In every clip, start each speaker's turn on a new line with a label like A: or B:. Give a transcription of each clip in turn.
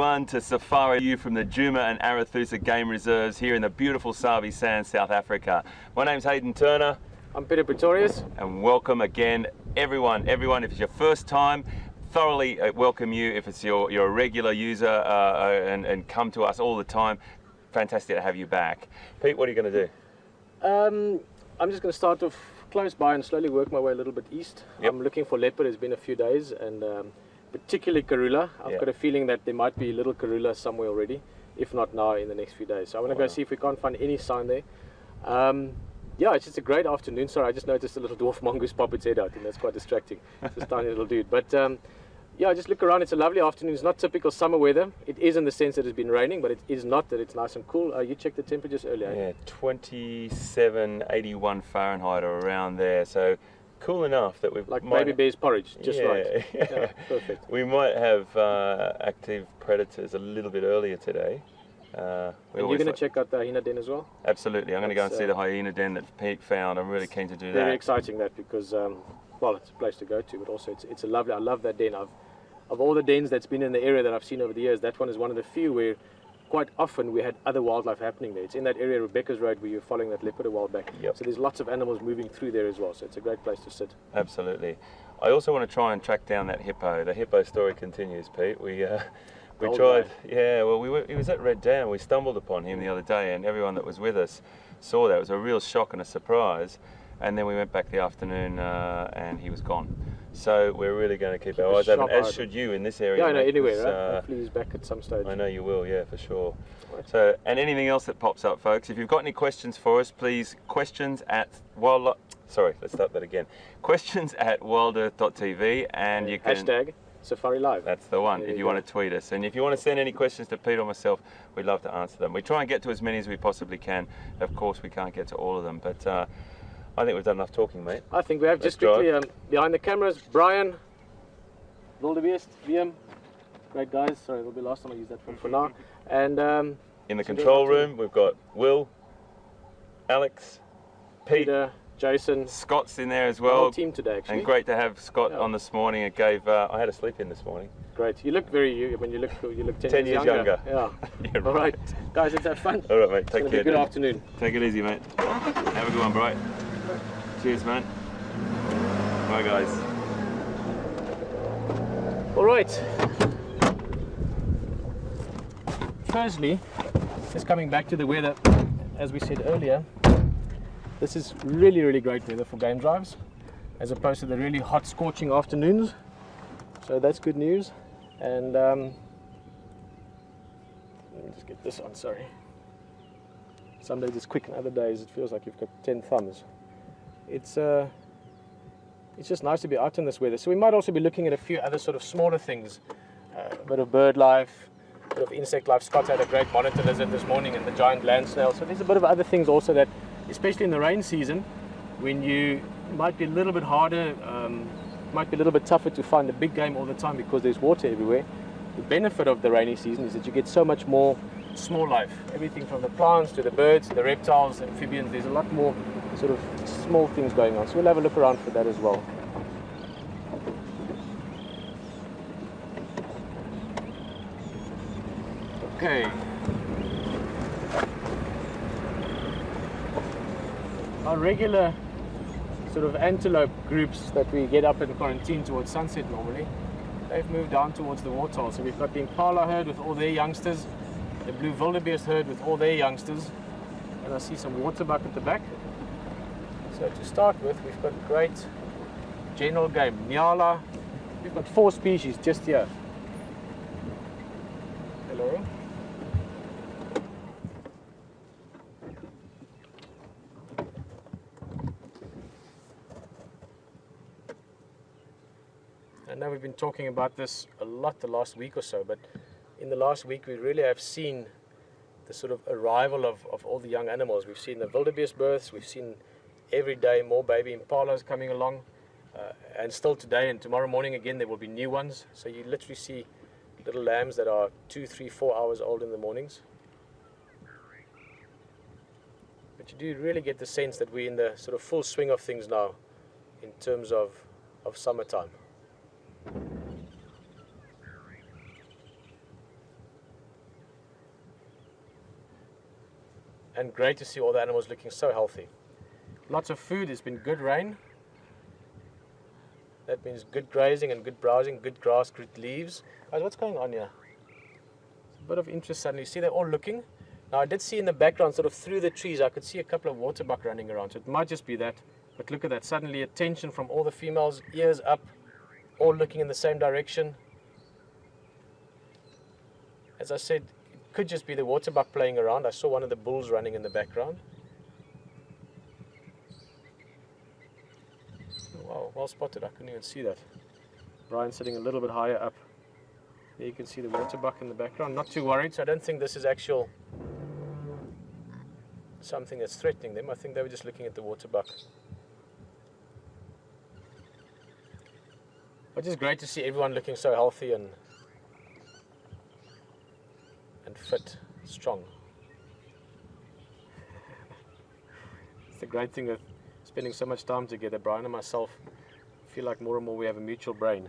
A: One to safari you from the Djuma and Arathusa Game Reserves here in the beautiful Sabi Sands, South Africa. My name's Hayden Turner.
B: I'm Peter Pretorius.
A: And welcome again, everyone. If it's your first time, thoroughly welcome you. If it's you're a regular user and come to us all the time, fantastic to have you back. Pete, what are you going to do?
B: I'm just going to start off close by and slowly work my way a little bit east.
A: Yep.
B: I'm looking for leopard. It's been a few days, and particularly karula. I've got a feeling that there might be little karula somewhere already, if not now, in the next few days. So I want to go see if we can't find any sign there. Yeah, it's just a great afternoon. Sorry, I just noticed a little dwarf mongoose pop its head out, and that's quite distracting. It's this tiny little dude. But yeah, just look around. It's a lovely afternoon. It's not typical summer weather. It is in the sense that it's been raining, but it is not that it's nice and cool. You checked the temperatures earlier.
A: Yeah, 27, 81 Fahrenheit or around there. So cool enough that we've
B: like baby bear's porridge, just right.
A: Yeah,
B: perfect.
A: We might have active predators a little bit earlier today.
B: And you're going to check out the hyena den as well?
A: Absolutely. I'm going to go and see the hyena den that Pete found. I'm really keen to do that.
B: Very exciting that because, well, it's a place to go to, but also it's a lovely. I love that den. Of all the dens that's been in the area that I've seen over the years, that one is one of the few where quite often we had other wildlife happening there. It's in that area, Rebecca's Road, where you're following that leopard a while back.
A: Yep.
B: So there's lots of animals moving through there as well. So it's a great place to sit.
A: Absolutely. I also want to try and track down that hippo. The hippo story continues, Pete. We tried. Yeah. Well, he was at Red Dam. We stumbled upon him the other day, and everyone that was with us saw that. It was a real shock and a surprise. And then we went back the afternoon, and he was gone. So we're really going to keep our eyes open, as should you in this area.
B: Yeah, I know, anyway, right? Hopefully he's back at some stage.
A: I know you will, yeah, for sure.
B: Right.
A: So, and anything else that pops up, folks, if you've got any questions for us, please, questions at WildEarth.tv, and you can...
B: Hashtag Safari Live.
A: That's the one, if you want to tweet us. And if you want to send any questions to Pete or myself, we'd love to answer them. We try and get to as many as we possibly can. Of course, we can't get to all of them, but I think we've done enough talking, mate.
B: I think we have. Just quickly, behind the cameras, Brian, WildEarth, VM, great guys. Sorry, it'll be the last time I use that one for now. And
A: in the control room, we've got Will, Alex,
B: Peter, Jason.
A: Scott's in there as well.
B: The whole team today, actually.
A: And great to have Scott on this morning. It gave. I had a sleep in this morning.
B: Great. You look you look
A: 10 years younger.
B: Yeah.
A: Yeah,
B: all right, guys, let's have fun.
A: All right, mate. Take care.
B: Good afternoon.
A: Take it easy, mate. Have a good one, Bright. Cheers, man. Bye, guys.
B: All right. Firstly, just coming back to the weather, as we said earlier, this is really, really great weather for game drives, as opposed to the really hot, scorching afternoons. So that's good news. And let me just get this on. Sorry. Some days it's quick, and other days it feels like you've got 10 thumbs. It's just nice to be out in this weather. So we might also be looking at a few other sort of smaller things, a bit of bird life, a bit of insect life. Scott had a great monitor lizard this morning and the giant land snail. So there's a bit of other things also that, especially in the rain season, when you might be a little bit harder, might be a little bit tougher to find the big game all the time because there's water everywhere. The benefit of the rainy season is that you get so much more small life. Everything from the plants to the birds, the reptiles, amphibians. There's a lot more sort of small things going on. So we'll have a look around for that as well. Okay. Our regular sort of antelope groups that we get up in quarantine towards sunset normally, they've moved down towards the warthol. So we've got the impala herd with all their youngsters, the blue wildebeest herd with all their youngsters, and I see some waterbuck at the back. So to start with, we've got great general game, nyala. We've got 4 species just here. Hello. I know we've been talking about this a lot the last week or so, but in the last week we really have seen the sort of arrival of all the young animals. We've seen the wildebeest births, we've seen every day more baby impalas coming along, and still today and tomorrow morning again there will be new ones. So you literally see little lambs that are 2, 3, 4 hours old in the mornings. But you do really get the sense that we're in the sort of full swing of things now in terms of summertime. and great to see all the animals looking so healthy. Lots of food, there's been good rain. That means good grazing and good browsing, good grass, good leaves. Guys, what's going on here? It's a bit of interest suddenly. See, they're all looking. Now, I did see in the background, sort of through the trees, I could see a couple of waterbuck running around. So it might just be that. But look at that. Suddenly attention from all the females, ears up, all looking in the same direction. As I said, it could just be the waterbuck playing around. I saw one of the bulls running in the background. Wow, well spotted. I couldn't even see that. Brian's sitting a little bit higher up. There you can see the waterbuck in the background. Not too worried, so I don't think this is actual something that's threatening them. I think they were just looking at the waterbuck. But it's great to see everyone looking so healthy and fit, strong. It's the great thing with spending so much time together. Brian and myself feel like more and more we have a mutual brain.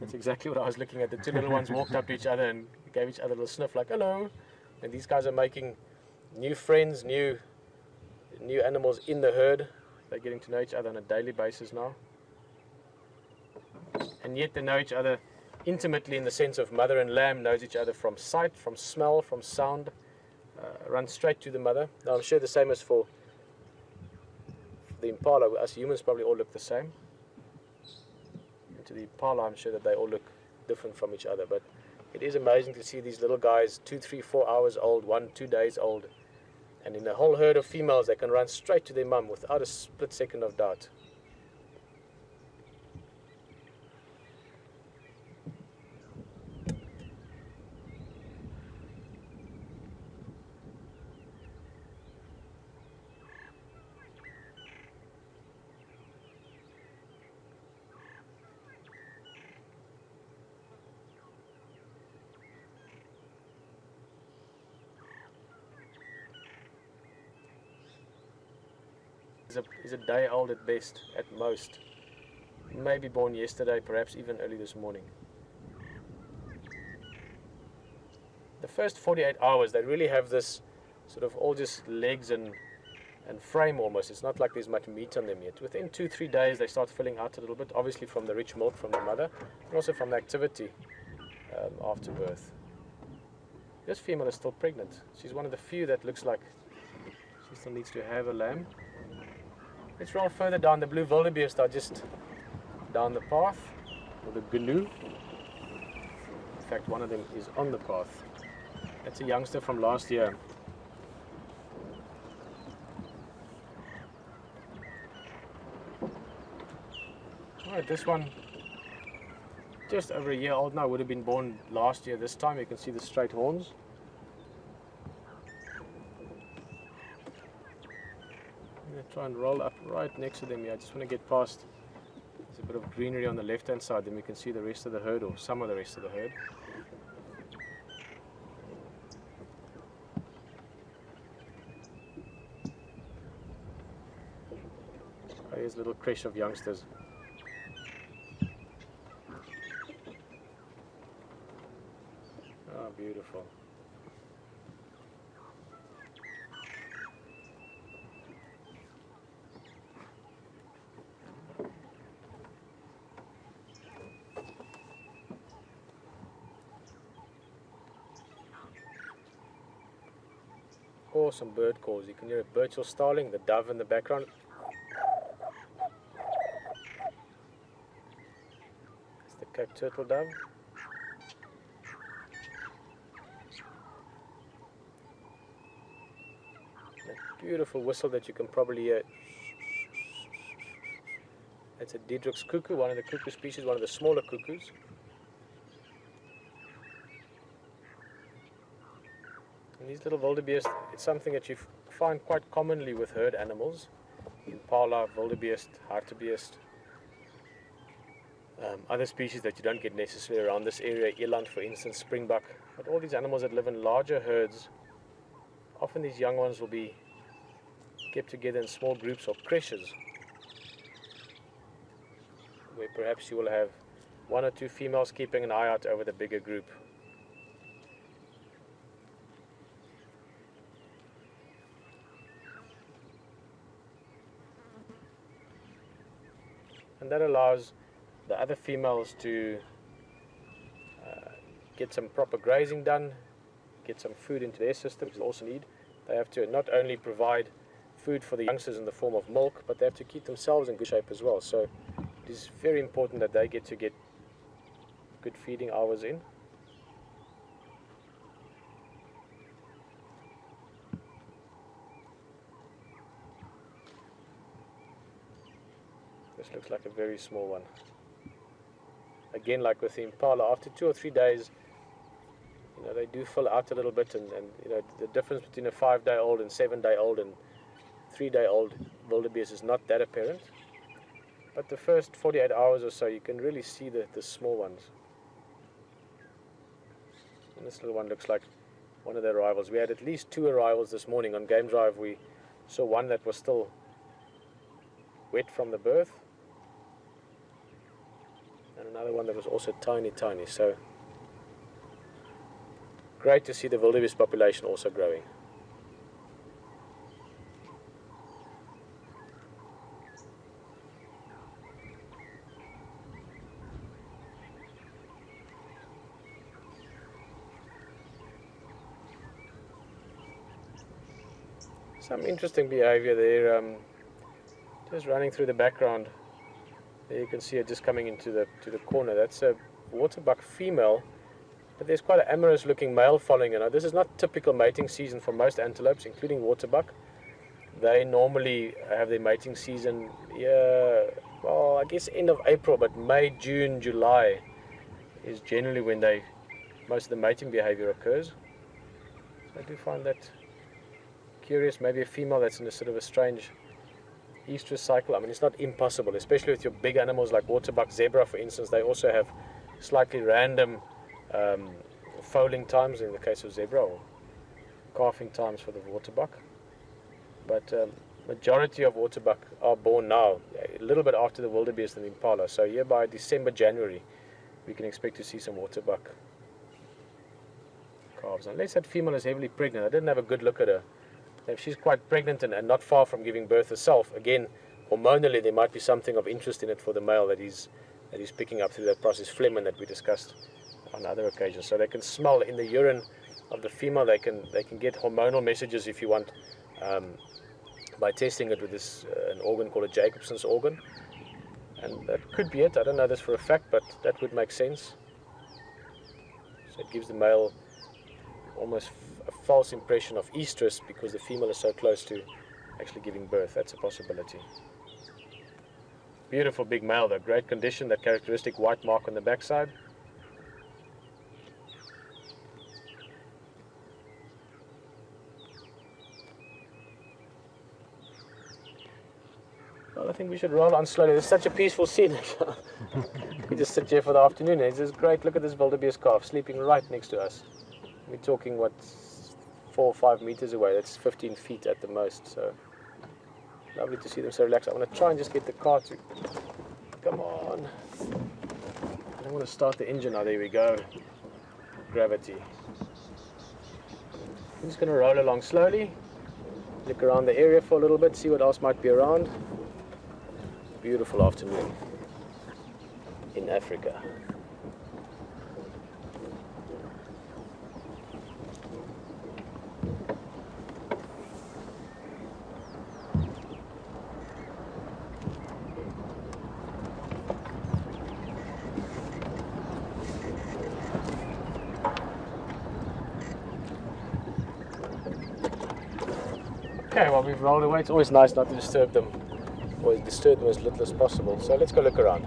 B: That's exactly what I was looking at. The two little ones walked up to each other and gave each other a little sniff like, hello. And these guys are making new friends, new animals in the herd. They're getting to know each other on a daily basis now. And yet they know each other intimately in the sense of mother and lamb knows each other from sight, from smell, from sound, run straight to the mother. Now I'm sure the same as for the impala. Us humans probably all look the same. And to the impala, I'm sure that they all look different from each other. But it is amazing to see these little guys, 2, 3, 4 hours old, 1, 2 days old. And in a whole herd of females, they can run straight to their mum without a split second of doubt. Is a day old at best, at most. Maybe born yesterday, perhaps even early this morning. The first 48 hours, they really have this sort of all just legs and frame almost. It's not like there's much meat on them yet. Within 2-3 days, they start filling out a little bit, obviously from the rich milk from the mother, and also from the activity after birth. This female is still pregnant. She's one of the few that looks like she still needs to have a lamb. Let's roll further down. The blue wildebeest are just down the path, or the gnu. In fact, one of them is on the path. That's a youngster from last year. Alright, this one, just over a year old now, would have been born last year this time. You can see the straight horns. Try and roll up right next to them here. I just want to get past. There's a bit of greenery on the left hand side, then we can see the rest of the herd, or some of the rest of the herd. Oh, here's a little creche of youngsters. Oh, beautiful. Awesome bird calls. You can hear a birch or starling, the dove in the background. It's the Cape turtle dove. That beautiful whistle that you can probably hear. It's a Diedrich's cuckoo, one of the cuckoo species, one of the smaller cuckoos. And these little wildebeest, it's something that you find quite commonly with herd animals. Impala, wildebeest, hartebeest. Other species that you don't get necessarily around this area, eland for instance, springbuck. But all these animals that live in larger herds, often these young ones will be kept together in small groups or creches, where perhaps you will have 1 or 2 females keeping an eye out over the bigger group. and that allows the other females to get some proper grazing done, get some food into their system, which they also need. They have to not only provide food for the youngsters in the form of milk, but they have to keep themselves in good shape as well. So it is very important that they get good feeding hours in. This looks like a very small one. Again, like with the impala, after 2 or 3 days, they do fill out a little bit, and the difference between a 5-day-old and 7-day-old and 3-day-old wildebeest is not that apparent. But the first 48 hours or so, you can really see the small ones. And this little one looks like one of their arrivals. We had at least 2 arrivals this morning on game drive. We saw one that was still wet from the birth, and another one that was also tiny. So great to see the wildebeest population also growing. Some interesting behavior there, just running through the background. There you can see it just coming into the corner. That's a waterbuck female, but there's quite an amorous looking male following her. Now, this is not typical mating season for most antelopes, including waterbuck. They normally have their mating season, well, I guess end of April, but May, June, July is generally when most of the mating behavior occurs. So I do find that curious. Maybe a female that's in a sort of a strange estrus cycle. I mean, it's not impossible, especially with your big animals like waterbuck, zebra, for instance. They also have slightly random foaling times in the case of zebra, or calving times for the waterbuck. But majority of waterbuck are born now, a little bit after the wildebeest and the impala. So here by December, January, we can expect to see some waterbuck calves. Unless that female is heavily pregnant. I didn't have a good look at her. If she's quite pregnant and not far from giving birth herself, again, hormonally there might be something of interest in it for the male that he's picking up through that process, phlegm, that we discussed on other occasions. So they can smell in the urine of the female. They can get hormonal messages, if you want, by testing it with an organ called a Jacobson's organ, and that could be it. I don't know this for a fact, but that would make sense. So it gives the male almost a false impression of estrus because the female is so close to actually giving birth. That's a possibility. Beautiful big male though, great condition, that characteristic white mark on the backside. Well, I think we should roll on slowly. It's such a peaceful scene. We just sit here for the afternoon. It's just great. Look at this wildebeest calf sleeping right next to us. We're talking, what, 4 or 5 meters away. That's 15 feet at the most. So lovely to see them so relaxed. I want to try and just get the car to come on. I don't want to start the engine now. There we go. Gravity. I'm just going to roll along slowly, look around the area for a little bit, see what else might be around. Beautiful afternoon in Africa. Okay, well, we've rolled away. It's always nice not to disturb them, or disturb them as little as possible. So let's go look around.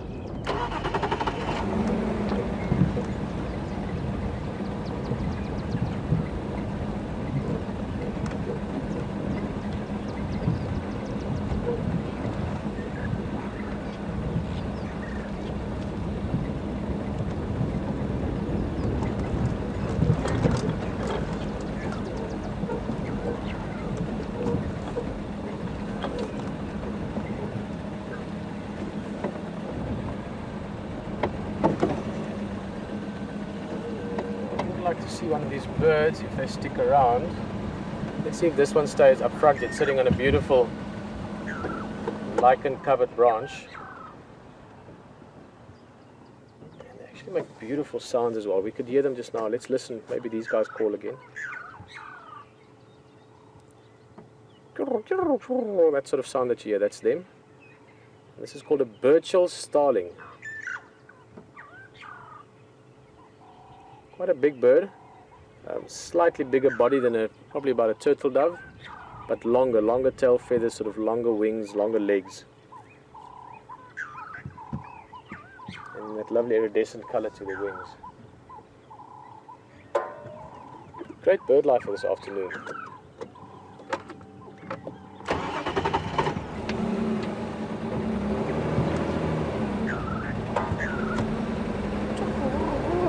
B: Like to see one of these birds if they stick around. Let's see if this one stays up front. It's sitting on a beautiful lichen covered branch. actually make beautiful sounds as well. We could hear them just now. Let's listen. Maybe these guys call again. That sort of sound that you hear, that's them. This is called a Burchell's starling. Quite a big bird. Slightly bigger body than probably about a turtle dove, but longer tail feathers, sort of longer wings, longer legs. And that lovely iridescent color to the wings. Great bird life for this afternoon.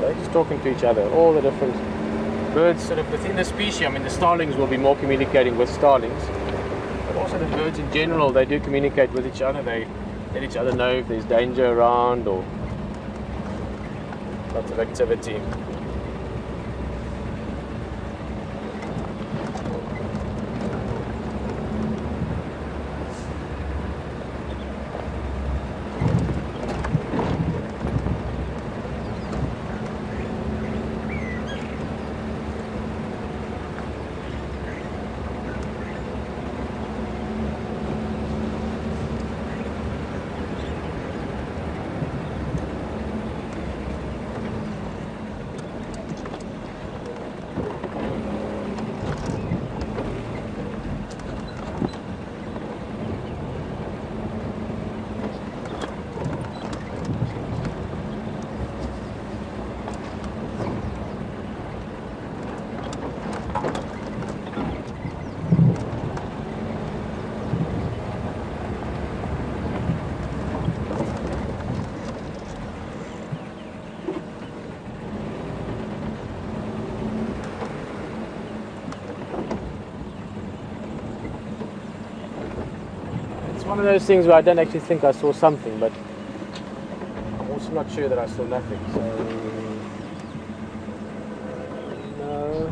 B: They're just talking to each other, all the different birds sort of within the species. I mean, the starlings will be more communicating with starlings, but also the birds in general, they do communicate with each other. They let each other know if there's danger around or lots of activity. One of those things where I don't actually think I saw something, but I'm also not sure that I saw nothing. So no.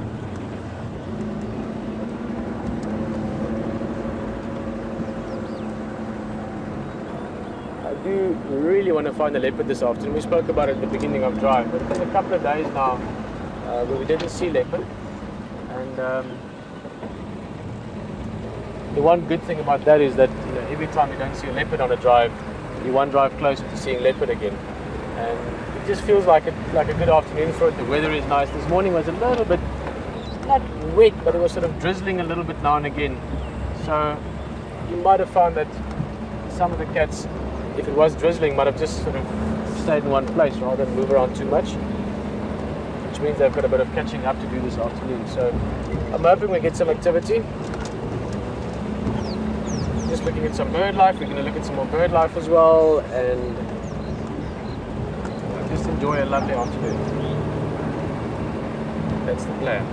B: I do really want to find a leopard this afternoon. We spoke about it at the beginning of drive, but it's been a couple of days now where we didn't see leopard, and the one good thing about that is that every time you don't see a leopard on a drive, you one drive closer to seeing leopard again, and it just feels like a good afternoon for it. The weather is nice. This morning was a little bit not wet, but it was sort of drizzling a little bit now and again. So you might have found that some of the cats, if it was drizzling, might have just sort of stayed in one place rather than move around too much, which means they've got a bit of catching up to do this afternoon. So I'm hoping we get some activity. Just looking at some bird life. We're going to look at some more bird life as well, and just enjoy a lovely afternoon. That's the plan.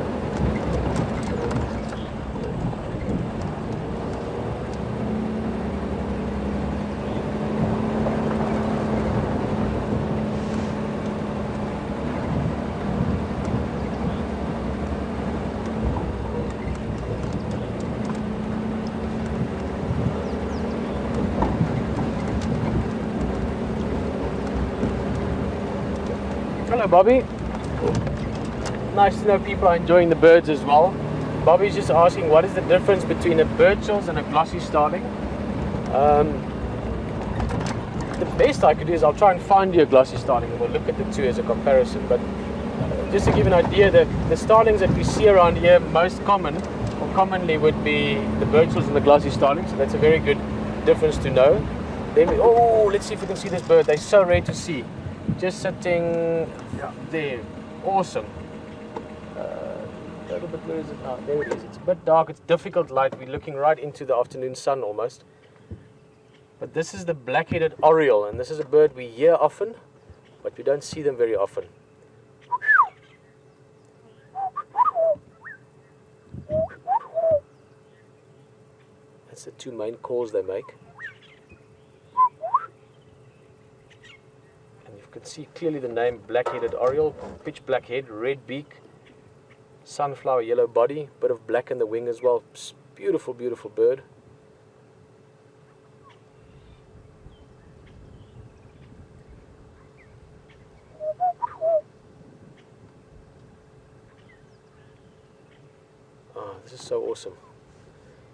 B: Hello Bobby. Nice to know people are enjoying the birds as well. Bobby's just asking what is the difference between a Burchell's and a glossy starling. The best I could do is I'll try and find you a glossy starling and we'll look at the two as a comparison. But just to give you an idea, the starlings that we see around here most commonly would be the Burchell's and the glossy starlings. So that's a very good difference to know. Then let's see if we can see this bird. They're so rare to see. Just sitting there. Awesome. A little bit, where is it now? There it is. It's a bit dark. It's difficult light. We're looking right into the afternoon sun almost. But this is the black-headed oriole, and this is a bird we hear often, but we don't see them very often. That's the two main calls they make. You can see clearly the name black-headed oriole, pitch black head, red beak, sunflower yellow body, bit of black in the wing as well. Beautiful, beautiful bird. Oh, this is so awesome.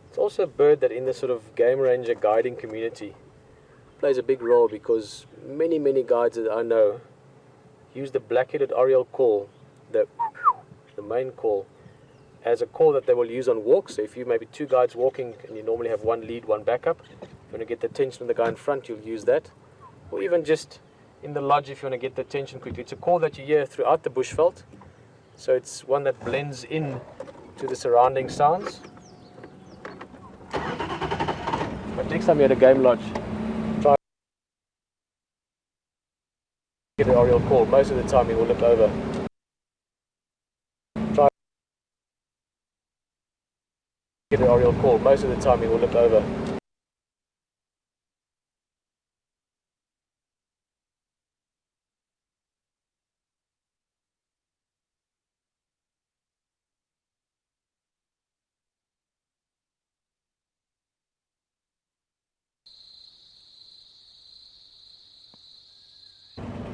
B: It's also a bird that in the sort of game ranger guiding community plays a big role, because many guides that I know use the black-headed oriole call, the main call, as a call that they will use on walks. So if you maybe two guides walking and you normally have one lead, one backup, if you want to get the attention of the guy in front, you'll use that. Or even just in the lodge if you want to get the attention quickly. It's a call that you hear throughout the bushveld. So it's one that blends in to the surrounding sounds. But next time you're at a game lodge, try get an oriole call. Most of the time he will look over. Try get an oriole call. Most of the time he will look over.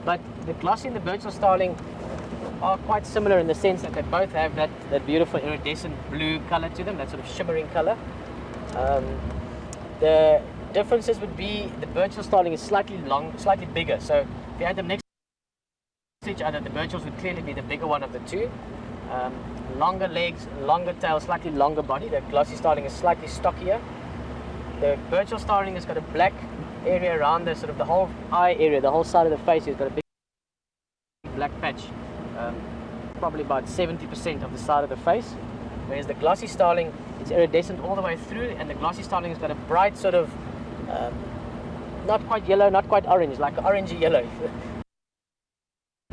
B: But the glossy and the birdsall starling are quite similar in the sense that they both have that beautiful iridescent blue color to them, that sort of shimmering color. The differences would be the birdsall starling is slightly bigger. So if you had them next to each other, the birdshalls would clearly be the bigger one of the two. Longer legs, longer tail, slightly longer body. The glossy starling is slightly stockier. The birdsall starling has got a black area around the sort of the whole eye area, the whole side of the face has got a big black patch, probably about 70% of the side of the face, whereas the glossy starling, it's iridescent all the way through, and the glossy starling has got a bright sort of not quite yellow, not quite orange, like orangey yellow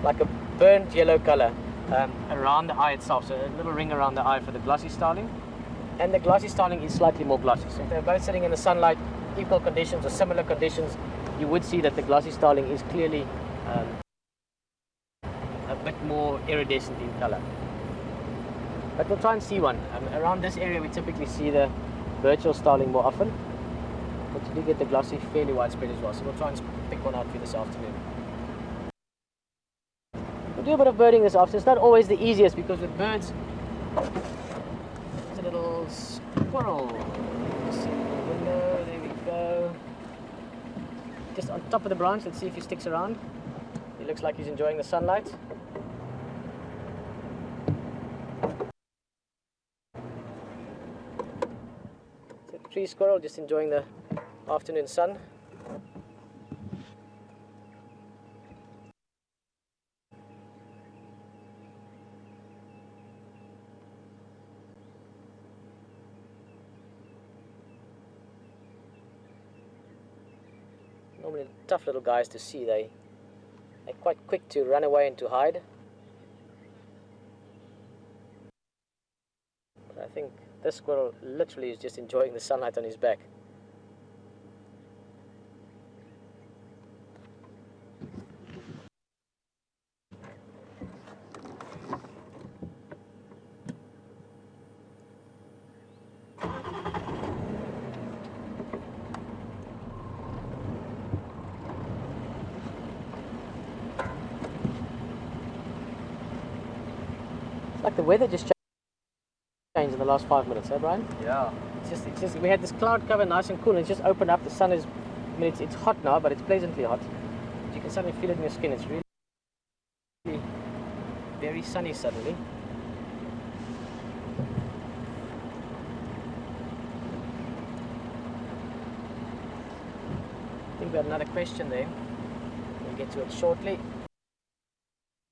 B: like a burnt yellow color around the eye itself, so a little ring around the eye for the glossy starling. And the glossy starling is slightly more glossy, so if they're both sitting in the sunlight, equal conditions or similar conditions, you would see that the glossy starling is clearly a bit more iridescent in color. But we'll try and see one. Around this area we typically see the birdsall starling more often, but you do get the glossy fairly widespread as well, so we'll try and pick one out for you this afternoon. We'll do a bit of birding this afternoon. It's not always the easiest, because with birds, there's a little squirrel. There we go. Just on top of the branch, let's see if he sticks around. He looks like he's enjoying the sunlight. It's a tree squirrel just enjoying the afternoon sun. Normally tough little guys to see. They're quite quick to run away and to hide. But I think this squirrel literally is just enjoying the sunlight on his back. Like the weather just changed in the last 5 minutes, eh, Brian?
C: Yeah.
B: It's just we had this cloud cover, nice and cool, and it's just opened up. The sun is, I mean, it's hot now, but it's pleasantly hot. You can suddenly feel it in your skin. It's really very sunny suddenly. I think we have another question there. We'll get to it shortly.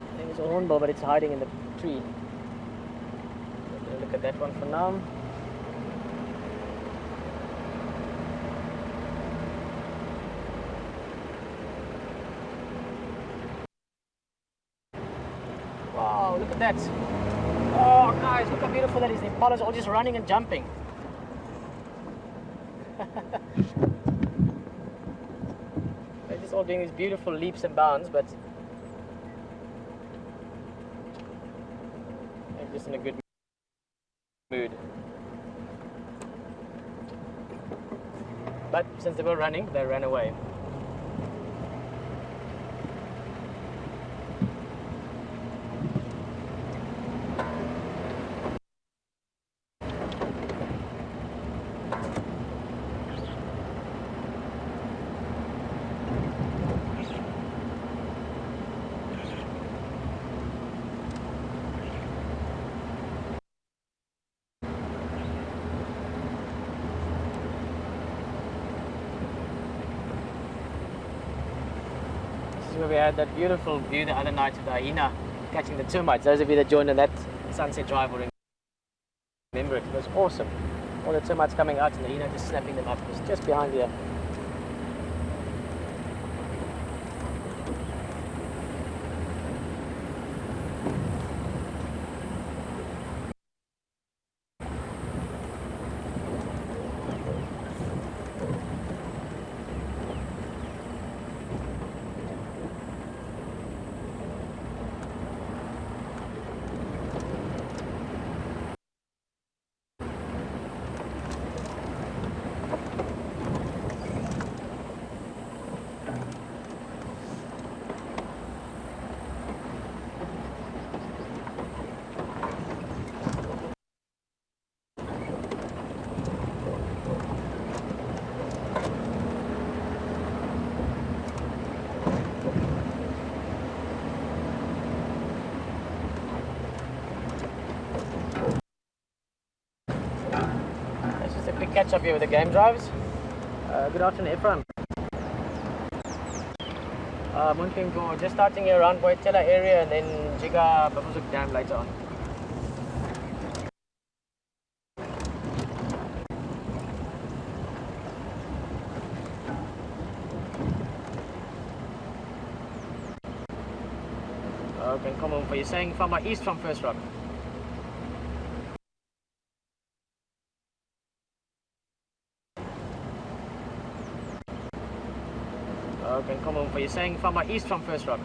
B: I think it's a hornbill, but it's hiding in the tree. Look at that one for now. Wow, look at that. Oh, guys, look how beautiful that is. The impalas are all just running and jumping. They're just all doing these beautiful leaps and bounds, but they're just in a good mood. But since they were running, they ran away. where we had that beautiful view the other night with the hyena catching the termites. Those of you that joined on that sunset drive will remember it. It was awesome. All the termites coming out and the hyena just snapping them up. It was just behind here. Catch up here with the game drives. Good afternoon, Ephraim. Nkuhuma, just starting here around Boyatela area and then Jiga Babuzuk Dam later on. Okay, come on, you're saying from my east from First Rock. Okay, come on, you're saying from my east from First Rock.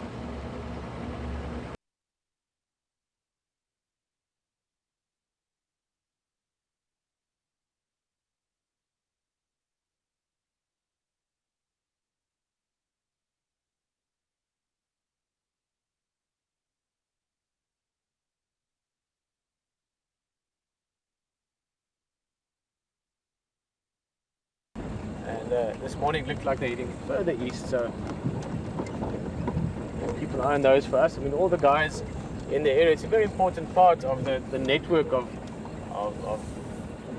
B: And this morning looked like they're heading further east, so keep an eye on those for us. I mean, all the guys in the area, it's a very important part of the network of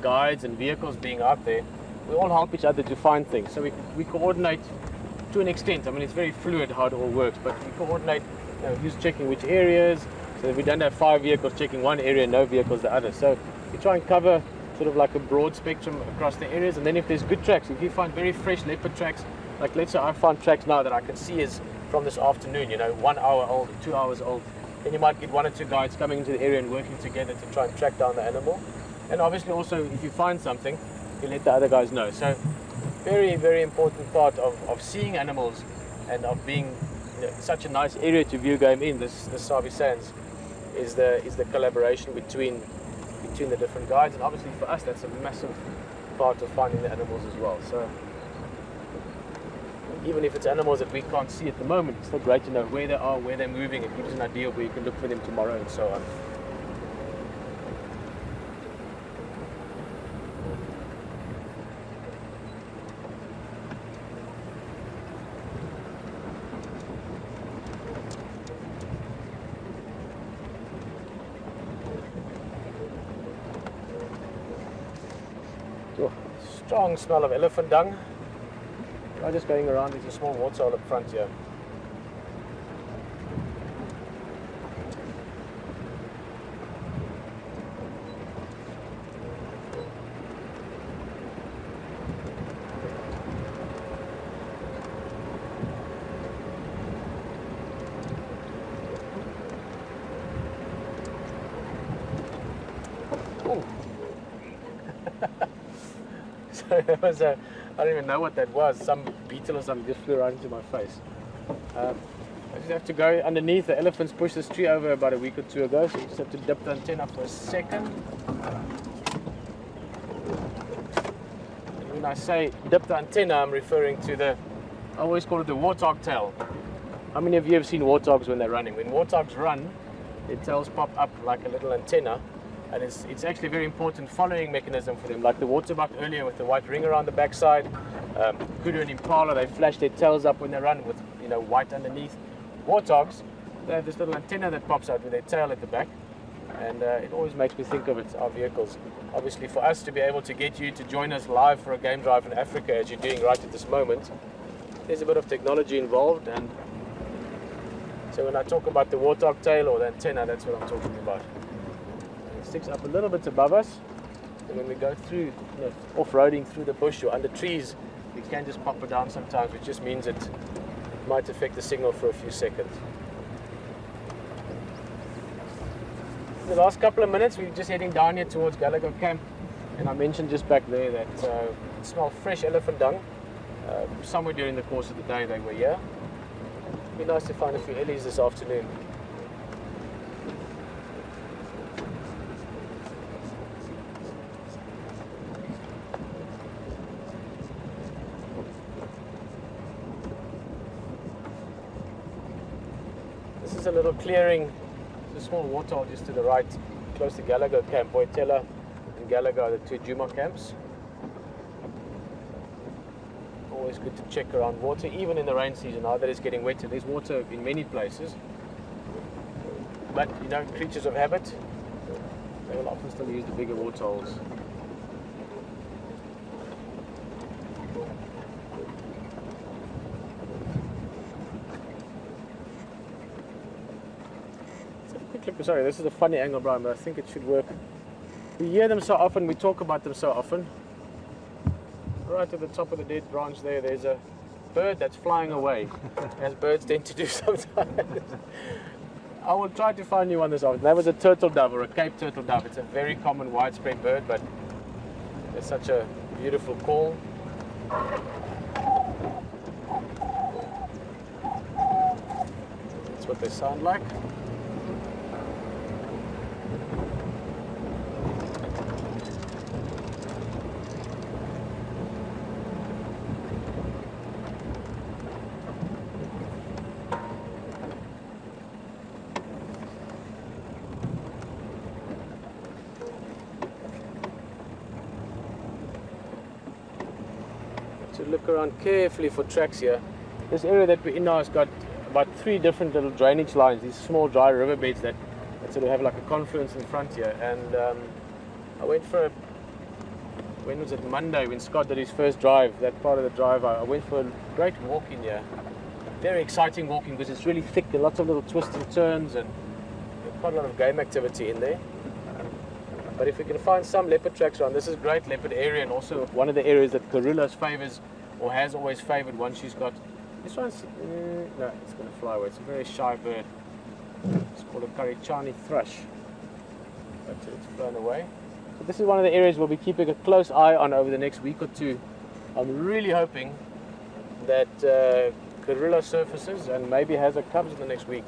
B: guides and vehicles being out there. We all help each other to find things, so we coordinate to an extent. I mean, it's very fluid how it all works, but we coordinate, you know, who's checking which areas, so that we don't have 5 vehicles checking one area and no vehicles the other. So we try and cover sort of like a broad spectrum across the areas, and then if there's good tracks, if you find very fresh leopard tracks, like let's say I found tracks now that I can see is from this afternoon, you know, 1 hour old, 2 hours old, then you might get 1 or 2 guides coming into the area and working together to try and track down the animal. And obviously also, if you find something, you let the other guys know. So very, very important part of seeing animals and of being, you know, such a nice area to view game in, this Sabi Sands, is the collaboration between the different guides. And obviously for us, that's a massive part of finding the animals as well. So even if it's animals that we can't see at the moment, it's still great to know where they are, where they're moving. It gives us an idea of where you can look for them tomorrow and so on. Oh, strong smell of elephant dung. I'm just going around, there's a small water hole up front here. Ooh. So there was a, I don't even know what that was, some beetle or something just flew right into my face. I just have to go underneath. The elephants pushed this tree over about a week or 2 ago, so you just have to dip the antenna for a second. And when I say dip the antenna, I'm referring to the, I always call it the warthog tail. How many of you have seen warthogs when they're running? When warthogs run, their tails pop up like a little antenna. And it's actually a very important following mechanism for them, like the waterbuck earlier with the white ring around the backside. Kudu and impala, they flash their tails up when they run with, you know, white underneath. Warthogs, they have this little antenna that pops out with their tail at the back, and it always makes me think of it, our vehicles. Obviously, for us to be able to get you to join us live for a game drive in Africa, as you're doing right at this moment, there's a bit of technology involved, and So when I talk about the warthog tail or the antenna, that's what I'm talking about. It sticks up a little bit above us, and when we go through, you know, off-roading through the bush or under trees, we can just pop it down sometimes, which just means it might affect the signal for a few seconds. In the last couple of minutes, we're just heading down here towards Gallagher Camp, and I mentioned just back there that it smelled fresh elephant dung. Somewhere during the course of the day they were here. It'd be nice to find a few ellies this afternoon. This is a little clearing, it's a small waterhole just to the right, close to Gallagher Camp. Boitella and Gallagher are the two Nkuhuma camps. Always good to check around water, even in the rain season. Now that it's getting wetter, there's water in many places. But, you know, creatures of habit, they will often still use the bigger waterholes. Sorry, this is a funny angle, Brian, but I think it should work. We hear them so often, we talk about them so often. Right at the top of the dead branch there, there's a bird that's flying away, as birds tend to do sometimes. I will try to find you one this afternoon. That was a turtle dove, or a Cape turtle dove. It's a very common widespread bird, but it's such a beautiful call. That's what they sound like. To look around carefully for tracks here. This area that we're in now has got about 3 different little drainage lines, these small dry riverbeds that sort of have like a confluence in front here. And I went for a, when was it, Monday, when Scott did his first drive, that part of the drive, I went for a great walk in here. Very exciting walking because it's really thick, there are lots of little twists and turns, and quite a lot of game activity in there. But if we can find some leopard tracks around, this is a great leopard area, and also one of the areas that Karula's favors, or has always favored once she's got. This one's, no, it's going to fly away. It's a very shy bird. It's called a Karichani thrush, but it's flown away. So this is one of the areas we'll be keeping a close eye on over the next week or two. I'm really hoping that Karula surfaces and maybe has her cubs in the next week.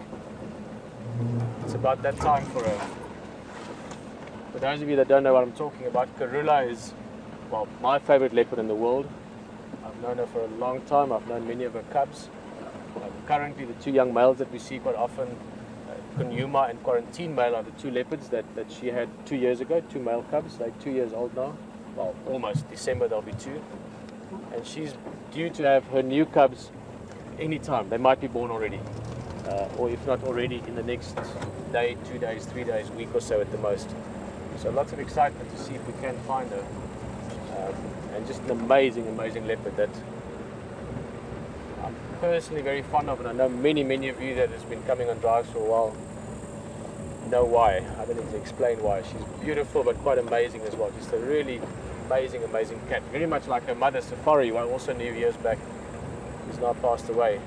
B: It's about that time for her. For those of you that don't know what I'm talking about, Karula is, well, my favorite leopard in the world. I've known her for a long time. I've known many of her cubs. Currently, the 2 young males that we see quite often, Nkuhuma and Quarantine male, are the 2 leopards that she had 2 years ago, 2 male cubs. They're 2 years old now. Well, almost. December they'll be 2. And she's due to have her new cubs anytime. They might be born already. Or if not already, in the next day, 2 days, 3 days, week or so at the most. So lots of excitement to see if we can find her. And just an amazing, amazing leopard that I'm personally very fond of, and I know many, many of you that has been coming on drives for a while know why. I don't need to explain why. She's beautiful, but quite amazing as well. Just a really amazing, amazing cat. Very much like her mother, Safari, who I also knew years back, who's now passed away.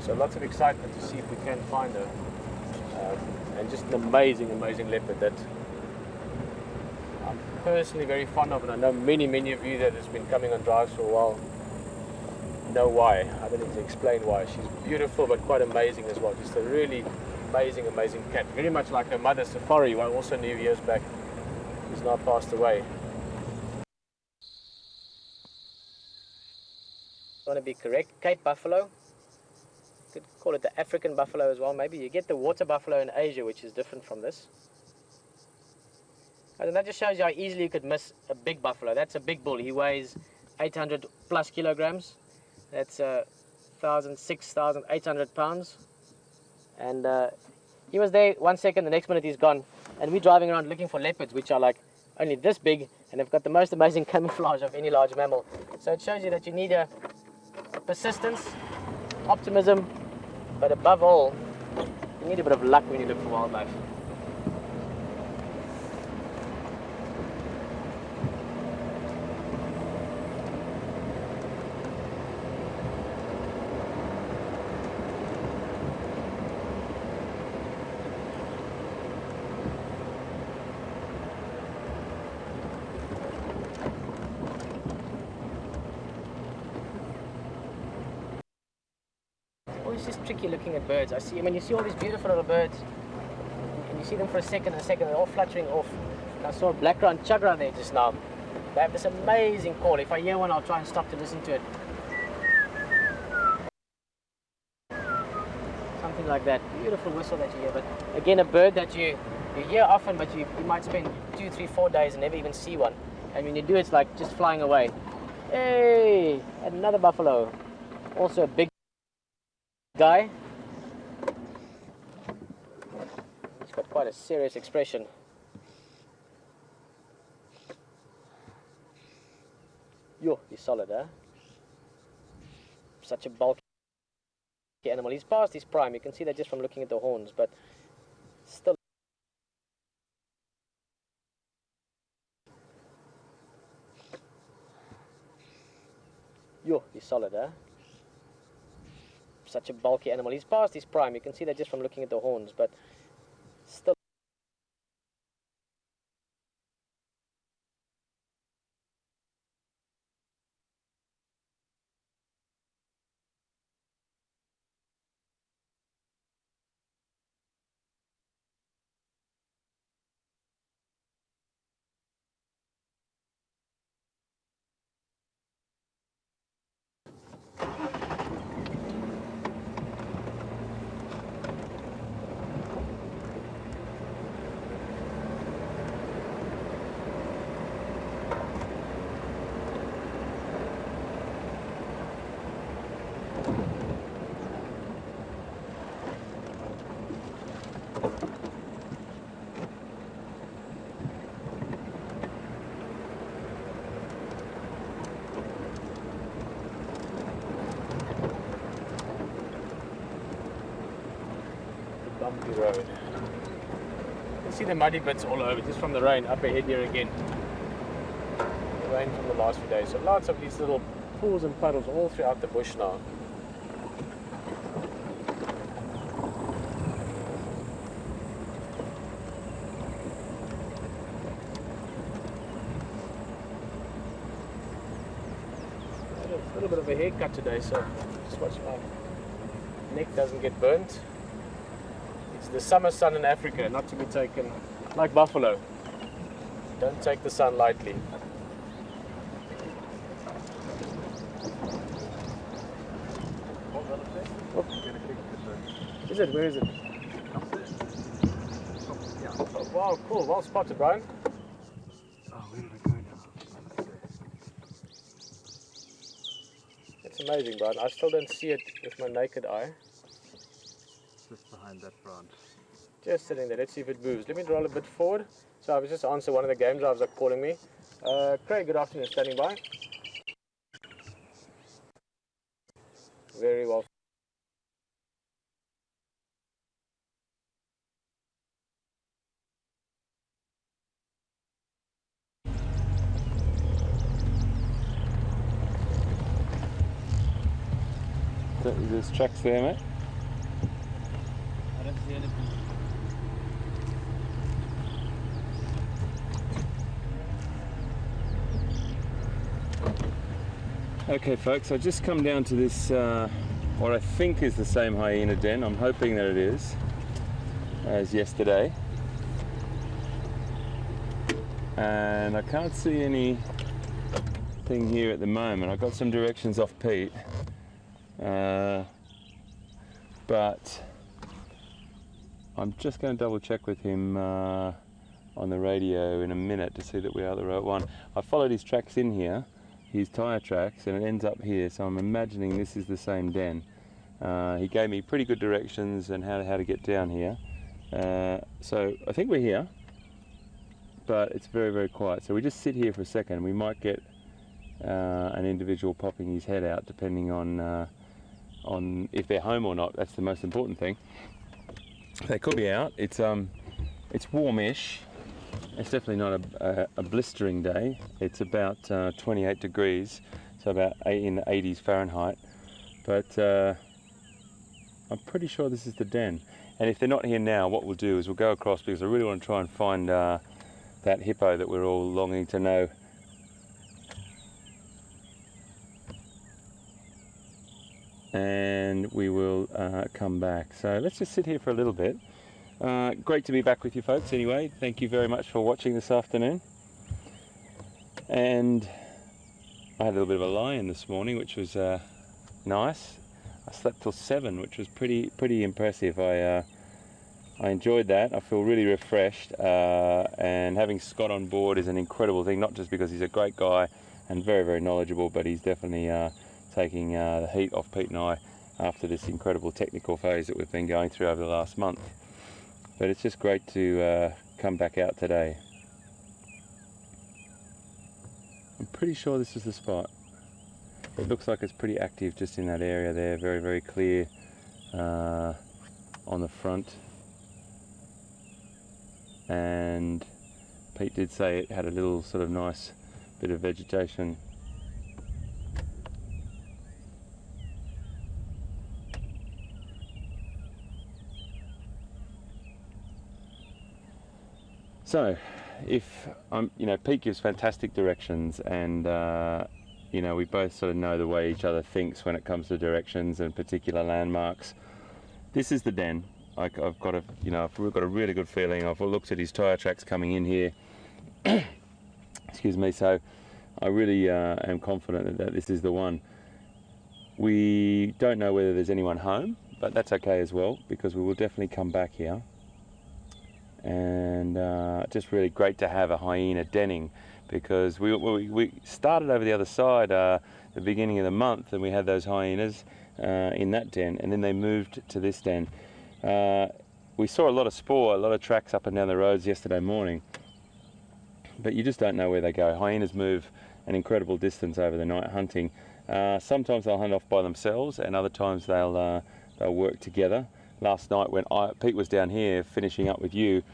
B: So lots of excitement to see if we can find her. And just an amazing, amazing leopard that I'm personally very fond of, and I know many, many of you that has been coming on drives for a while know why. I don't need to explain why. She's beautiful, but quite amazing as well. Just a really amazing, amazing cat. Very much like her mother, Safari, who I also knew years back, who's now passed away. I want to be correct, Cape buffalo. Could call it the African buffalo as well. Maybe you get the water buffalo in Asia, which is different from this. And that just shows you how easily you could miss a big buffalo. That's a big bull. He weighs 800 plus kilograms. That's 6,800 pounds. And he was there 1 second, the next minute he's gone. And we're driving around looking for leopards, which are like only this big, and they've got the most amazing camouflage of any large mammal. So it shows you that you need a persistence, optimism, but above all, you need a bit of luck when you look for wildlife. It's just tricky looking at birds. I mean, you see all these beautiful little birds, and you see them for a second, they're all fluttering off. And I saw a black-crowned chugger there just now. They have this amazing call. If I hear one, I'll try and stop to listen to it. Something like that. Beautiful whistle that you hear. But again, a bird that you hear often, but you might spend 2, 3, 4 days and never even see one. And when you do, it's like just flying away. Hey, another buffalo. Also a big guy. He's got quite a serious expression. Yo, he's solid, huh? Such a bulky animal. He's past his prime. You can see that just from looking at the horns, but still. Yo, he's solid, huh? Such a bulky animal. He's past his prime. You can see that just from looking at the horns, but still. Bumpy road. You can see the muddy bits all over, just from the rain. Up ahead here again. The rain from the last few days. So lots of these little pools and puddles all throughout the bush now. A little bit of a haircut today, so just watch my neck doesn't get burnt. It's the summer sun in Africa, not to be taken like buffalo. Don't take the sun lightly. Oh. Is it? Where is it? Oh, wow, cool. Well spotted, Brian.
C: Oh, where did I go now?
B: It's amazing, Brian. I still don't see it with my naked eye.
C: Just behind that branch.
B: Just sitting there. Let's see if it moves. Let me roll a bit forward. So I was just answering one of the game drivers are calling me. Craig, good afternoon. Standing by. Very well.
A: There's tracks there, mate.
B: I don't see anything.
A: Okay folks, I've just come down to this, what I think is the same hyena den. I'm hoping that it is, as yesterday. And I can't see anything here at the moment. I got some directions off Pete. But I'm just going to double check with him on the radio in a minute to see that we are the right one. I followed his tracks in here, his tyre tracks, and it ends up here, so I'm imagining this is the same den. He gave me pretty good directions and how to get down here. So I think we're here. but it's very, very quiet. So we just sit here for a second. We might get an individual popping his head out, depending on if they're home or not. That's the most important thing. They could be out. It's warmish. It's definitely not a blistering day. It's about 28 degrees, so about in the 80s Fahrenheit. But I'm pretty sure this is the den. And if they're not here now, what we'll do is we'll go across, because I really want to try and find that hippo that we're all longing to know. And we will come back. So let's just sit here for a little bit. Great to be back with you folks anyway. Thank you very much for watching this afternoon. And I had a little bit of a lie-in this morning, which was nice. I slept till 7, which was pretty impressive. I enjoyed that. I feel really refreshed, and having Scott on board is an incredible thing, not just because he's a great guy and very, very knowledgeable, but he's definitely taking the heat off Pete and I after this incredible technical phase that we've been going through over the last month. But it's just great to come back out today. I'm pretty sure this is the spot. It looks like it's pretty active just in that area there, very, very clear on the front. And Pete did say it had a little sort of nice bit of vegetation. So, if Pete gives fantastic directions, and we both sort of know the way each other thinks when it comes to directions and particular landmarks. This is the den. We've got a really good feeling. I've looked at his tyre tracks coming in here. Excuse me. So, I really am confident that this is the one. We don't know whether there's anyone home, but that's okay as well, because we will definitely come back here. And just really great to have a hyena denning, because we started over the other side the beginning of the month, and we had those hyenas in that den, and then they moved to this den. We saw a lot of spoor, a lot of tracks up and down the roads yesterday morning, but you just don't know where they go. Hyenas move an incredible distance over the night hunting. Sometimes they'll hunt off by themselves, and other times they'll work together. Last night when Pete was down here finishing up with you,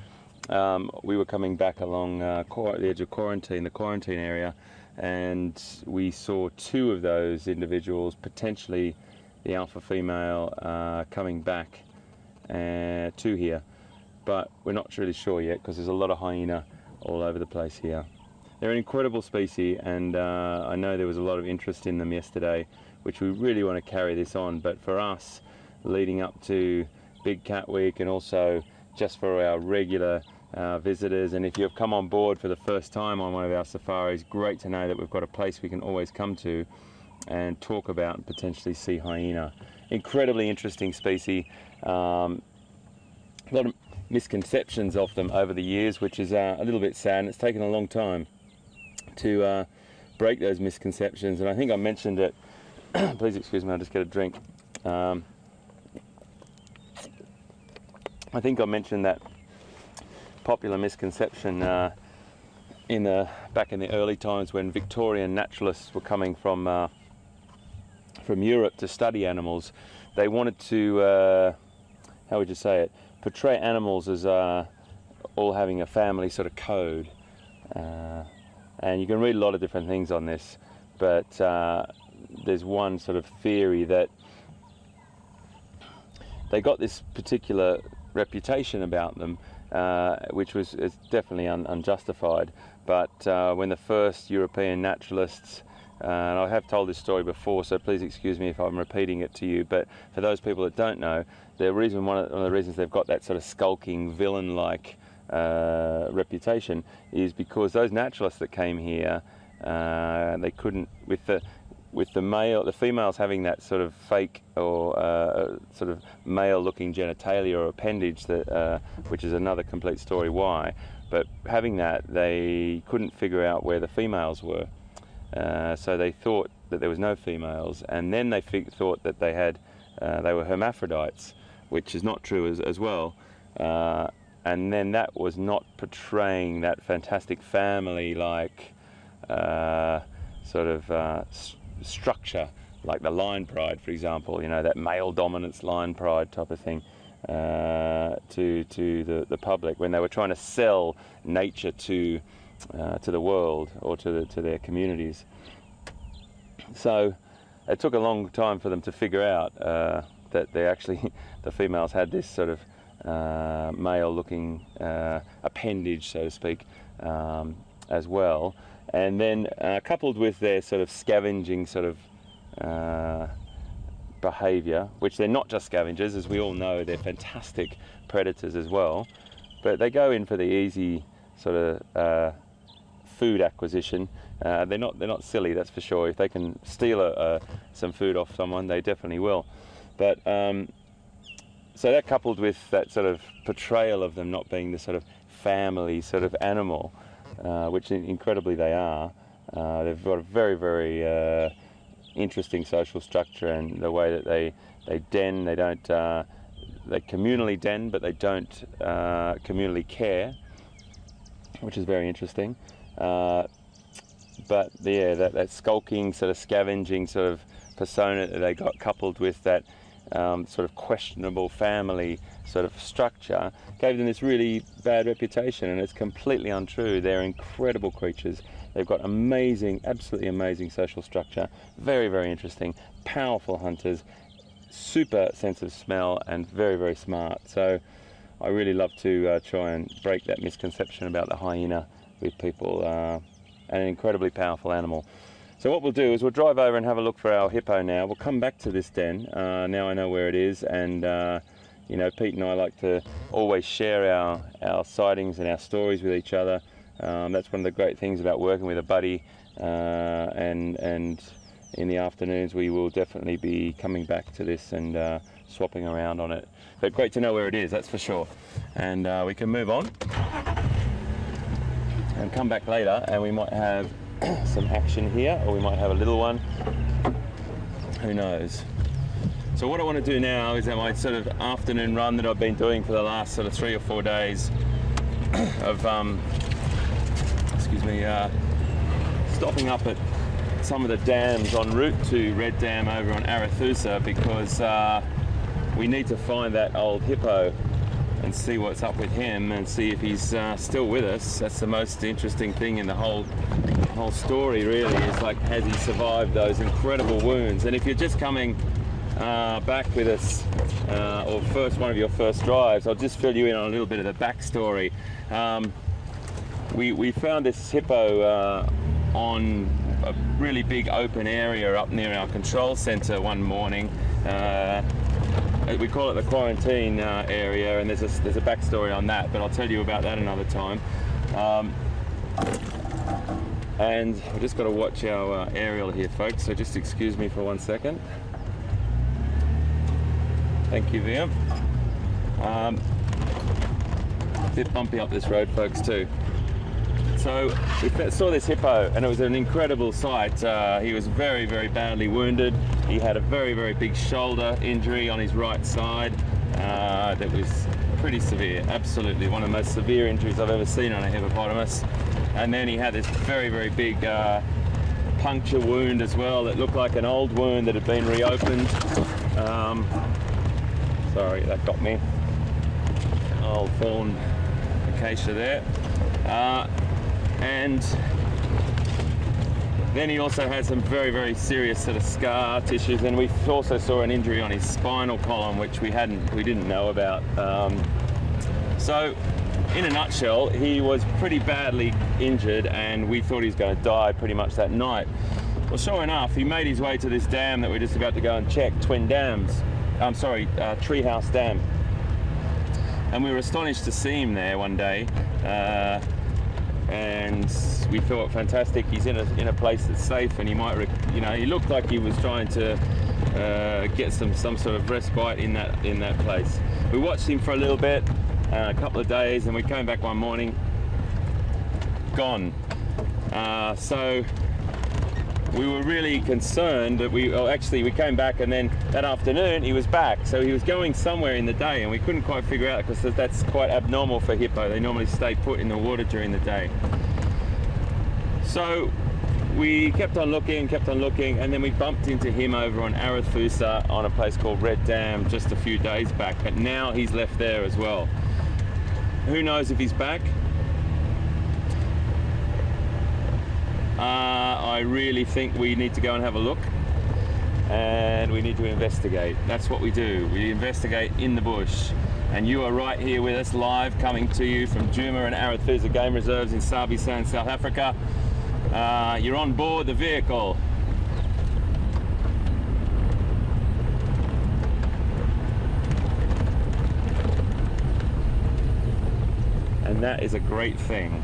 A: we were coming back along the edge of the quarantine area, and we saw 2 of those individuals, potentially the alpha female, coming back to here. But we're not really sure yet, because there's a lot of hyena all over the place here. They're an incredible species, and I know there was a lot of interest in them yesterday, which we really want to carry this on. But for us, leading up to Big Cat Week, and also just for our regular visitors, and if you've come on board for the first time on one of our safaris, great to know that we've got a place we can always come to and talk about and potentially see hyena. Incredibly interesting species. A lot of misconceptions of them over the years, which is a little bit sad, and it's taken a long time to break those misconceptions. And I think I mentioned it. Please excuse me, I'll just get a drink. I think I mentioned that popular misconception back in the early times when Victorian naturalists were coming from Europe to study animals. They wanted to, how would you say it, portray animals as all having a family sort of code. And you can read a lot of different things on this, but there's one sort of theory that they got this particular reputation about them, which is definitely unjustified. But when the first European naturalists, and I have told this story before, so please excuse me if I'm repeating it to you, but for those people that don't know, one of the reasons they've got that sort of skulking villain-like reputation is because those naturalists that came here, they couldn't, with the females having that sort of fake or sort of male-looking genitalia or appendage, that which is another complete story why. But having that, they couldn't figure out where the females were, so they thought that there was no females, and then they thought that they were hermaphrodites, which is not true as well. and then that was not portraying that fantastic family-like sort of structure, like the line pride, for example, you know, that male dominance line pride type of thing, to the public, when they were trying to sell nature to the world, or to their communities. So it took a long time for them to figure out that they actually, the females had this sort of male-looking appendage, so to speak, as well. And then coupled with their sort of scavenging sort of behaviour, which they're not just scavengers, as we all know, they're fantastic predators as well, but they go in for the easy sort of food acquisition. They're not silly, that's for sure. If they can steal some food off someone, they definitely will. But so that, coupled with that sort of portrayal of them not being the sort of family sort of animal, which incredibly they are. They've got a very, very interesting social structure, and the way that they den. They don't they communally den, but they don't communally care, which is very interesting. But yeah, that skulking sort of scavenging sort of persona that they got, coupled with that sort of questionable family sort of structure, gave them this really bad reputation, and it's completely untrue. They're incredible creatures. They've got amazing, absolutely amazing social structure, very, very interesting, powerful hunters, super sense of smell, and very, very smart. So I really love to try and break that misconception about the hyena with people. An incredibly powerful animal. So what we'll do is we'll drive over and have a look for our hippo now. We'll come back to this den. Now I know where it is, and you know, Pete and I like to always share our sightings and our stories with each other. That's one of the great things about working with a buddy, and in the afternoons we will definitely be coming back to this and swapping around on it. But great to know where it is, that's for sure. And we can move on and come back later, and we might have some action here, or we might have a little one, who knows. So what I want to do now is that my sort of afternoon run that I've been doing for the last sort of 3 or 4 days of stopping up at some of the dams en route to Red Dam over on Arathusa, because we need to find that old hippo and see what's up with him, and see if he's still with us. That's the most interesting thing in the whole story, really, is like, has he survived those incredible wounds? And if you're just coming back with us, or one of your first drives, I'll just fill you in on a little bit of the backstory. We found this hippo on a really big open area up near our control centre one morning. We call it the quarantine area, and there's a backstory on that, but I'll tell you about that another time. And I've just got to watch our aerial here, folks, so just excuse me for 1 second. Thank you, Liam. A bit bumpy up this road, folks, too. So we saw this hippo, and it was an incredible sight. He was very, very badly wounded. He had a very, very big shoulder injury on his right side that was pretty severe, absolutely one of the most severe injuries I've ever seen on a hippopotamus. And then he had this very, very big puncture wound as well that looked like an old wound that had been reopened. Sorry, that got me. Old fallen acacia there. And then he also had some very, very serious sort of scar tissues, and we also saw an injury on his spinal column, which we didn't know about. So in a nutshell, he was pretty badly injured, and we thought he was going to die pretty much that night. Well, sure enough, he made his way to this dam that we're just about to go and check, Treehouse Dam. And we were astonished to see him there one day. And we thought, fantastic, he's in a place that's safe, and he might, he looked like he was trying to get some sort of respite in that place. We watched him for a little bit, a couple of days, and we came back one morning, gone. So we were really concerned that we came back, and then that afternoon he was back. So he was going somewhere in the day, and we couldn't quite figure out, because that's quite abnormal for hippo. They normally stay put in the water during the day. So we kept on looking, and then we bumped into him over on Arathusa on a place called Red Dam just a few days back, but now he's left there as well. Who knows if he's back? I really think we need to go and have a look, and we need to investigate. That's what we do. We investigate in the bush. And you are right here with us, live, coming to you from Nkuhuma and Arathusa Game Reserves in Sabi Sound, South Africa. You're on board the vehicle. And that is a great thing.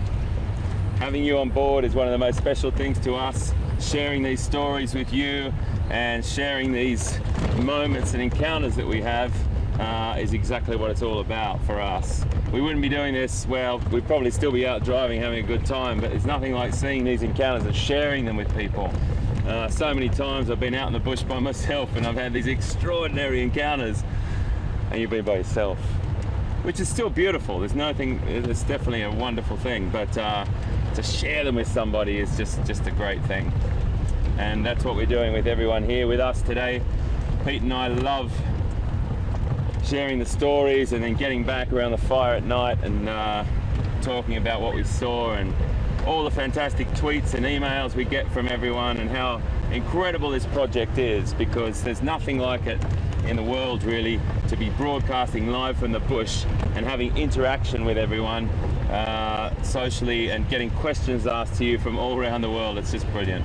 A: Having you on board is one of the most special things to us. Sharing these stories with you and sharing these moments and encounters that we have is exactly what it's all about for us. We wouldn't be doing this, well, we'd probably still be out driving, having a good time, but it's nothing like seeing these encounters and sharing them with people. So many times I've been out in the bush by myself, and I've had these extraordinary encounters, and you've been by yourself, which is still beautiful. There's nothing, it's definitely a wonderful thing, but to share them with somebody is just a great thing. And that's what we're doing with everyone here with us today. Pete and I love sharing the stories, and then getting back around the fire at night and talking about what we saw, and all the fantastic tweets and emails we get from everyone, and how incredible this project is, because there's nothing like it in the world really, to be broadcasting live from the bush and having interaction with everyone socially, and getting questions asked to you from all around the world. It's just brilliant.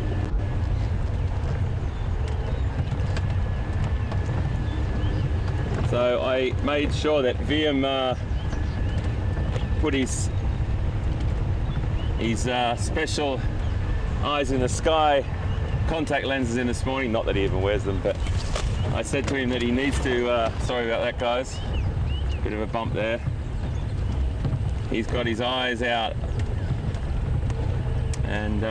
A: So I made sure that VM put his special eyes in the sky contact lenses in this morning. Not that he even wears them, but I said to him that he needs to, sorry about that guys, bit of a bump there. He's got his eyes out, and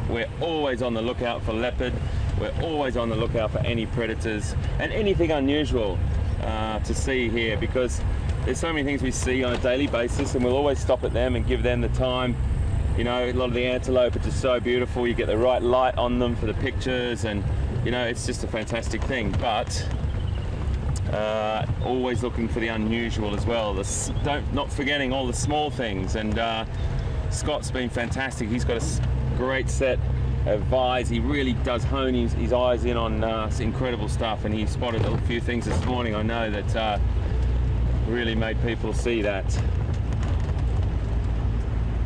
A: we're always on the lookout for leopard. We're always on the lookout for any predators and anything unusual to see here, because there's so many things we see on a daily basis, and we'll always stop at them and give them the time. You know, a lot of the antelope are just so beautiful. You get the right light on them for the pictures, and you know, it's just a fantastic thing. But always looking for the unusual as well. Not forgetting all the small things. And Scott's been fantastic. He's got a great set of eyes. He really does hone his eyes in on incredible stuff, and he spotted a few things this morning, I know, that really made people see that.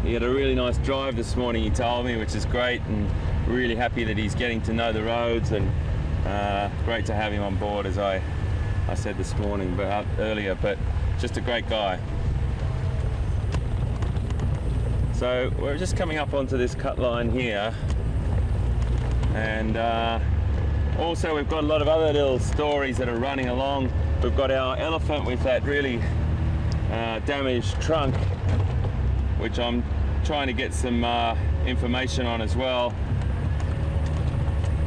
A: He had a really nice drive this morning, he told me, which is great, and really happy that he's getting to know the roads, and great to have him on board, as I said this morning, but earlier, but just a great guy. So we're just coming up onto this cut line here, and also we've got a lot of other little stories that are running along. We've got our elephant with that really damaged trunk, which I'm trying to get some information on as well.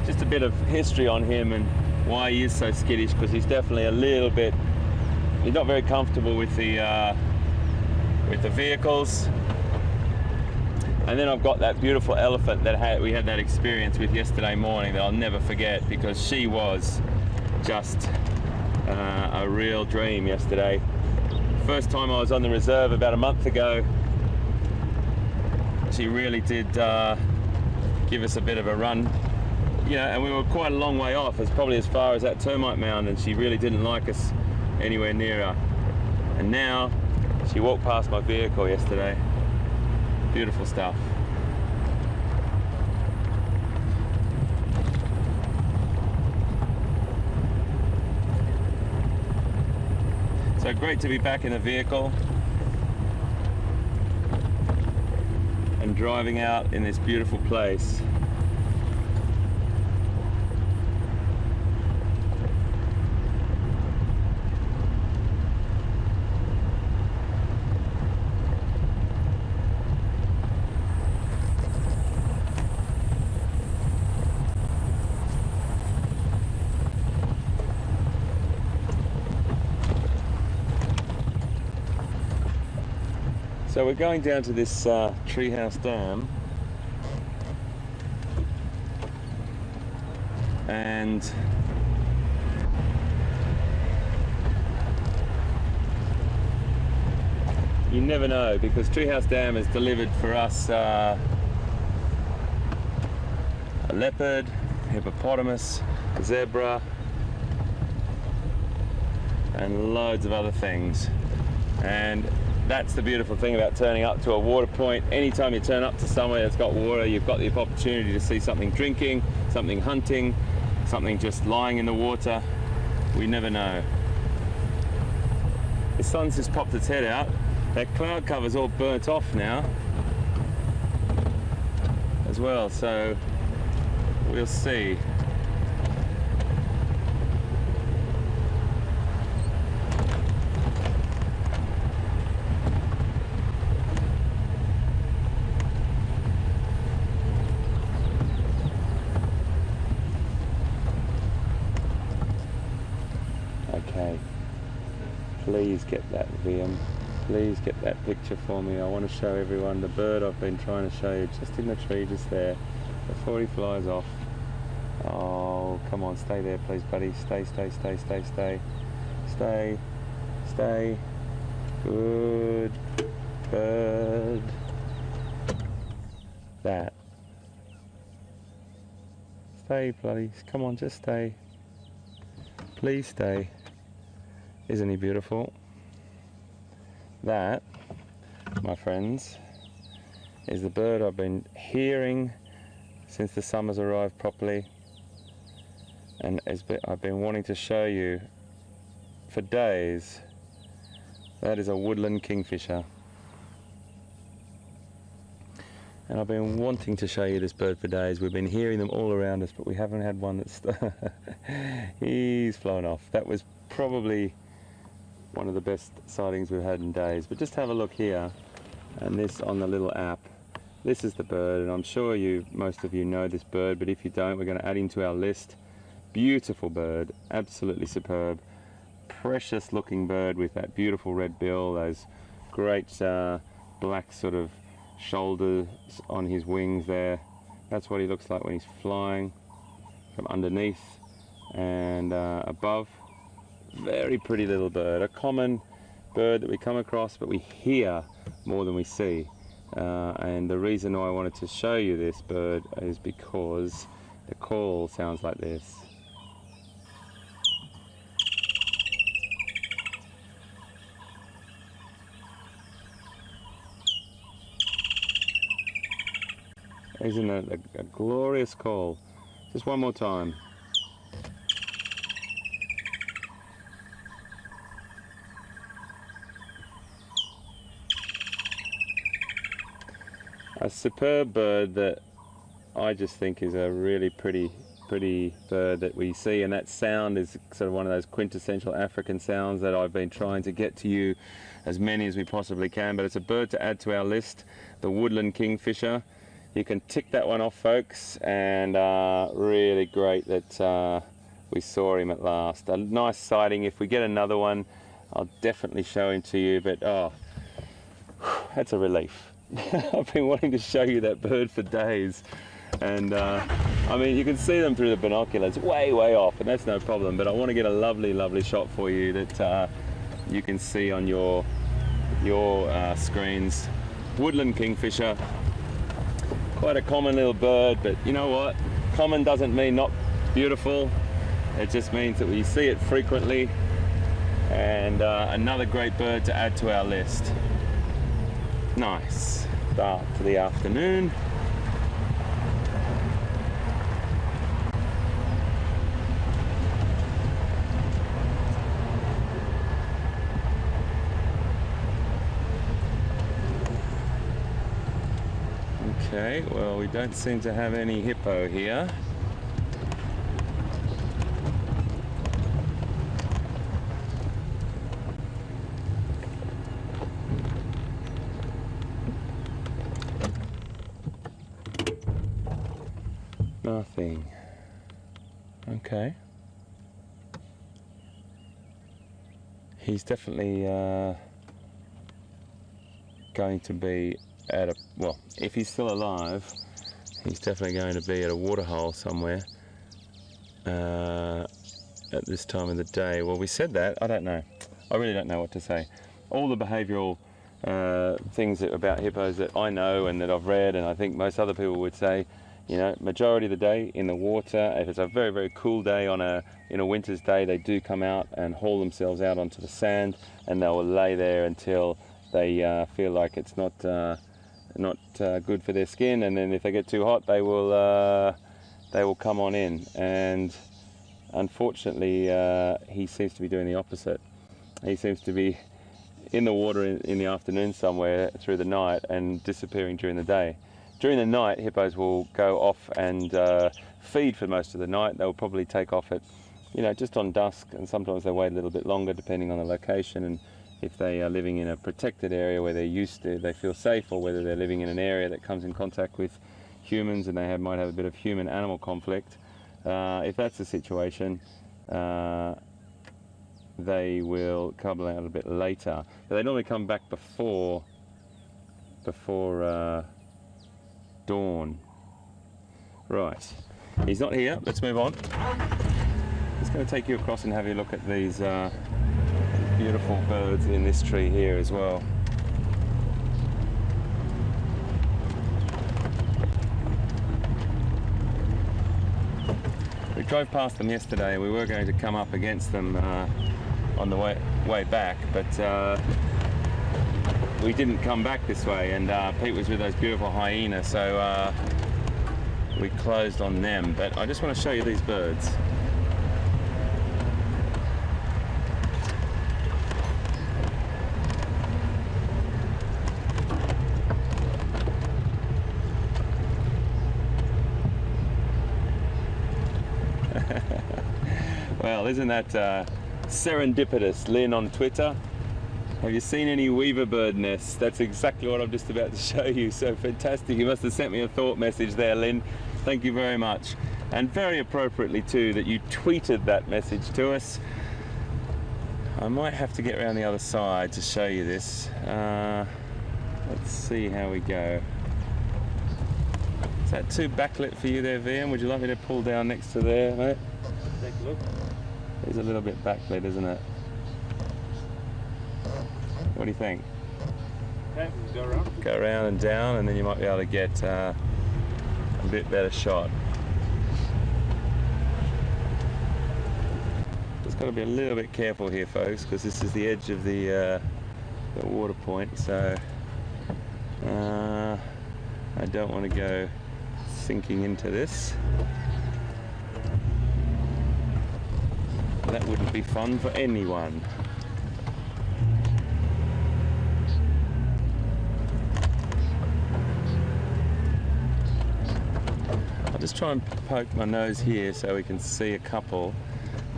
A: Just a bit of history on him and why he is so skittish, because he's definitely a little bit, he's not very comfortable with the vehicles. And then I've got that beautiful elephant that we had that experience with yesterday morning that I'll never forget, because she was just a real dream yesterday. First time I was on the reserve about a month ago, she really did give us a bit of a run. You know, and we were quite a long way off. It's probably as far as that termite mound, and she really didn't like us anywhere near her. And now she walked past my vehicle yesterday. Beautiful stuff. So great to be back in the vehicle and driving out in this beautiful place. So we're going down to this treehouse dam, and you never know, because Treehouse Dam has delivered for us a leopard, hippopotamus, zebra, and loads of other things. And that's the beautiful thing about turning up to a water point. Anytime you turn up to somewhere that's got water, you've got the opportunity to see something drinking, something hunting, something just lying in the water. We never know. The sun's just popped its head out. That cloud cover's all burnt off now as well, so we'll see. Okay, please get that VM. Please get that picture for me. I want to show everyone the bird I've been trying to show you, just in the tree just there, before he flies off. Oh, come on, stay there please, buddy. Stay, stay, stay, stay, stay. Stay, stay. Good bird. That. Stay, bloody. Come on, just stay. Please stay. Isn't he beautiful? That, my friends, is the bird I've been hearing since the summer's arrived properly, and I've been wanting to show you for days. That is a woodland kingfisher, and I've been wanting to show you this bird for days. We've been hearing them all around us, but we haven't had one that's he's flown off. That was probably one of the best sightings we've had in days. But just have a look here, and this on the little app. This is the bird, and I'm sure most of you know this bird, but if you don't, we're going to add him to our list. Beautiful bird, absolutely superb, precious looking bird with that beautiful red bill, those great black sort of shoulders on his wings there. That's what he looks like when he's flying from underneath and above. Very pretty little bird, a common bird that we come across but we hear more than we see. And the reason why I wanted to show you this bird is because the call sounds like this. Isn't it a glorious call? Just one more time. A superb bird that I just think is a really pretty bird that we see, and that sound is sort of one of those quintessential African sounds that I've been trying to get to you, as many as we possibly can. But it's a bird to add to our list, the woodland kingfisher. You can tick that one off, folks, and really great that we saw him at last. A nice sighting. If we get another one, I'll definitely show him to you, but oh, that's a relief. I've been wanting to show you that bird for days, and I mean, you can see them through the binoculars way off, and that's no problem, but I want to get a lovely shot for you that you can see on your screens. Woodland kingfisher, quite a common little bird, but you know what, common doesn't mean not beautiful. It just means that we see it frequently, and another great bird to add to our list. Nice start to the afternoon. Okay, well, we don't seem to have any hippo here. Nothing. Okay. He's definitely going to be at a, well, if he's still alive, he's definitely going to be at a waterhole somewhere at this time of the day. Well, we said that, I don't know. I really don't know what to say. All the behavioural things about hippos that I know and that I've read, and I think most other people would say, you know, majority of the day in the water. If it's a very, very cool day in a winter's day, they do come out and haul themselves out onto the sand, and they will lay there until they feel like it's not good for their skin, and then if they get too hot, they will come on in. And unfortunately, he seems to be doing the opposite. He seems to be in the water in the afternoon somewhere through the night and disappearing during the day. During the night, hippos will go off and feed for most of the night. They'll probably take off at, you know, just on dusk, and sometimes they wait a little bit longer depending on the location, and if they are living in a protected area where they feel safe, or whether they're living in an area that comes in contact with humans and they might have a bit of human-animal conflict. If that's the situation, they will come out a bit later. But they normally come back before dawn. Right, he's not here. Let's move on. Just going to take you across and have a look at these beautiful birds in this tree here as well. We drove past them yesterday. We were going to come up against them on the way back, but we didn't come back this way, and Pete was with those beautiful hyenas, so we closed on them. But I just want to show you these birds. Well, isn't that serendipitous? Lynn on Twitter. Have you seen any weaver bird nests? That's exactly what I'm just about to show you. So fantastic. You must have sent me a thought message there, Lynn. Thank you very much. And very appropriately too that you tweeted that message to us. I might have to get around the other side to show you this. Let's see how we go. Is that too backlit for you there, VM? Would you like me to pull down next to there, mate?
C: Take a look.
A: It's a little bit backlit, isn't it? What do you think?
C: Okay, go around.
A: Go around and down, and then you might be able to get a bit better shot. Just got to be a little bit careful here, folks, because this is the edge of the water point, so I don't want to go sinking into this. That wouldn't be fun for anyone. I'll just try and poke my nose here so we can see a couple.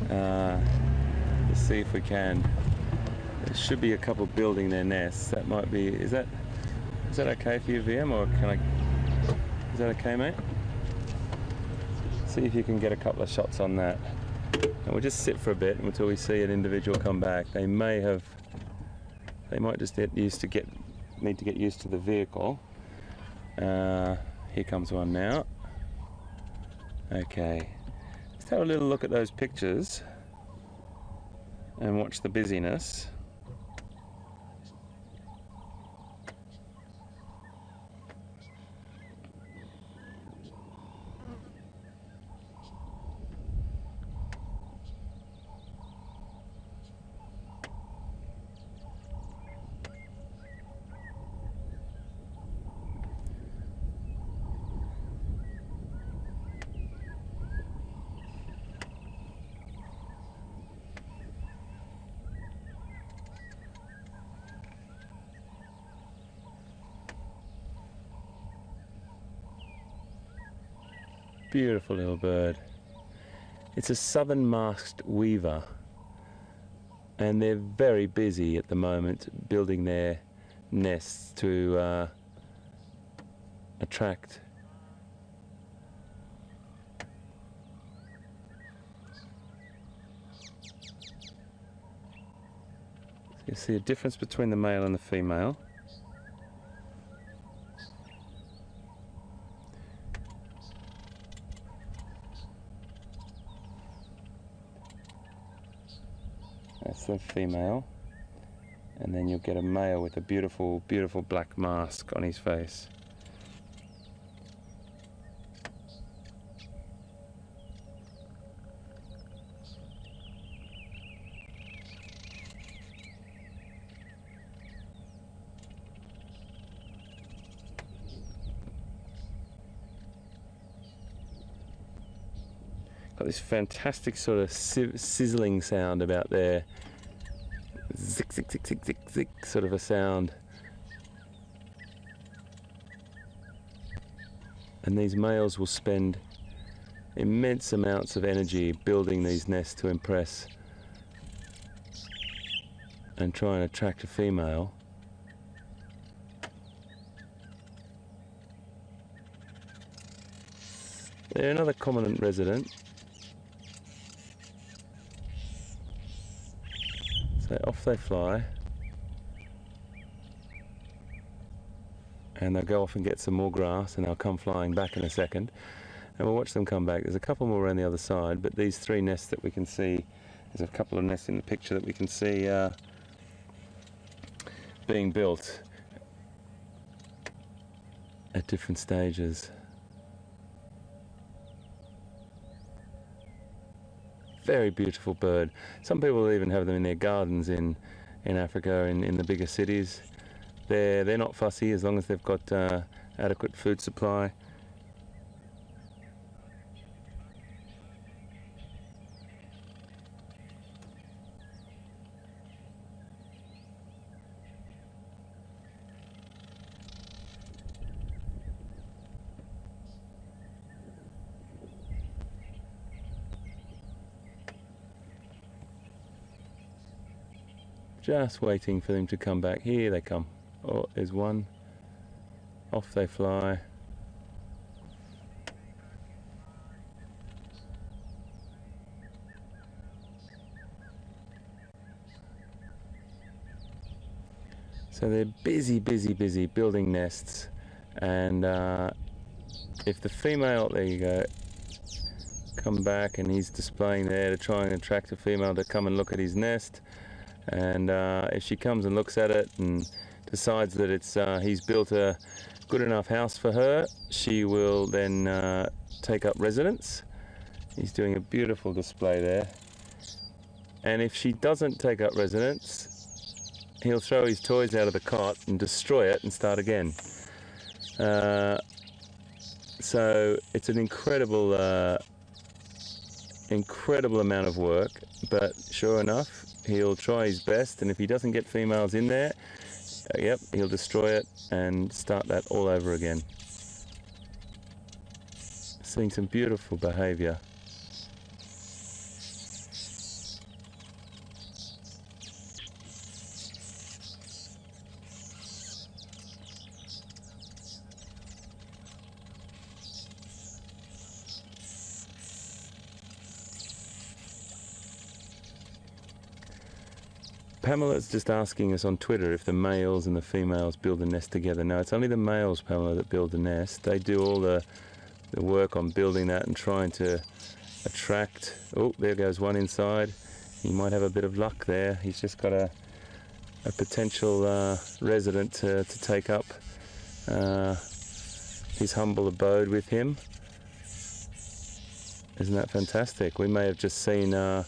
A: Let's see if we can. There should be a couple building their nests. That might be. Is that okay for you, VM, or can I? Is that okay, mate? See if you can get a couple of shots on that. And we'll just sit for a bit until we see an individual come back. They might just need to get used to the vehicle. Here comes one now. Okay, let's have a little look at those pictures and watch the busyness. Beautiful little bird. It's a southern masked weaver, and they're very busy at the moment building their nests to attract. So you see a difference between the male and the female. That's the female. And then you'll get a male with a beautiful, beautiful black mask on his face. Got this fantastic sort of sizzling sound about there. Zick, zick, zick, zick, zick, zick, sort of a sound. And these males will spend immense amounts of energy building these nests to impress and try and attract a female. They're another common resident. So off they fly, and they'll go off and get some more grass, and they'll come flying back in a second, and we'll watch them come back. There's a couple more around the other side, but these three nests that we can see, there's a couple of nests in the picture that we can see being built at different stages. Very beautiful bird. Some people even have them in their gardens in Africa, in the bigger cities. They're not fussy as long as they've got adequate food supply. Just waiting for them to come back. Here they come. Oh, there's one. Off they fly. So they're busy building nests, and if the female, there you go, come back, and he's displaying there to try and attract a female to come and look at his nest. And if she comes and looks at it and decides that it's he's built a good enough house for her, she will then take up residence. He's doing a beautiful display there. And if she doesn't take up residence, he'll throw his toys out of the cot and destroy it and start again. So it's an incredible amount of work, but sure enough, he'll try his best, and if he doesn't get females in there, yep, he'll destroy it and start that all over again. Seeing some beautiful behaviour. Pamela's just asking us on Twitter if the males and the females build a nest together. No, it's only the males, Pamela, that build the nest. They do all the work on building that and trying to attract. Oh, there goes one inside. He might have a bit of luck there. He's just got a potential resident to take up his humble abode with him. Isn't that fantastic? We may have just seen a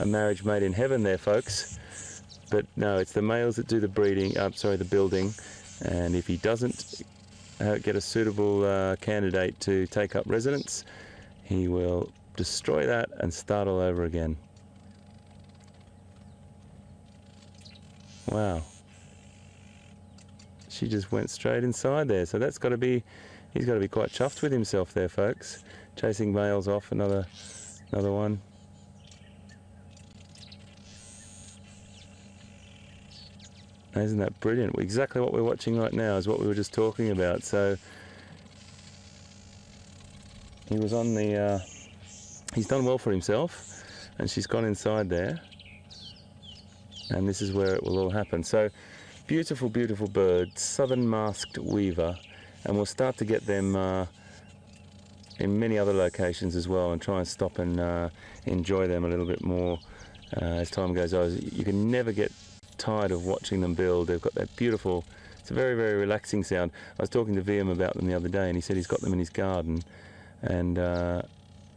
A: marriage made in heaven there, folks. But no, it's the males that do the breeding, the building, and if he doesn't get a suitable candidate to take up residence, he will destroy that and start all over again. Wow. She just went straight inside there, so that's got to be, he's got to be quite chuffed with himself there, folks. Chasing males off, another one. Isn't that brilliant? Exactly what we're watching right now is what we were just talking about. So he was on the, he's done well for himself, and she's gone inside there, and this is where it will all happen. So beautiful, beautiful bird, southern masked weaver, and we'll start to get them in many other locations as well, and try and stop and enjoy them a little bit more as time goes on. You can never get tired of watching them build. They've got that beautiful, it's a very, very relaxing sound. I was talking to VM about them the other day, and he said he's got them in his garden, and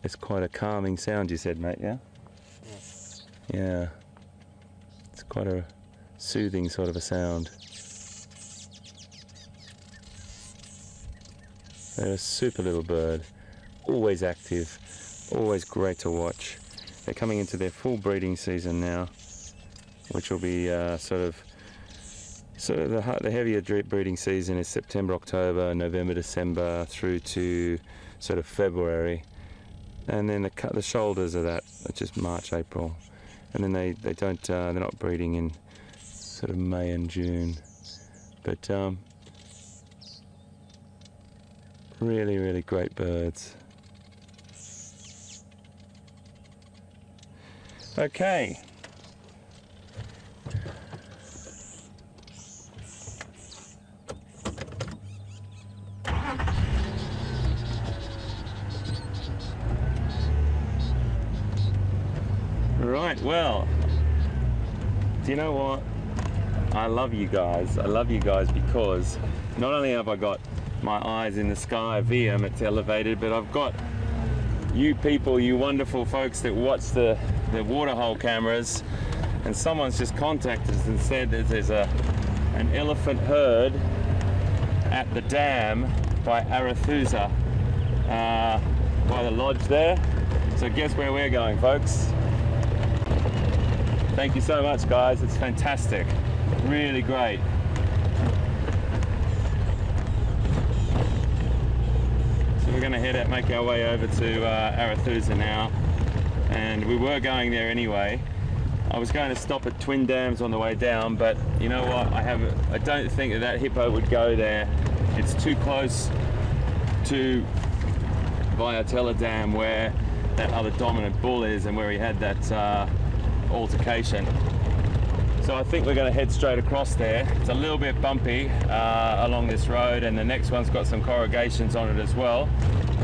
A: it's quite a calming sound, you said, mate, yeah? Yeah. It's quite a soothing sort of a sound. They're a super little bird, always active, always great to watch. They're coming into their full breeding season now, which will be the heavier breeding season is September, October, November, December through to sort of February, and then the shoulders of that are just March, April, and then they're not breeding in sort of May and June, but really, really great birds. Okay. Right, well, do you know what? I love you guys. I love you guys because not only have I got my eyes in the sky, VM, it's elevated, but I've got you people, you wonderful folks that watch the waterhole cameras, and someone's just contacted us and said that there's an elephant herd at the dam by Arathusa, by the lodge there. So guess where we're going, folks? Thank you so much, guys. It's fantastic. Really great. So we're going to make our way over to Arathusa now, and we were going there anyway. I was going to stop at Twin Dams on the way down, but you know what? I don't think that hippo would go there. It's too close to Viatella Dam, where that other dominant bull is, and where he had that altercation. So I think we're going to head straight across there. It's a little bit bumpy along this road, and the next one's got some corrugations on it as well.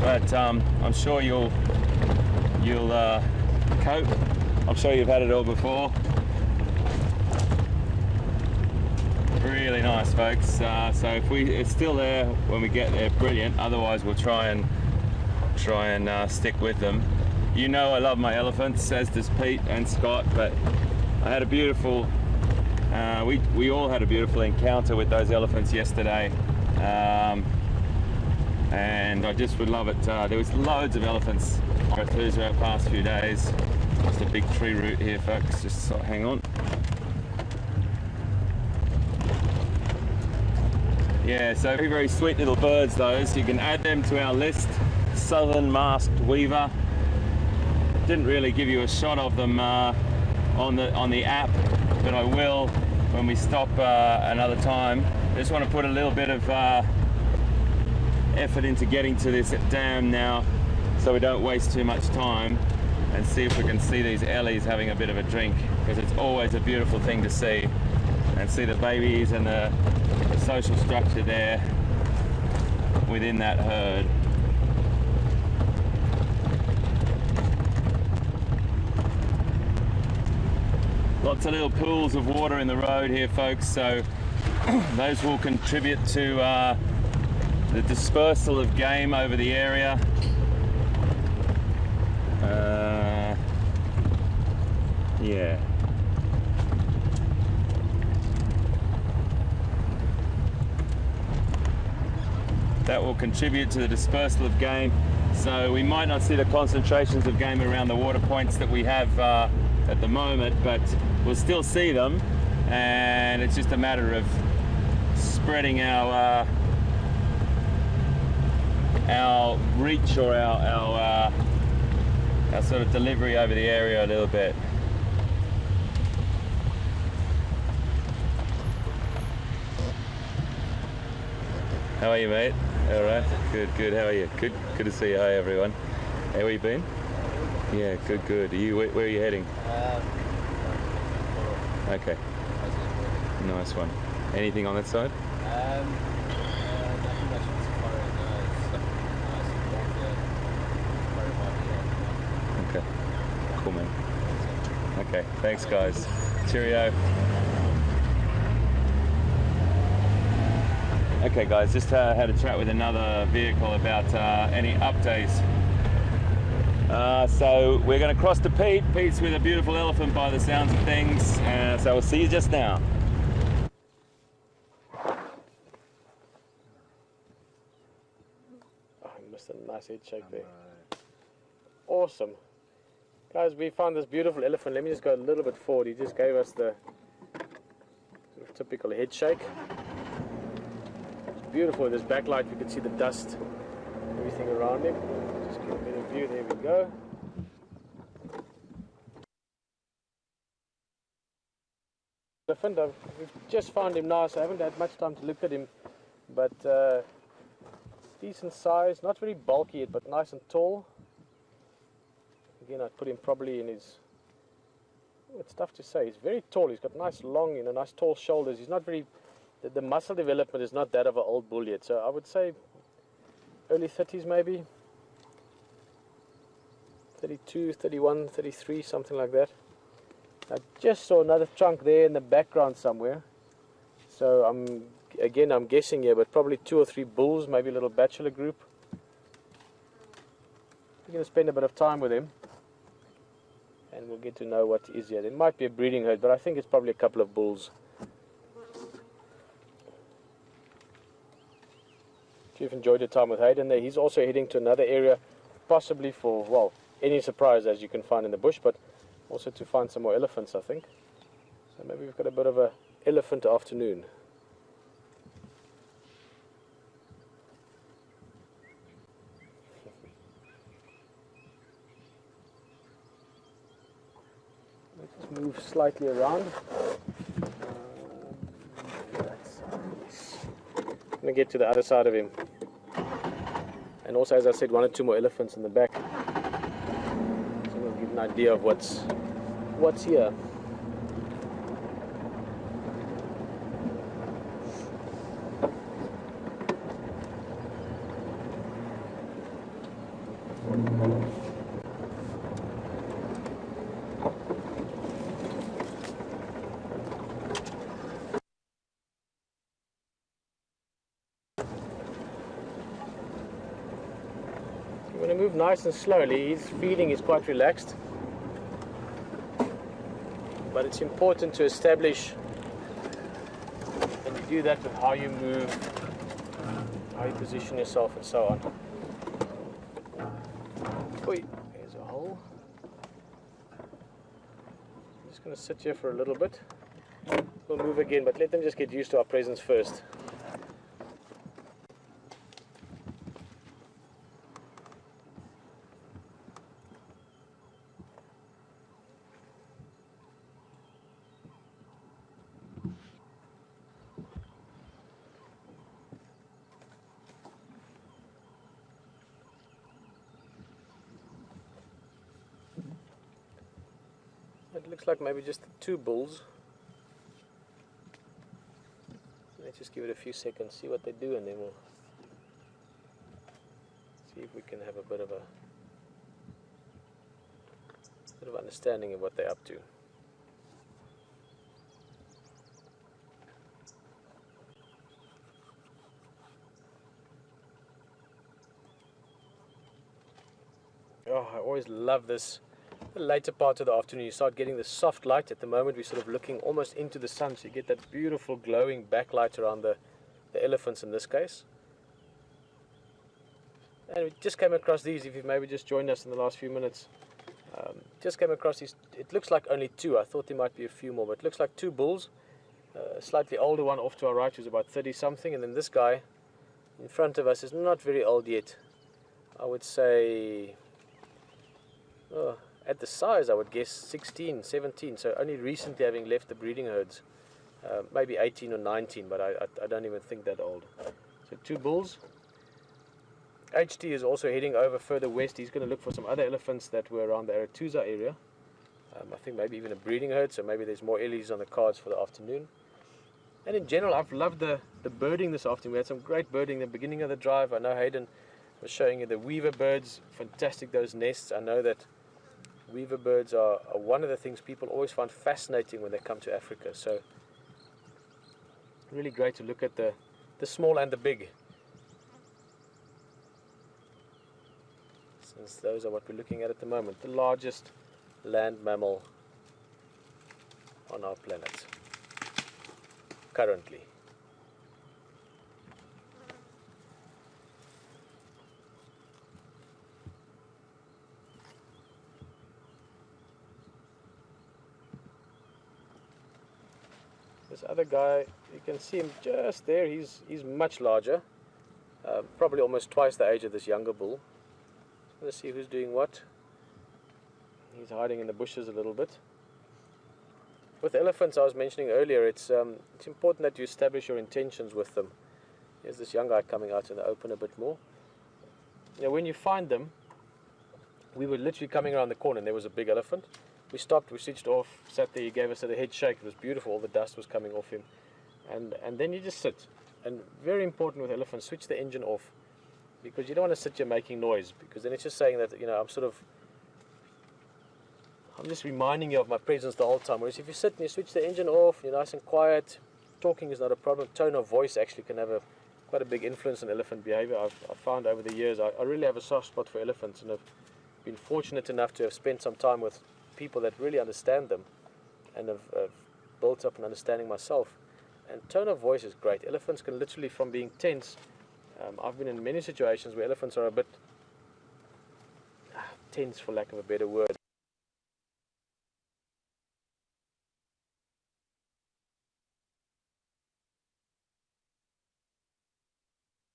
A: But I'm sure you'll cope. I'm sure you've had it all before. Really nice, folks. So if it's still there when we get there, brilliant. Otherwise, we'll try and stick with them. You know I love my elephants, as does Pete and Scott, but I had a beautiful, we all had a beautiful encounter with those elephants yesterday, and I just would love it. There was loads of elephants through our past few days. Just a big tree root here, folks, just hang on. Yeah, so very, very sweet little birds those. You can add them to our list. Southern masked weaver. Didn't really give you a shot of them on the app, but I will when we stop another time. I just want to put a little bit of effort into getting to this dam now, so we don't waste too much time, and see if we can see these ellies having a bit of a drink, because it's always a beautiful thing to see, and see the babies and the social structure there within that herd. Lots of little pools of water in the road here, folks, so those will contribute to the dispersal of game over the area. Yeah. That will contribute to the dispersal of game, so we might not see the concentrations of game around the water points that we have at the moment, but we'll still see them, and it's just a matter of spreading our reach, or our sort of delivery over the area a little bit. How are you, mate? All right, good. How are you? Good to see you. Hi, everyone. How have you been? Yeah, good. Are you? Where are you heading? Okay. Nice one. Anything on that side? Okay. Cool, man. Okay. Okay, thanks guys. Cheerio. Okay guys, just had a chat with another vehicle about any updates. So we're going to cross to Pete. Pete's with a beautiful elephant by the sounds of things. So we'll see you just now.
B: Oh, I missed a nice head shake there. Awesome. Guys, we found this beautiful elephant. Let me just go a little bit forward. He just gave us the sort of typical head shake. It's beautiful with this backlight. We can see the dust, everything around him. Just give a better view. There we go. Elephant. We've just found him now, so I haven't had much time to look at him. But decent size, not very bulky yet, but nice and tall. Again, I'd put him probably in his, it's tough to say, he's very tall, he's got nice long, nice tall shoulders. He's not very, the muscle development is not that of an old bull yet, so I would say early 30s maybe, 32, 31, 33, something like that. I just saw another trunk there in the background somewhere, so I'm guessing here, but probably 2 or 3 bulls, maybe a little bachelor group. We're going to spend a bit of time with him, and we'll get to know what is here. There might be a breeding herd, but I think it's probably a couple of bulls. If you've enjoyed your time with Hayden there, he's also heading to another area, possibly for, well, any surprise as you can find in the bush, but also to find some more elephants, I think. So maybe we've got a bit of an elephant afternoon. Let's move slightly around. I'm going to get to the other side of him. And also, as I said, 1 or 2 more elephants in the back. So we'll get an idea of what's here. I'm going to move nice and slowly. His feeding is quite relaxed, but it's important to establish, and you do that with how you move, how you position yourself and so on. Oi, there's a hole. I'm just going to sit here for a little bit. We'll move again, but let them just get used to our presence first. It looks like maybe just 2 bulls. Let's just give it a few seconds, see what they do, and then we'll see if we can have a bit of understanding of what they're up to. Oh, I always love this. The later part of the afternoon, you start getting the soft light. At the moment, we're sort of looking almost into the sun, so you get that beautiful glowing backlight around the elephants in this case. And we just came across these, if you've maybe just joined us in the last few minutes. Just came across these, it looks like only 2. I thought there might be a few more, but it looks like 2 bulls. A slightly older one off to our right, who's about 30 something, and then this guy in front of us is not very old yet. I would say, at the size, I would guess 16, 17, so only recently having left the breeding herds. Maybe 18 or 19, but I don't even think that old. So 2 bulls. HT is also heading over further west. He's going to look for some other elephants that were around the Aratuza area. I think maybe even a breeding herd, so maybe there's more ellies on the cards for the afternoon. And in general, I've loved the birding this afternoon. We had some great birding at the beginning of the drive. I know Hayden was showing you the weaver birds. Fantastic, those nests. I know that weaver birds are one of the things people always find fascinating when they come to Africa. So really great to look at the small and the big, since those are what we're looking at the moment. The largest land mammal on our planet currently. This other guy, you can see him just there. He's much larger, probably almost twice the age of this younger bull. Let's see who's doing what. He's hiding in the bushes a little bit. With elephants, I was mentioning earlier, it's important that you establish your intentions with them. Here's this young guy coming out in the open a bit more. You know, when you find them, we were literally coming around the corner and there was a big elephant. We stopped, we switched off, sat there, he gave us a head shake. It was beautiful, all the dust was coming off him. And then you just sit. And very important with elephants, switch the engine off. Because you don't want to sit here making noise, because then it's just saying that, you know, I'm just reminding you of my presence the whole time. Whereas if you sit and you switch the engine off, you're nice and quiet, talking is not a problem. Tone of voice actually can have quite a big influence on elephant behavior. I've found over the years, I really have a soft spot for elephants, and I've been fortunate enough to have spent some time with people that really understand them, and have built up an understanding myself. And tone of voice is great. Elephants can literally, from being tense, I've been in many situations where elephants are a bit tense, for lack of a better word.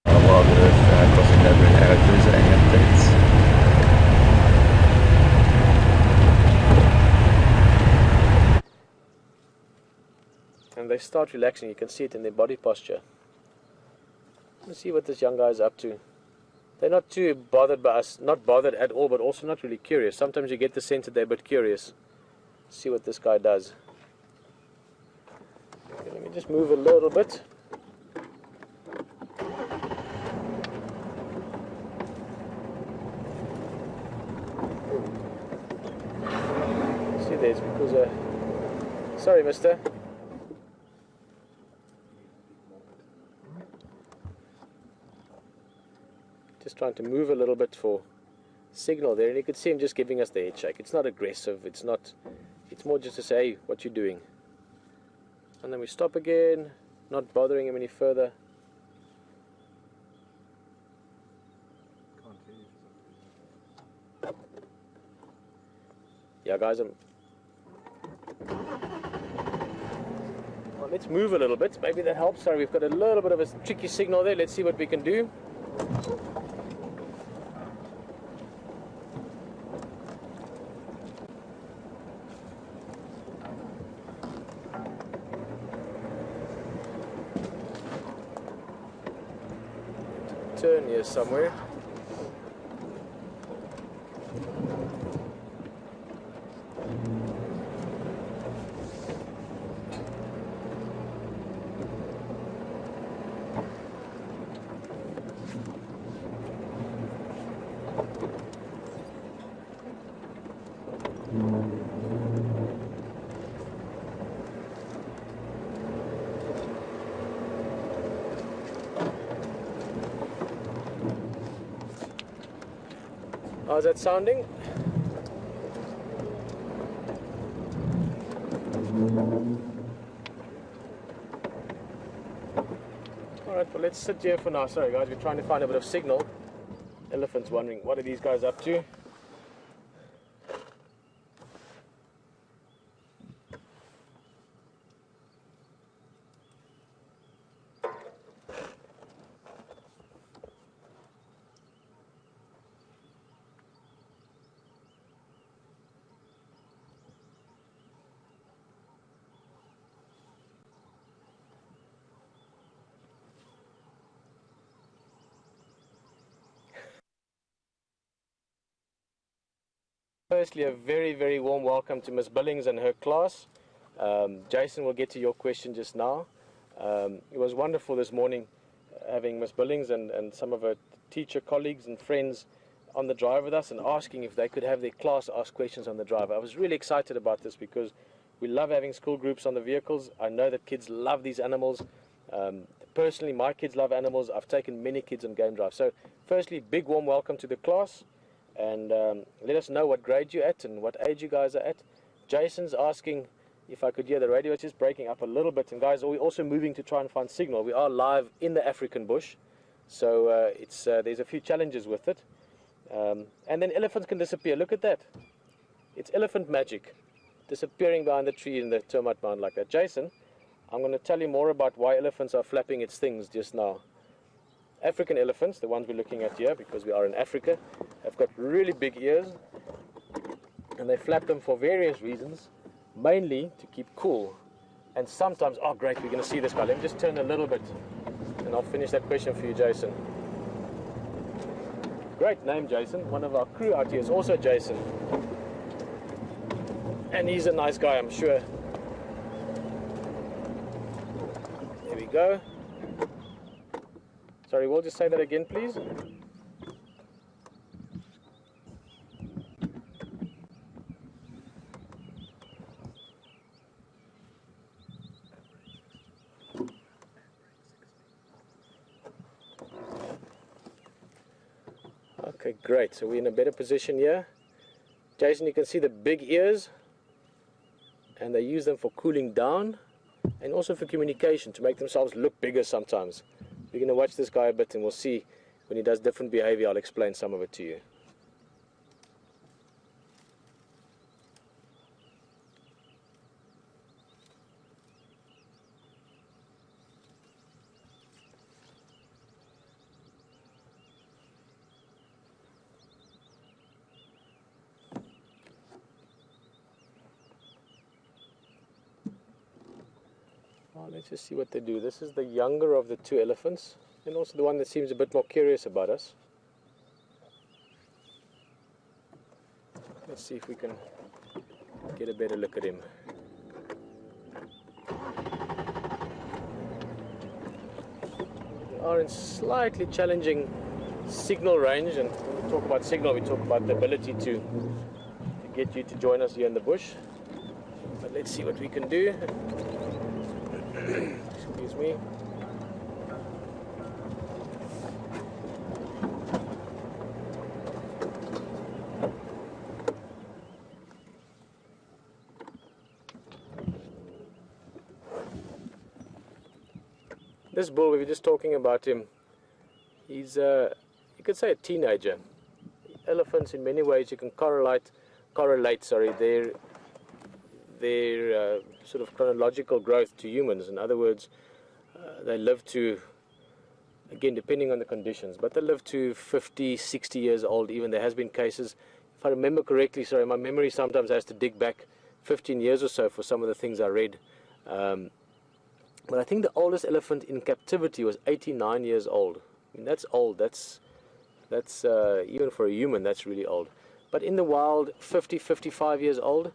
A: WildEarth crossing over in Arrows, any updates?
B: And they start relaxing. You can see it in their body posture. Let's see what this young guy is up to. They're not too bothered by us, not bothered at all, but also not really curious. Sometimes you get the sense that they're a bit curious. Let's see what this guy does. Okay, let me just move a little bit. See there, it's because sorry, mister. Just trying to move a little bit for signal there, and you can see him just giving us the head shake. It's not aggressive, it's more just to say, hey, what you doing? And then we stop again, not bothering him any further. Yeah guys, well, let's move a little bit, maybe that helps. Sorry, we've got a little bit of a tricky signal there. Let's see what we can do. Turn here somewhere. How's that sounding? Alright, well let's sit here for now. Sorry guys, we're trying to find a bit of signal. Elephant's wondering, what are these guys up to? Firstly, a very, very warm welcome to Miss Billings and her class. Jason will get to your question just now. It was wonderful this morning having Miss Billings and some of her teacher colleagues and friends on the drive with us and asking if they could have their class ask questions on the drive. I was really excited about this because we love having school groups on the vehicles. I know that kids love these animals. Personally, my kids love animals. I've taken many kids on game drives. So firstly, big warm welcome to the class, and let us know what grade you're at and what age you guys are at. Jason's asking if I could hear the radio. It's just breaking up a little bit, and guys, we're also moving to try and find signal. We are live in the African bush, so there's a few challenges with it. And then elephants can disappear. Look at that. It's elephant magic, disappearing behind the tree in the termite mound like that. Jason, I'm going to tell you more about why elephants are flapping its things just now. African elephants, the ones we're looking at here, because we are in Africa, have got really big ears, and they flap them for various reasons, mainly to keep cool. And sometimes, oh great, we're going to see this guy. Let me just turn a little bit, and I'll finish that question for you, Jason. Great name, Jason. One of our crew out here is also Jason. And he's a nice guy, I'm sure. There we go. Sorry, we'll just say that again, please. Okay, great. So we're in a better position here. Jason, you can see the big ears, and they use them for cooling down and also for communication, to make themselves look bigger sometimes. We're going to watch this guy a bit, and we'll see when he does different behavior. I'll explain some of it to you. Let's just see what they do. This is the younger of the two elephants, and also the one that seems a bit more curious about us. Let's see if we can get a better look at him. We are in slightly challenging signal range, and when we talk about signal, we talk about the ability to get you to join us here in the bush. But let's see what we can do. Excuse me. This bull, we were just talking about him, he's you could say a teenager. Elephants, in many ways, you can correlate their sort of chronological growth to humans. In other words, they live to, again, depending on the conditions, but they live to 50, 60 years old even. There has been cases, if I remember correctly, sorry, my memory sometimes has to dig back 15 years or so for some of the things I read. But I think the oldest elephant in captivity was 89 years old. I mean, that's old. That's even for a human, that's really old. But in the wild, 50, 55 years old,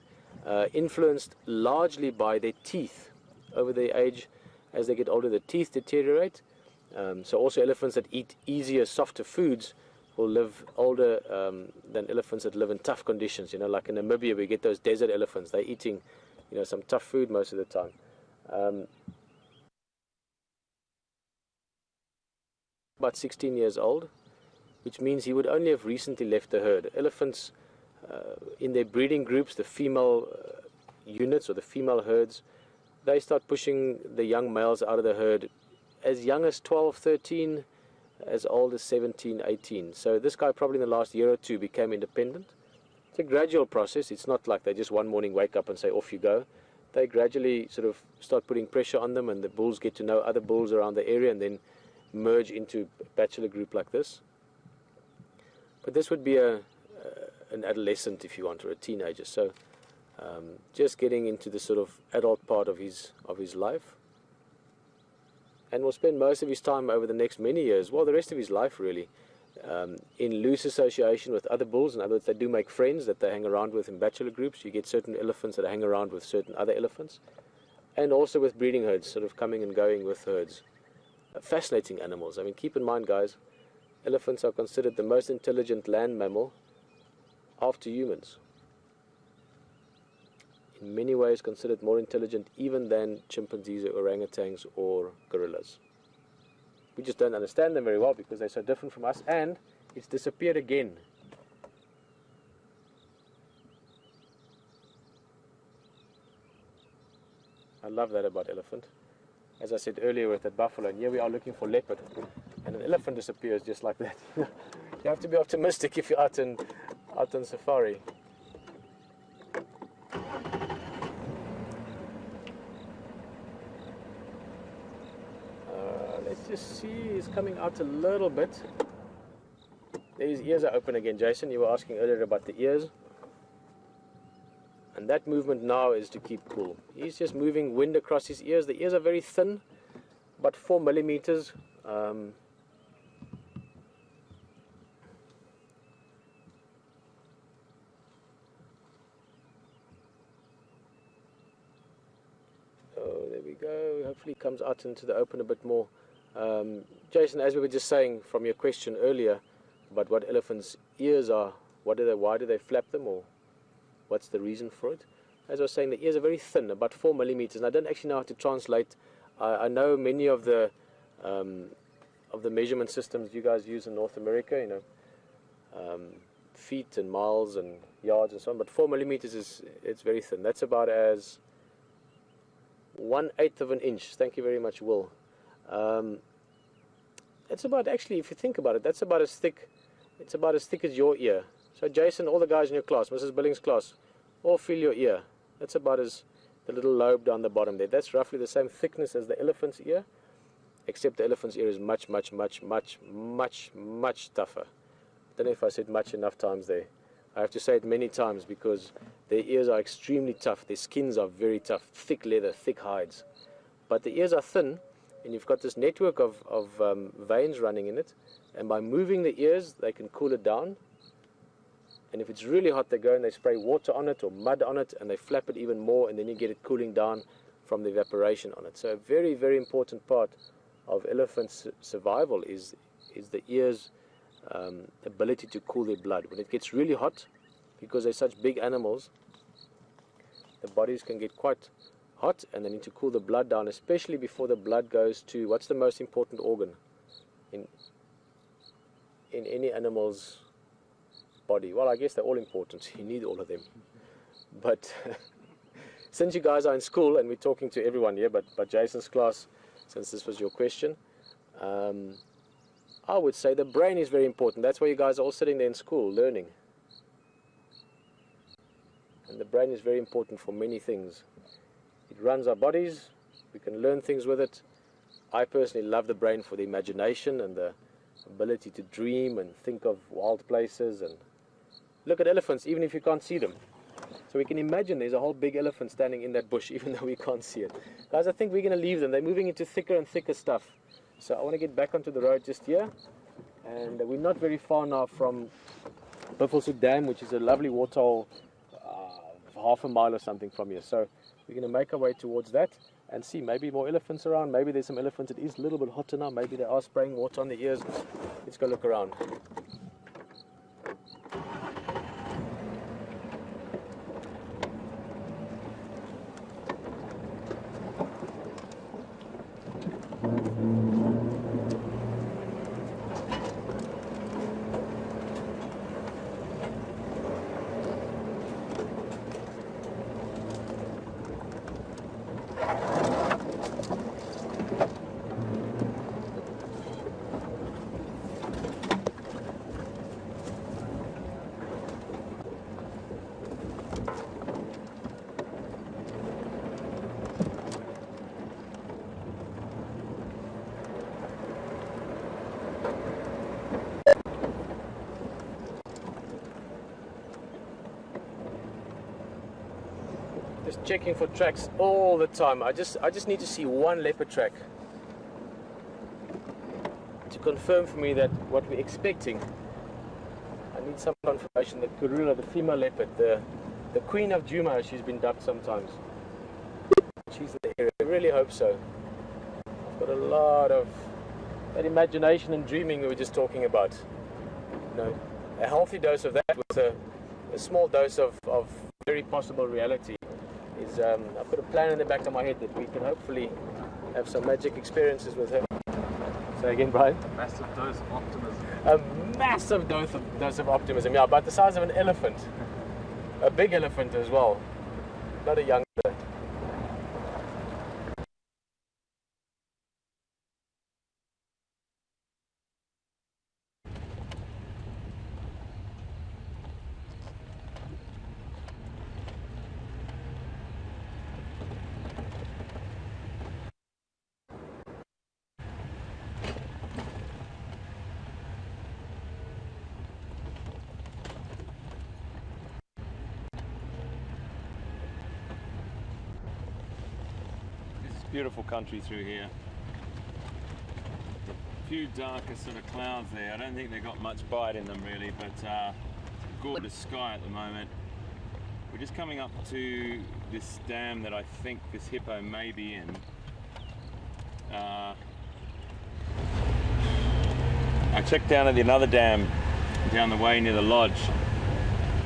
B: influenced largely by their teeth. Over the age, as they get older, the teeth deteriorate. So also elephants that eat easier, softer foods will live older than elephants that live in tough conditions. You know, like in Namibia, we get those desert elephants. They're eating, you know, some tough food most of the time. About 16 years old, which means he would only have recently left the herd. Elephants, in their breeding groups, the female units or the female herds, they start pushing the young males out of the herd as young as 12, 13, as old as 17, 18. So this guy probably in the last year or two became independent. It's a gradual process. It's not like they just one morning wake up and say, off you go. They gradually sort of start putting pressure on them, and the bulls get to know other bulls around the area and then merge into a bachelor group like this. But this would be an adolescent, if you want, or a teenager. So just getting into the sort of adult part of his life, and will spend most of his time over the next many years, well, the rest of his life really, in loose association with other bulls. In other words, they do make friends that they hang around with in bachelor groups. You get certain elephants that hang around with certain other elephants, and also with breeding herds, sort of coming and going with herds. Fascinating animals. I mean, keep in mind, guys, elephants are considered the most intelligent land mammal after humans. In many ways considered more intelligent even than chimpanzees or orangutans or gorillas. We just don't understand them very well because they're so different from us, and it's disappeared again. I love that about elephant. As I said earlier with that buffalo, and here we are looking for leopard, and an elephant disappears just like that. You have to be optimistic if you're out on safari. Let's just see, he's coming out a little bit. His ears are open again, Jason. You were asking earlier about the ears. And that movement now is to keep cool. He's just moving wind across his ears. The ears are very thin, about 4 millimeters. Oh, there we go. Hopefully he comes out into the open a bit more. Jason, as we were just saying from your question earlier about what elephants' ears are, why do they flap them, or what's the reason for it? As I was saying, the ears are very thin, about 4 millimeters, and I don't actually know how to translate. I know many of the measurement systems you guys use in North America, you know, feet and miles and yards and so on, but 4 millimeters it's very thin. That's about as 1/8 of an inch. Thank you very much, Will. It's about, actually, if you think about it, that's about as thick. It's about as thick as your ear. So Jason, all the guys in your class, Mrs. Billings' class, all feel your ear. That's about as the little lobe down the bottom there. That's roughly the same thickness as the elephant's ear, except the elephant's ear is much, much, much, much, much, much tougher. I don't know if I said much enough times there. I have to say it many times because their ears are extremely tough. Their skins are very tough, thick leather, thick hides. But the ears are thin, and you've got this network of veins running in it, and by moving the ears, they can cool it down. And if it's really hot, they go and they spray water on it or mud on it, and they flap it even more, and then you get it cooling down from the evaporation on it. So a very, very important part of elephants' survival is the ears' ability to cool their blood. When it gets really hot, because they're such big animals, the bodies can get quite hot, and they need to cool the blood down, especially before the blood goes to, what's the most important organ in any animal's body? Well, I guess they're all important. You need all of them. But since you guys are in school, and we're talking to everyone here, but Jason's class, since this was your question, I would say the brain is very important. That's why you guys are all sitting there in school learning. And the brain is very important for many things. It runs our bodies. We can learn things with it. I personally love the brain for the imagination and the ability to dream and think of wild places and look at elephants even if you can't see them. So we can imagine there's a whole big elephant standing in that bush even though we can't see it. Guys, I think we're going to leave them. They're moving into thicker and thicker stuff. So I want to get back onto the road just here. And we're not very far now from Buffelshoek Dam, which is a lovely waterhole, half a mile or something from here. So we're going to make our way towards that and see maybe more elephants around. Maybe there's some elephants. It is a little bit hotter now. Maybe they are spraying water on the ears. Let's go look around. Just checking for tracks all the time. I just need to see one leopard track to confirm for me that what we're expecting. I need some confirmation that Kurula, the female leopard, the queen of Juma, she's been dubbed sometimes. She's in the area. I really hope so. I've got a lot of that imagination and dreaming we were just talking about. You know, a healthy dose of that with a small dose of very possible reality is, I've got a plan in the back of my head that we can hopefully have some magic experiences with her. Say again, Brian?
C: A massive dose of optimism.
B: A massive dose of optimism, yeah, about the size of an elephant. A big elephant as well, not a young bird.
A: Beautiful country through here. A few darker sort of clouds there. I don't think they've got much bite in them really, but gorgeous sky at the moment. We're just coming up to this dam that I think this hippo may be in. I checked down at another dam down the way near the lodge.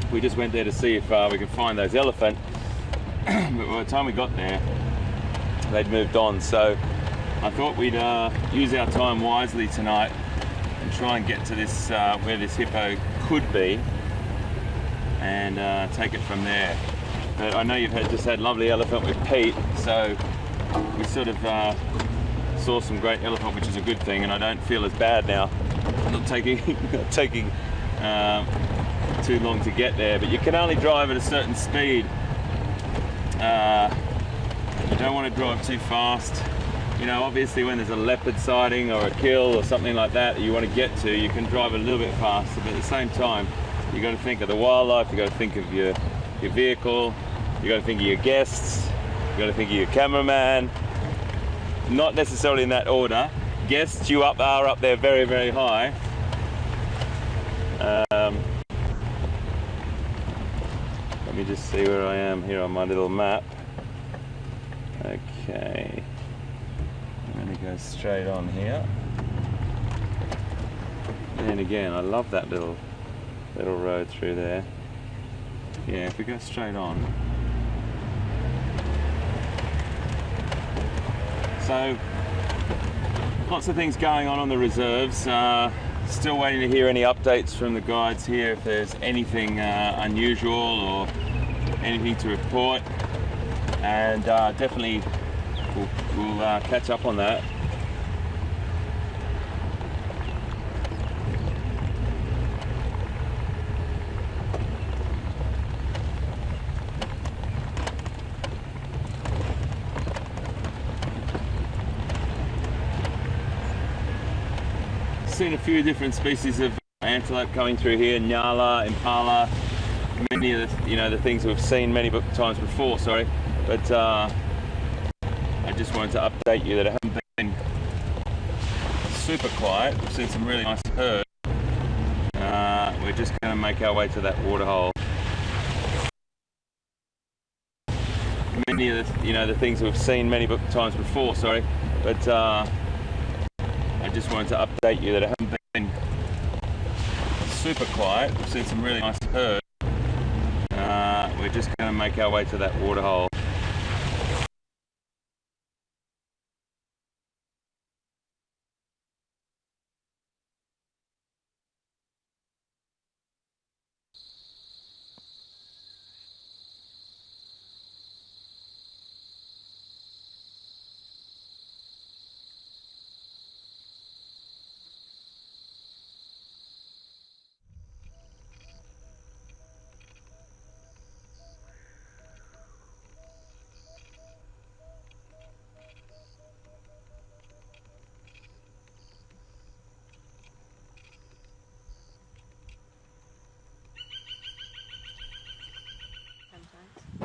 A: We just went there to see if we could find those elephant. But by the time we got there, they'd moved on, so I thought we'd use our time wisely tonight and try and get to this where this hippo could be and take it from there. But I know you've just had lovely elephant with Pete, so we sort of saw some great elephant, which is a good thing, and I don't feel as bad now. Not taking too long to get there, but you can only drive at a certain speed. You don't want to drive too fast. You know, obviously when there's a leopard sighting or a kill or something like that you want to get to, you can drive a little bit faster, but at the same time you got to think of the wildlife, you got to think of your vehicle, you got to think of your guests, you got to think of your cameraman. Not necessarily in that order. Guests, you are up there very, very high. Let me just see where I am here on my little map. Okay, I'm going to go straight on here. And again, I love that little road through there. Yeah, if we go straight on. So, lots of things going on the reserves. Still waiting to hear any updates from the guides here if there's anything unusual or anything to report. And definitely we'll catch up on that. Seen a few different species of antelope coming through here, nyala, impala, many of the, the things we've seen many times before, sorry. But I just wanted to update you that it hasn't been super quiet. We've seen some really nice herd. We're just going to make our way to that waterhole. Many of the, the things we've seen many times before, sorry. But I just wanted to update you that it hasn't been super quiet. We've seen some really nice herd. We're just going to make our way to that waterhole.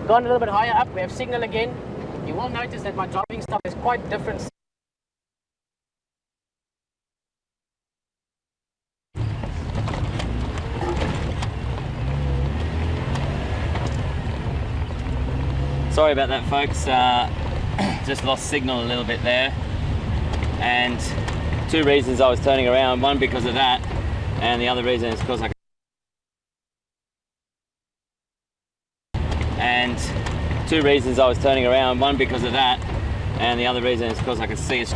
B: Gone a little bit higher up, we have signal again. You will notice that my driving style is quite different. Sorry about that, folks. Just lost signal a little bit there. And
D: two reasons I was turning around. One because of that, and the other reason is because I two reasons I was turning around. One because of that, and the other reason is because I could see it.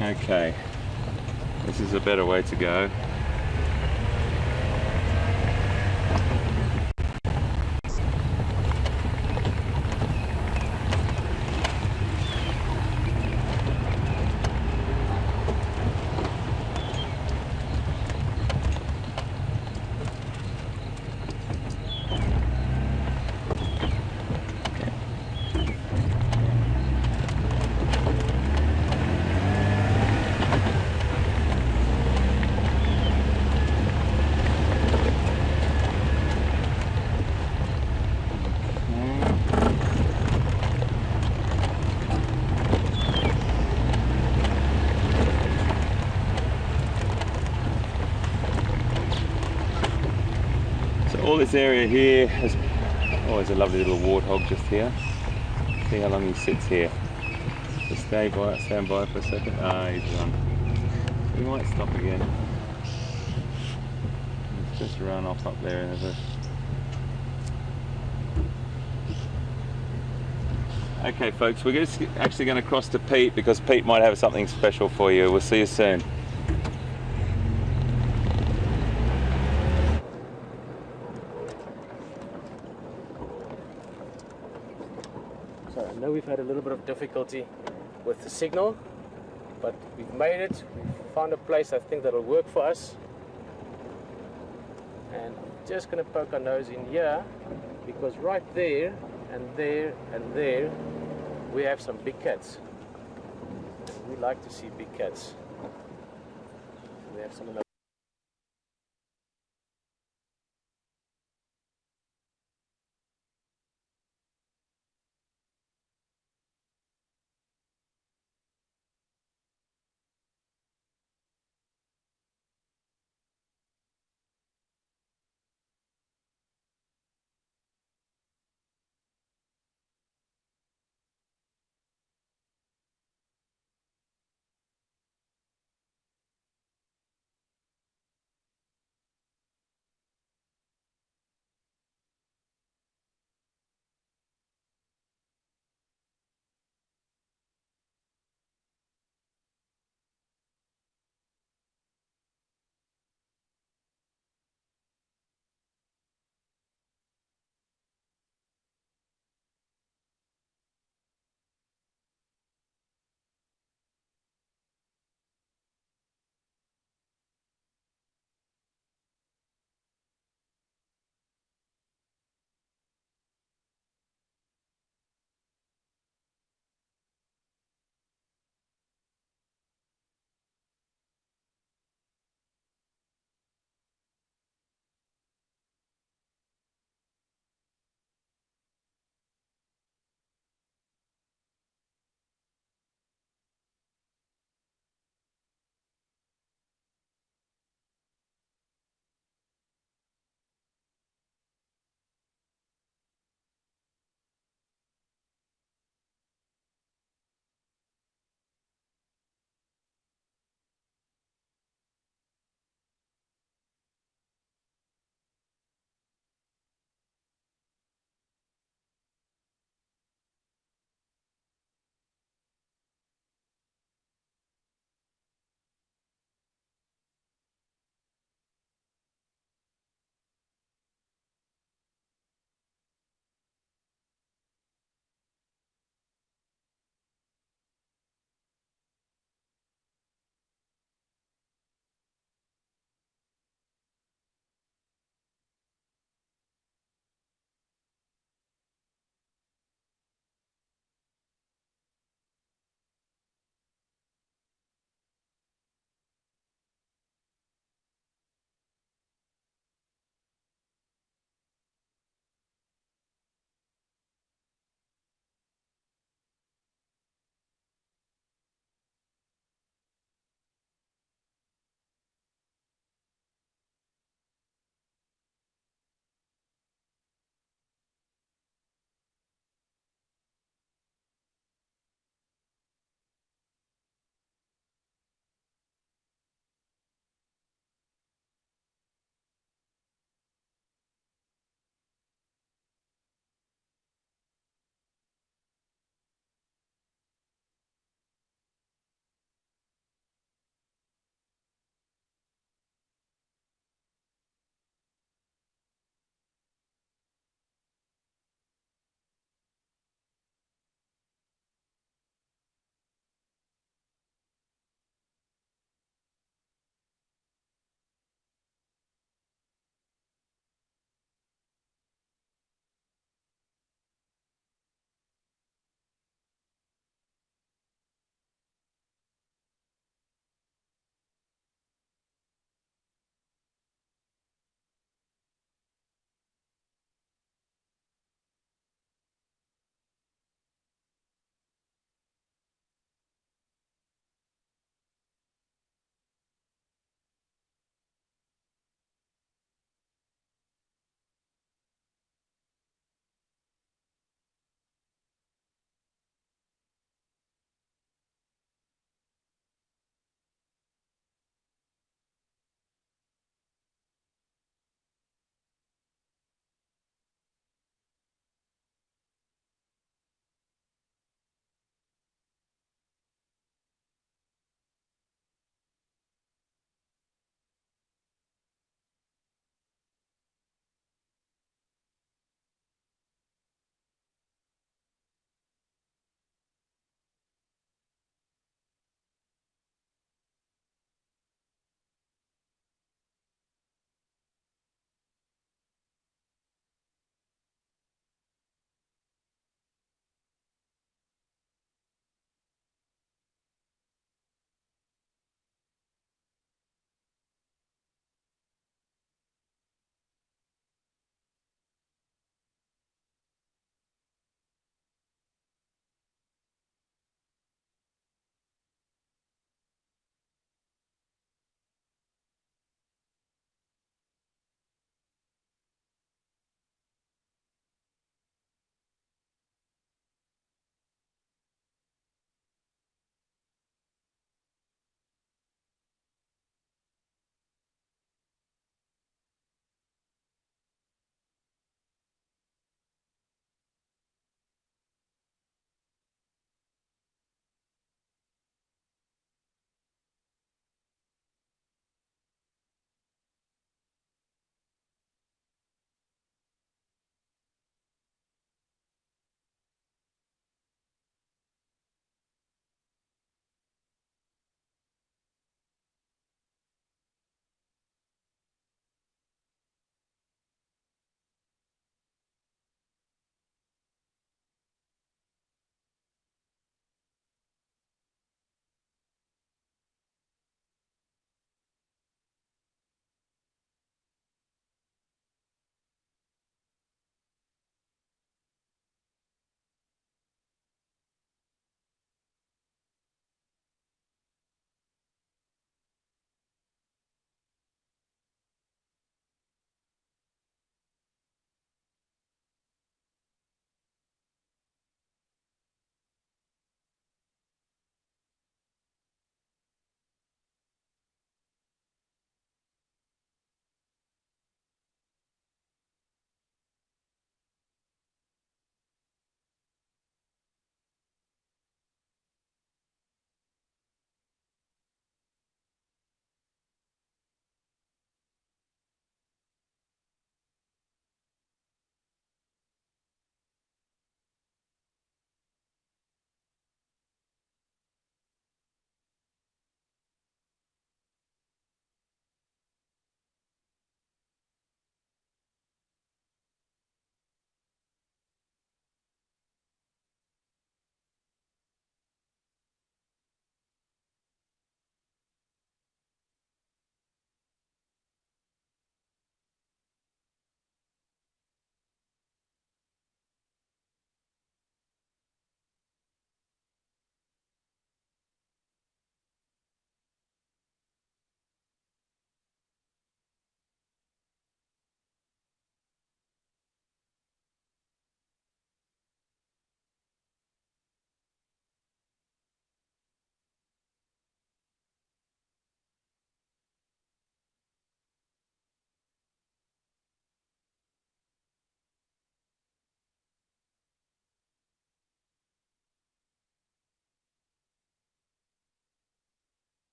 A: Okay, this is a better way to go. All this area here has always a lovely little warthog just here. See how long he sits here. Just stand by for a second. Ah, he's run. We might stop again. Let's just run off up there and have a... Okay folks, we're actually going to cross to Pete because Pete might have something special for you. We'll see you soon.
B: So I know we've had a little bit of difficulty with the signal, but we've made it. We've found a place I think that'll work for us. And I'm just going to poke our nose in here because right there and there and there we have some big cats. We like to see big cats. We have some of those.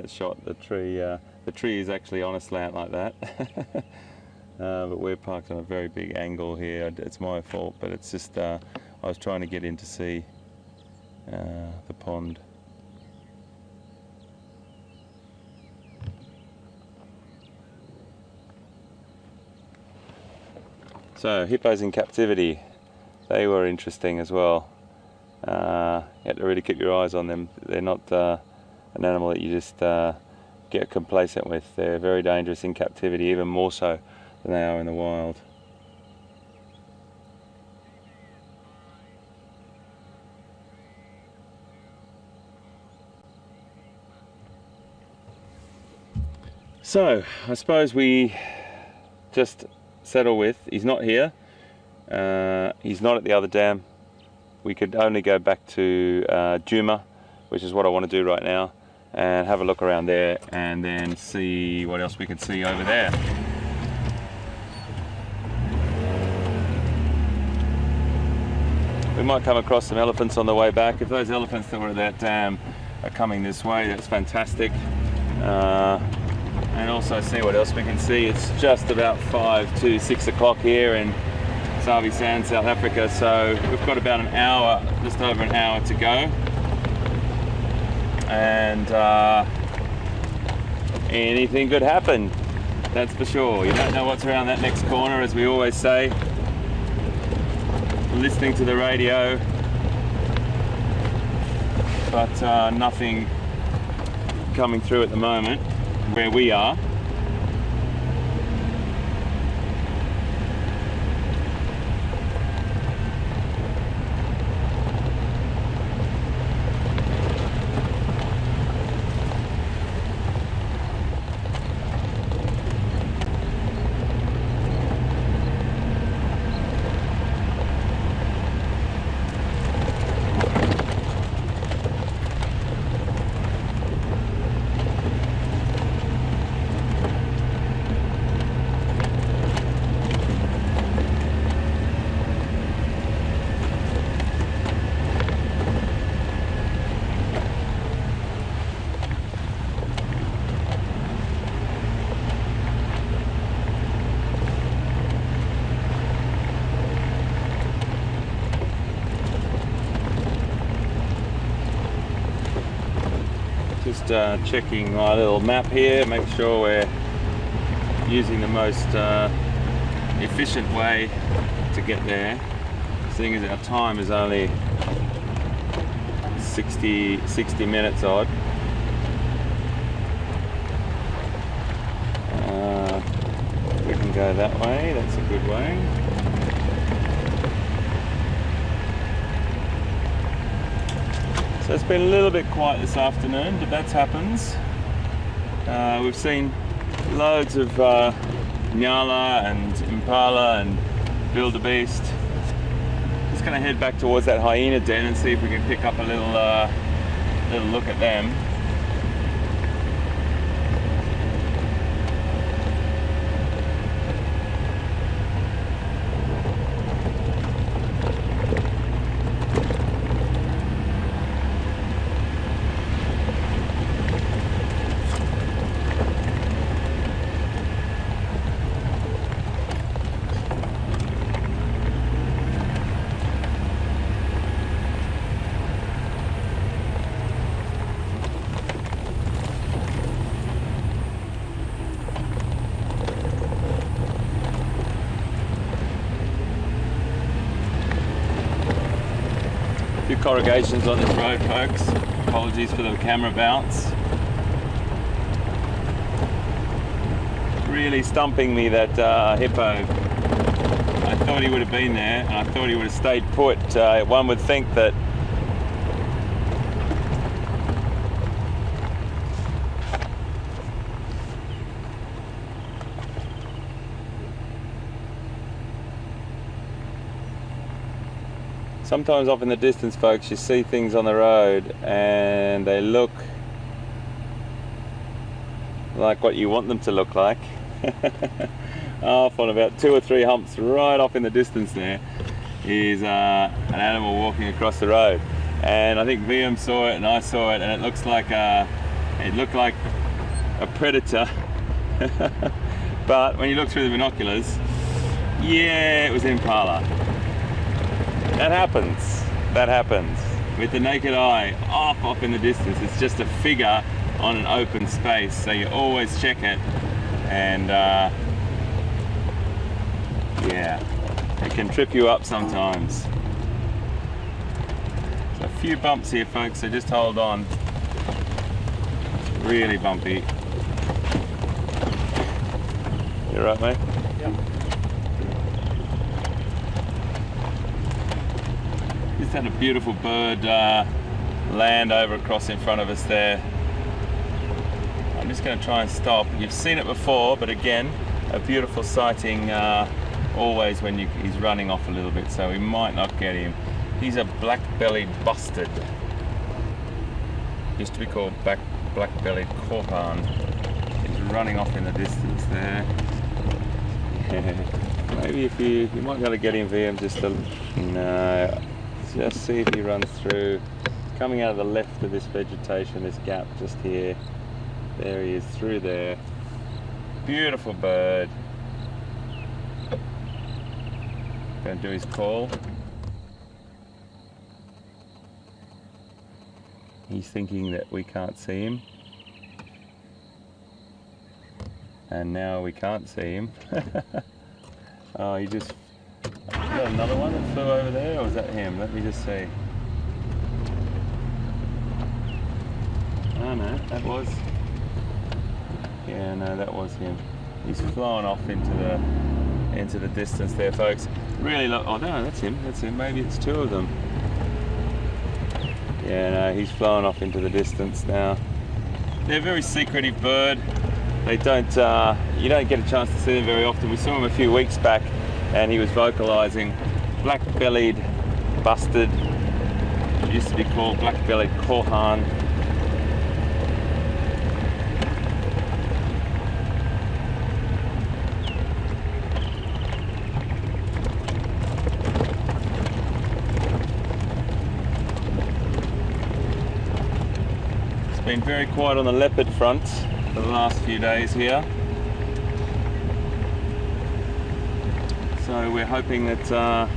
A: That shot, the tree is actually on a slant like that. But we're parked on a very big angle here. It's my fault, but it's just I was trying to get in to see the pond. So hippos in captivity, they were interesting as well. You had to really keep your eyes on them. They're not an animal that you just get complacent with. They're very dangerous in captivity, even more so than they are in the wild. So I suppose we just settle with, he's not here, he's not at the other dam. We could only go back to Nkuhuma, which is what I want to do right now, and have a look around there and then see what else we can see over there. We might come across some elephants on the way back. If those elephants that were at that dam are coming this way, that's fantastic. And also see what else we can see. It's just about 5 to 6 o'clock here in Sabi Sand, South Africa, so we've got about an hour, just over an hour to go. And anything could happen, that's for sure. You don't know what's around that next corner, as we always say. Listening to the radio, but nothing coming through at the moment where we are. Just checking my little map here, make sure we're using the most efficient way to get there, seeing as our time is only 60 minutes odd. We can go that way, that's a good way. So it's been a little bit quiet this afternoon, but that happens. We've seen loads of nyala and impala and wildebeest. Just going to head back towards that hyena den and see if we can pick up a little look at them. Few corrugations on this road, folks. Apologies for the camera bounce. Really stumping me, that hippo. I thought he would have been there, and I thought he would have stayed put. One would think that sometimes off in the distance, folks, you see things on the road and they look like what you want them to look like. Off on about 2 or 3 humps right off in the distance there is an animal walking across the road, and I think VM saw it and I saw it, and it looks like It looked like a predator, but when you look through the binoculars, yeah, it was an impala. That happens. That happens. With the naked eye, off in the distance, it's just a figure on an open space, so you always check it, and yeah, it can trip you up sometimes. So a few bumps here, folks, so just hold on. It's really bumpy. You right, mate?
B: Yeah.
A: Just had a beautiful bird land over across in front of us there. I'm just going to try and stop. You've seen it before, but again, a beautiful sighting always when he's running off a little bit, so we might not get him. He's a black-bellied bustard. Used to be called black-bellied korhaan. He's running off in the distance there. Yeah. Maybe if you might be able to get him via just a... No. Just see if he runs through, coming out of the left of this vegetation, this gap just here. There he is, through there. Beautiful bird. Going to do his call. He's thinking that we can't see him. And now we can't see him. Oh, he just... Is that another one that flew over there, or was that him? Let me just see. Oh no, that was... Yeah, no, that was him. He's flown off into the distance there, folks. Really look... Oh no, that's him, that's him. Maybe it's two of them. Yeah, no, he's flown off into the distance now. They're a very secretive bird. They don't... you don't get a chance to see them very often. We saw him a few weeks back, and he was vocalizing. Black-bellied bustard. It used to be called black-bellied korhaan. It's been very quiet on the leopard front for the last few days here. So we're hoping that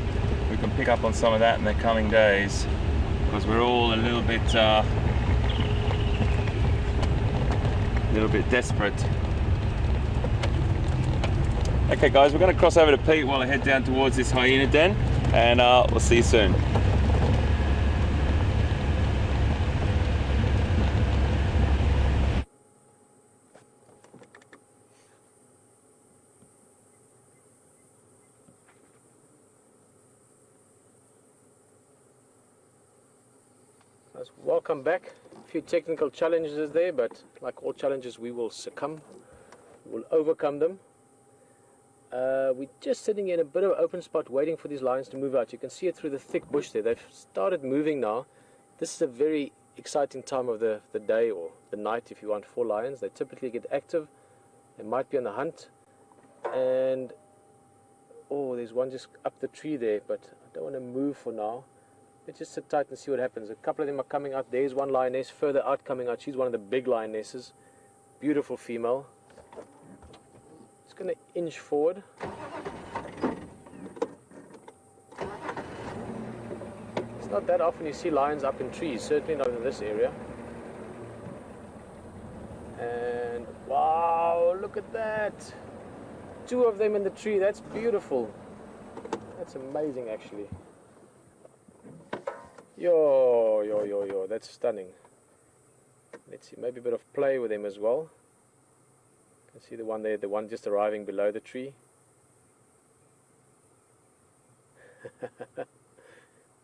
A: we can pick up on some of that in the coming days, because we're all a little bit desperate. Okay guys, we're going to cross over to Pete while I head down towards this hyena den, and we'll see you soon.
B: Welcome back. A few technical challenges there, but like all challenges, we will succumb. We'll overcome them. We're just sitting in a bit of open spot waiting for these lions to move out. You can see it through the thick bush there. They've started moving now. This is a very exciting time of the day or the night if you want for lions. They typically get active. They might be on the hunt. And oh, there's one just up the tree there, but I don't want to move for now. Let's just sit tight and see what happens. A couple of them are coming out. There's one lioness further out coming out. She's one of the big lionesses. Beautiful female. Just going to inch forward. It's not that often you see lions up in trees, certainly not in this area. And wow, look at that. Two of them in the tree. That's beautiful. That's amazing actually. Yo, that's stunning. Let's see, maybe a bit of play with them as well. You can see the one there, the one just arriving below the tree.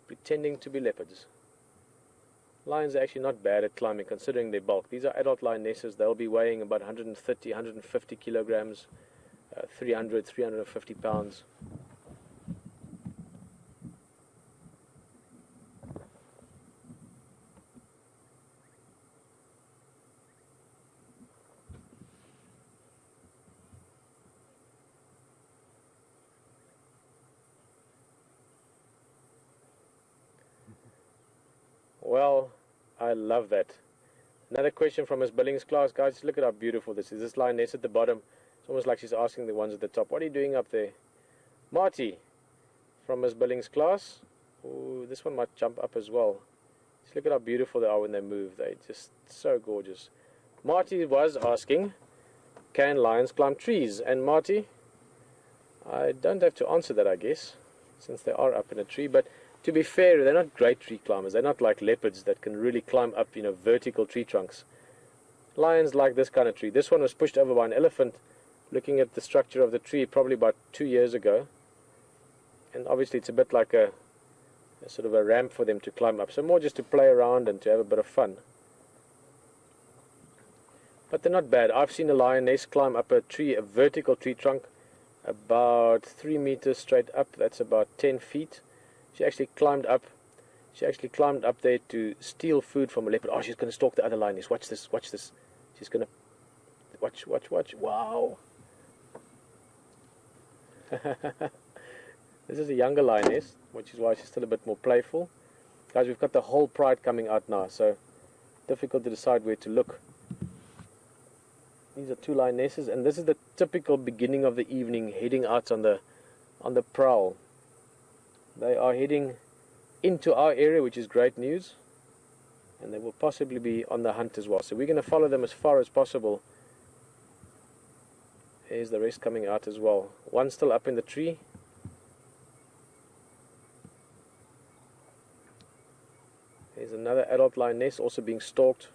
B: Pretending to be leopards. Lions are actually not bad at climbing considering their bulk. These are adult lionesses. They'll be weighing about 130, 150 kilograms, 300, 350 pounds. Well, I love that. Another question from Miss Billings' class, guys. Look at how beautiful this is. This lioness at the bottom. It's almost like she's asking the ones at the top, what are you doing up there? Marty from Miss Billings' class. Ooh, this one might jump up as well. Just look at how beautiful they are when they move. They're just so gorgeous. Marty was asking, can lions climb trees? And Marty, I don't have to answer that, I guess, since they are up in a tree. But to be fair, they're not great tree climbers. They're not like leopards that can really climb up, vertical tree trunks. Lions like this kind of tree. This one was pushed over by an elephant, looking at the structure of the tree probably about 2 years ago. And obviously it's a bit like a sort of a ramp for them to climb up. So more just to play around and to have a bit of fun. But they're not bad. I've seen a lioness climb up a tree, a vertical tree trunk, about 3 meters straight up. That's about 10 feet. She actually climbed up there to steal food from a leopard. Oh, she's going to stalk the other lioness. Watch this, watch this. She's going to... Watch. Wow! This is a younger lioness, which is why she's still a bit more playful. Guys, we've got the whole pride coming out now, so difficult to decide where to look. These are 2 lionesses, and this is the typical beginning of the evening, heading out on the prowl. They are heading into our area, which is great news, and they will possibly be on the hunt as well. So we're going to follow them as far as possible. Here's the rest coming out as well. One still up in the tree. There's another adult lioness also being stalked.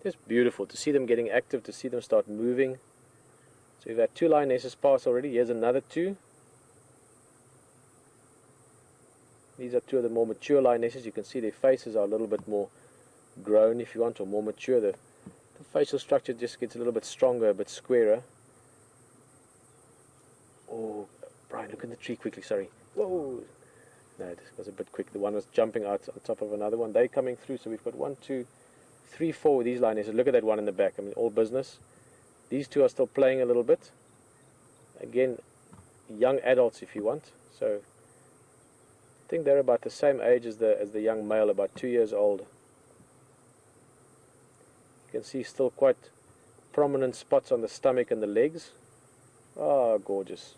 B: Just beautiful to see them getting active, to see them start moving. So we've had 2 lionesses pass already. Here's another 2. These are 2 of the more mature lionesses. You can see their faces are a little bit more grown, if you want, or more mature. The facial structure just gets a little bit stronger, a bit squarer. Oh, Brian, look in the tree quickly, sorry. Whoa! No, it was a bit quick. The one was jumping out on top of another one. They're coming through, so we've got 1, 2, 3, 4 of these lionesses. Look at that one in the back. I mean, all business. These 2 are still playing a little bit. Again, young adults if you want. So I think they're about the same age as the young male, about 2 years old. You can see still quite prominent spots on the stomach and the legs. Oh, gorgeous.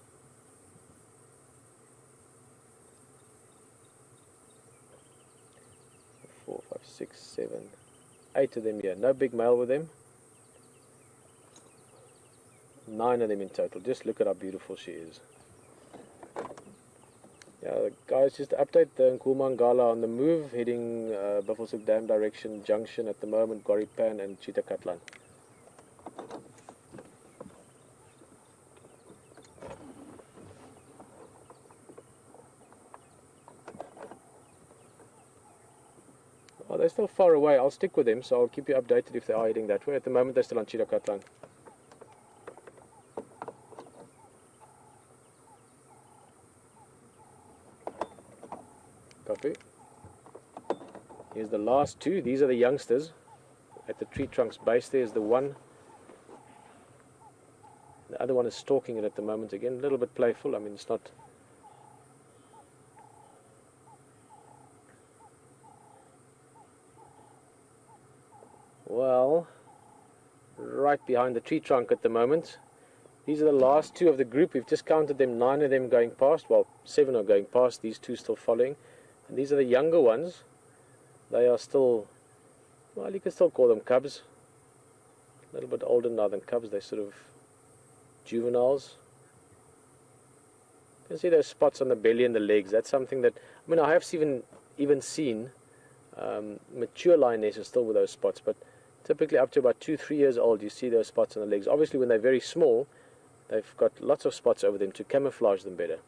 B: 4, 5, 6, 7, 8 of them here. No big male with them. 9 of them in total. Just look at how beautiful she is. Yeah, guys, just to update the Nkuhuma Ngala on the move, heading Buffelshoek Dam direction, junction at the moment, Goripan and Chitakatlan. Oh, they're still far away. I'll stick with them, so I'll keep you updated if they are heading that way. At the moment, they're still on Chitakatlan. Copy. Here's the last 2. These are the youngsters. At the tree trunk's base, there's the one. The other one is stalking it at the moment again. A little bit playful. I mean, it's not... Well, right behind the tree trunk at the moment. These are the last 2 of the group. We've just counted them, 9 of them going past. Well, 7 are going past, these 2 still following. And these are the younger ones. They are still, well, you can still call them cubs. A little bit older now than cubs. They're sort of juveniles. You can see those spots on the belly and the legs. That's something that, I mean, I have even seen mature lionesses still with those spots, but typically up to about 2-3 years old you see those spots on the legs. Obviously when they're very small, they've got lots of spots over them to camouflage them better.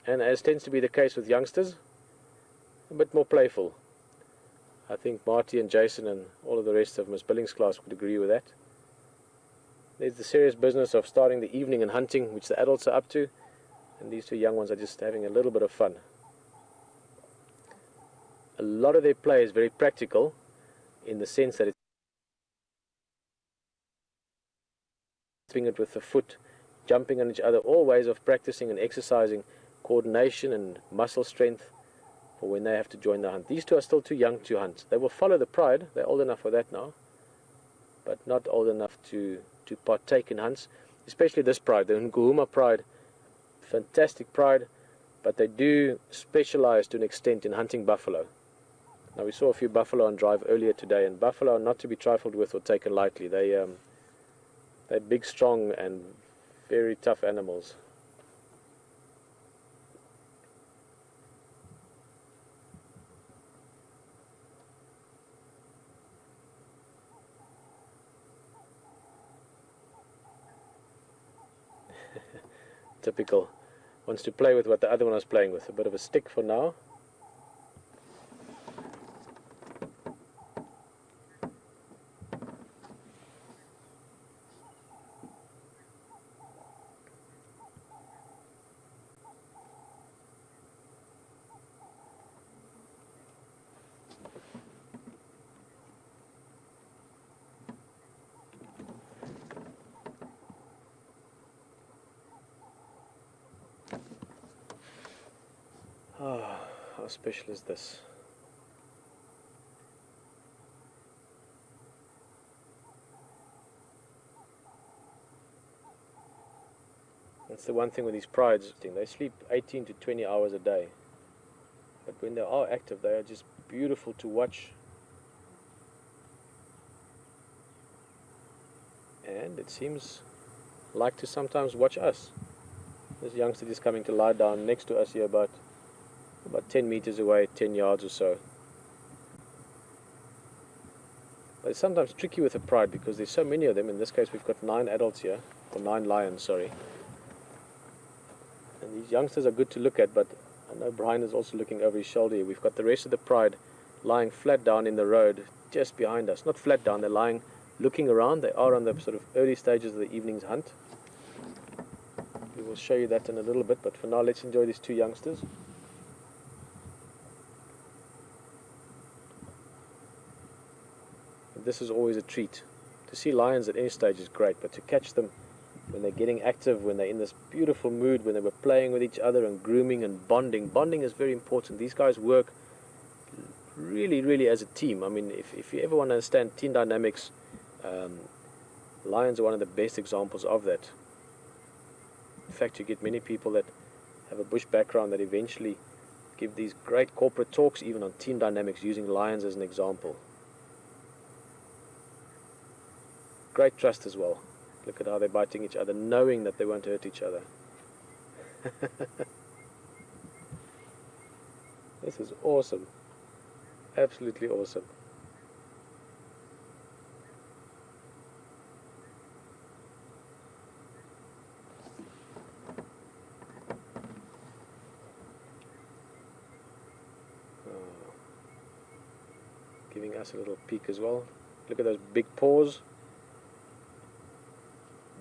B: And as tends to be the case with youngsters, a bit more playful. I think Marty and Jason and all of the rest of Miss Billings' class would agree with that. There's the serious business of starting the evening and hunting, which the adults are up to, and these 2 young ones are just having a little bit of fun. A lot of their play is very practical in the sense that it's doing it with the foot, jumping on each other, all ways of practicing and exercising coordination and muscle strength for when they have to join the hunt. These two are still too young to hunt. They will follow the pride. They're old enough for that now, but not old enough to partake in hunts, especially this pride, the Nkuhuma pride. Fantastic pride, but they do specialize to an extent in hunting buffalo. Now we saw a few buffalo on drive earlier today, and buffalo are not to be trifled with or taken lightly. They're big, strong, and very tough animals. Typical. Wants to play with what the other one was playing with. A bit of a stick for now. Oh, how special is this? That's the one thing with these prides. They sleep 18 to 20 hours a day. But when they are active, they are just beautiful to watch. And it seems like to sometimes watch us. This youngster is coming to lie down next to us here, about 10 meters away, 10 yards or so. But it's sometimes tricky with a pride because there's so many of them. In this case, we've got 9 adults here, or 9 lions, sorry. And these youngsters are good to look at, but I know Brian is also looking over his shoulder here. We've got the rest of the pride lying flat down in the road just behind us. Not flat down, they're lying looking around. They are on the sort of early stages of the evening's hunt. We will show you that in a little bit, but for now let's enjoy these 2 youngsters. This is always a treat. To see lions at any stage is great, but to catch them when they're getting active, when they're in this beautiful mood, when they were playing with each other and grooming and bonding. Bonding is very important. These guys work really, really as a team. I mean, if you ever want to understand team dynamics, lions are one of the best examples of that. In fact, you get many people that have a bush background that eventually give these great corporate talks even on team dynamics using lions as an example. Great trust as well. Look at how they're biting each other, knowing that they won't hurt each other. This is awesome. Absolutely awesome. Giving us a little peek as well. Look at those big paws.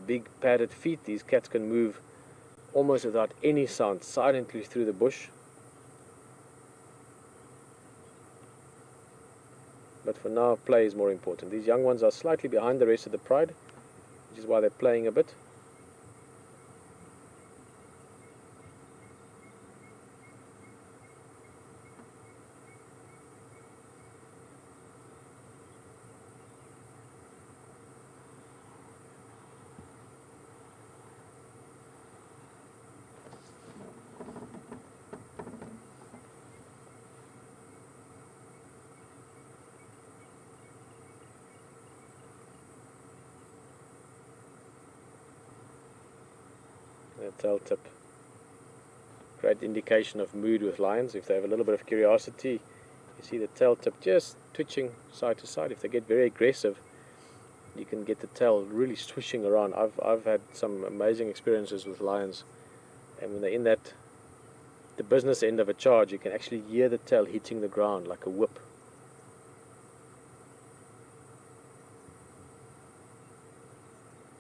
B: Big padded feet. These cats can move almost without any sound, silently through the bush. But for now, play is more important. These young ones are slightly behind the rest of the pride, which is why they're playing a bit. The tail tip. Great indication of mood with lions. If they have a little bit of curiosity, you see the tail tip just twitching side to side. If they get very aggressive, you can get the tail really swishing around. I've had some amazing experiences with lions, and when they're in the business end of a charge, you can actually hear the tail hitting the ground like a whip.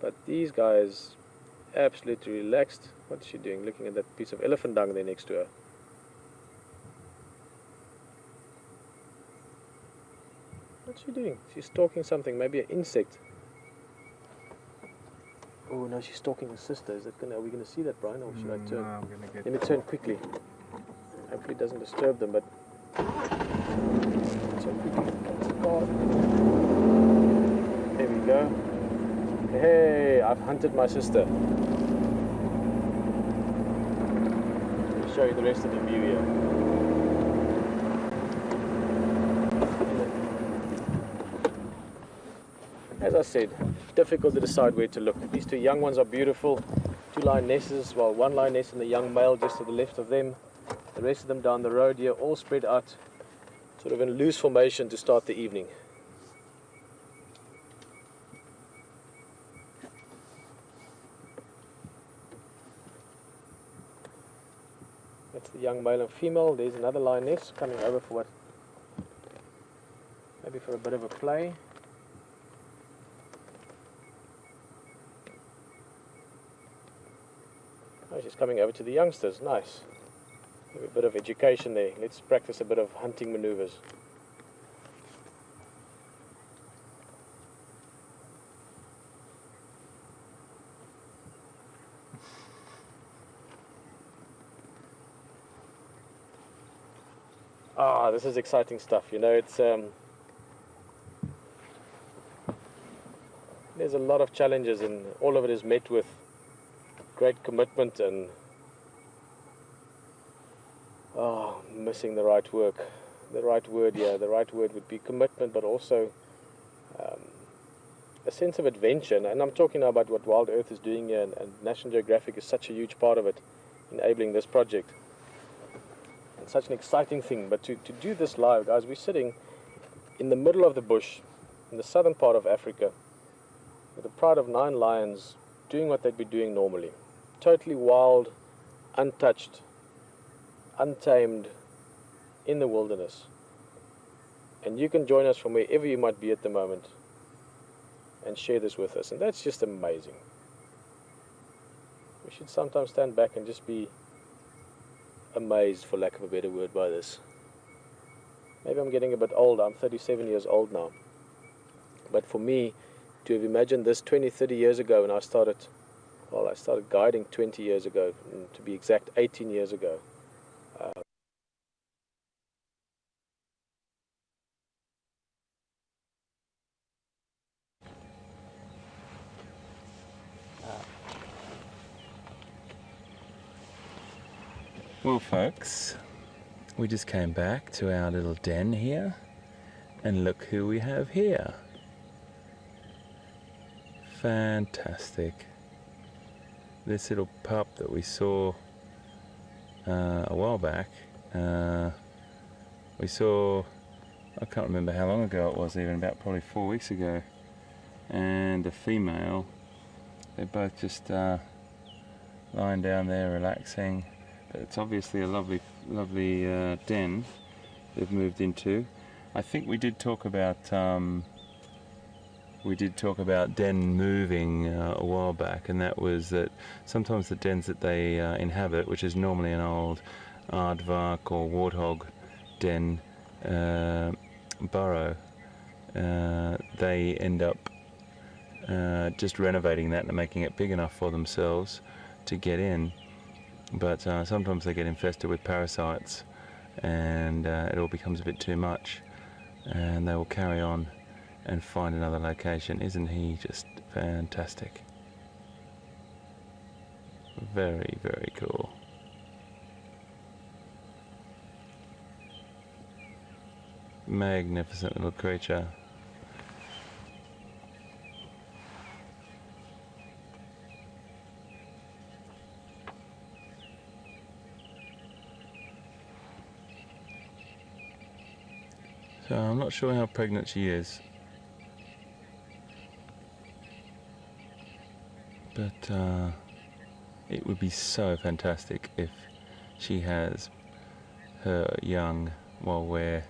B: But these guys, absolutely relaxed. What's she doing? Looking at that piece of elephant dung there next to her. What's she doing? She's stalking something, maybe an insect. Oh no, she's stalking her sister. Are we gonna see that, Brian, or should I turn?
C: No, I'm gonna get.
B: Let me turn quickly. Hopefully it doesn't disturb them, but turn quickly. There we go. Hey, I've hunted my sister. I'll show you the rest of the view here. As I said, difficult to decide where to look. These two young ones are beautiful. Two lionesses, well, one lioness and the young male just to the left of them. The rest of them down the road here, all spread out, sort of in loose formation to start the evening. That's the young male and female. There's another lioness coming over for what? Maybe for a bit of a play. Oh, she's coming over to the youngsters. Nice. Maybe a bit of education there. Let's practice a bit of hunting maneuvers. Ah, this is exciting stuff. You know, it's there's a lot of challenges, and all of it is met with great commitment and missing the right word here. The right word would be commitment, but also a sense of adventure. And I'm talking now about what WildEarth is doing here, and National Geographic is such a huge part of it, enabling this project. It's such an exciting thing. But to do this live, guys, we're sitting in the middle of the bush in the southern part of Africa with a pride of 9 lions doing what they'd be doing normally. Totally wild, untouched, untamed, in the wilderness. And you can join us from wherever you might be at the moment and share this with us. And that's just amazing. We should sometimes stand back and just be amazed, for lack of a better word, by this. Maybe I'm getting a bit old. I'm 37 years old now. But for me, to have imagined this 20, 30 years ago when I started guiding 20 years ago, and to be exact, 18 years ago.
A: Well, folks, we just came back to our little den here, and look who we have here. Fantastic. This little pup that we saw a while back, we saw, I can't remember how long ago it was, even about probably 4 weeks ago, and a female. They're both just lying down there relaxing. It's obviously a lovely den they've moved into. I think we did talk about den moving a while back, and that was that sometimes the dens that they inhabit, which is normally an old aardvark or warthog den burrow, they end up just renovating that and making it big enough for themselves to get in. But sometimes they get infested with parasites, and it all becomes a bit too much, and they will carry on and find another location. Isn't he just fantastic? Very, very cool. Magnificent little creature. So I'm not sure how pregnant she is, but it would be so fantastic if she has her young while we're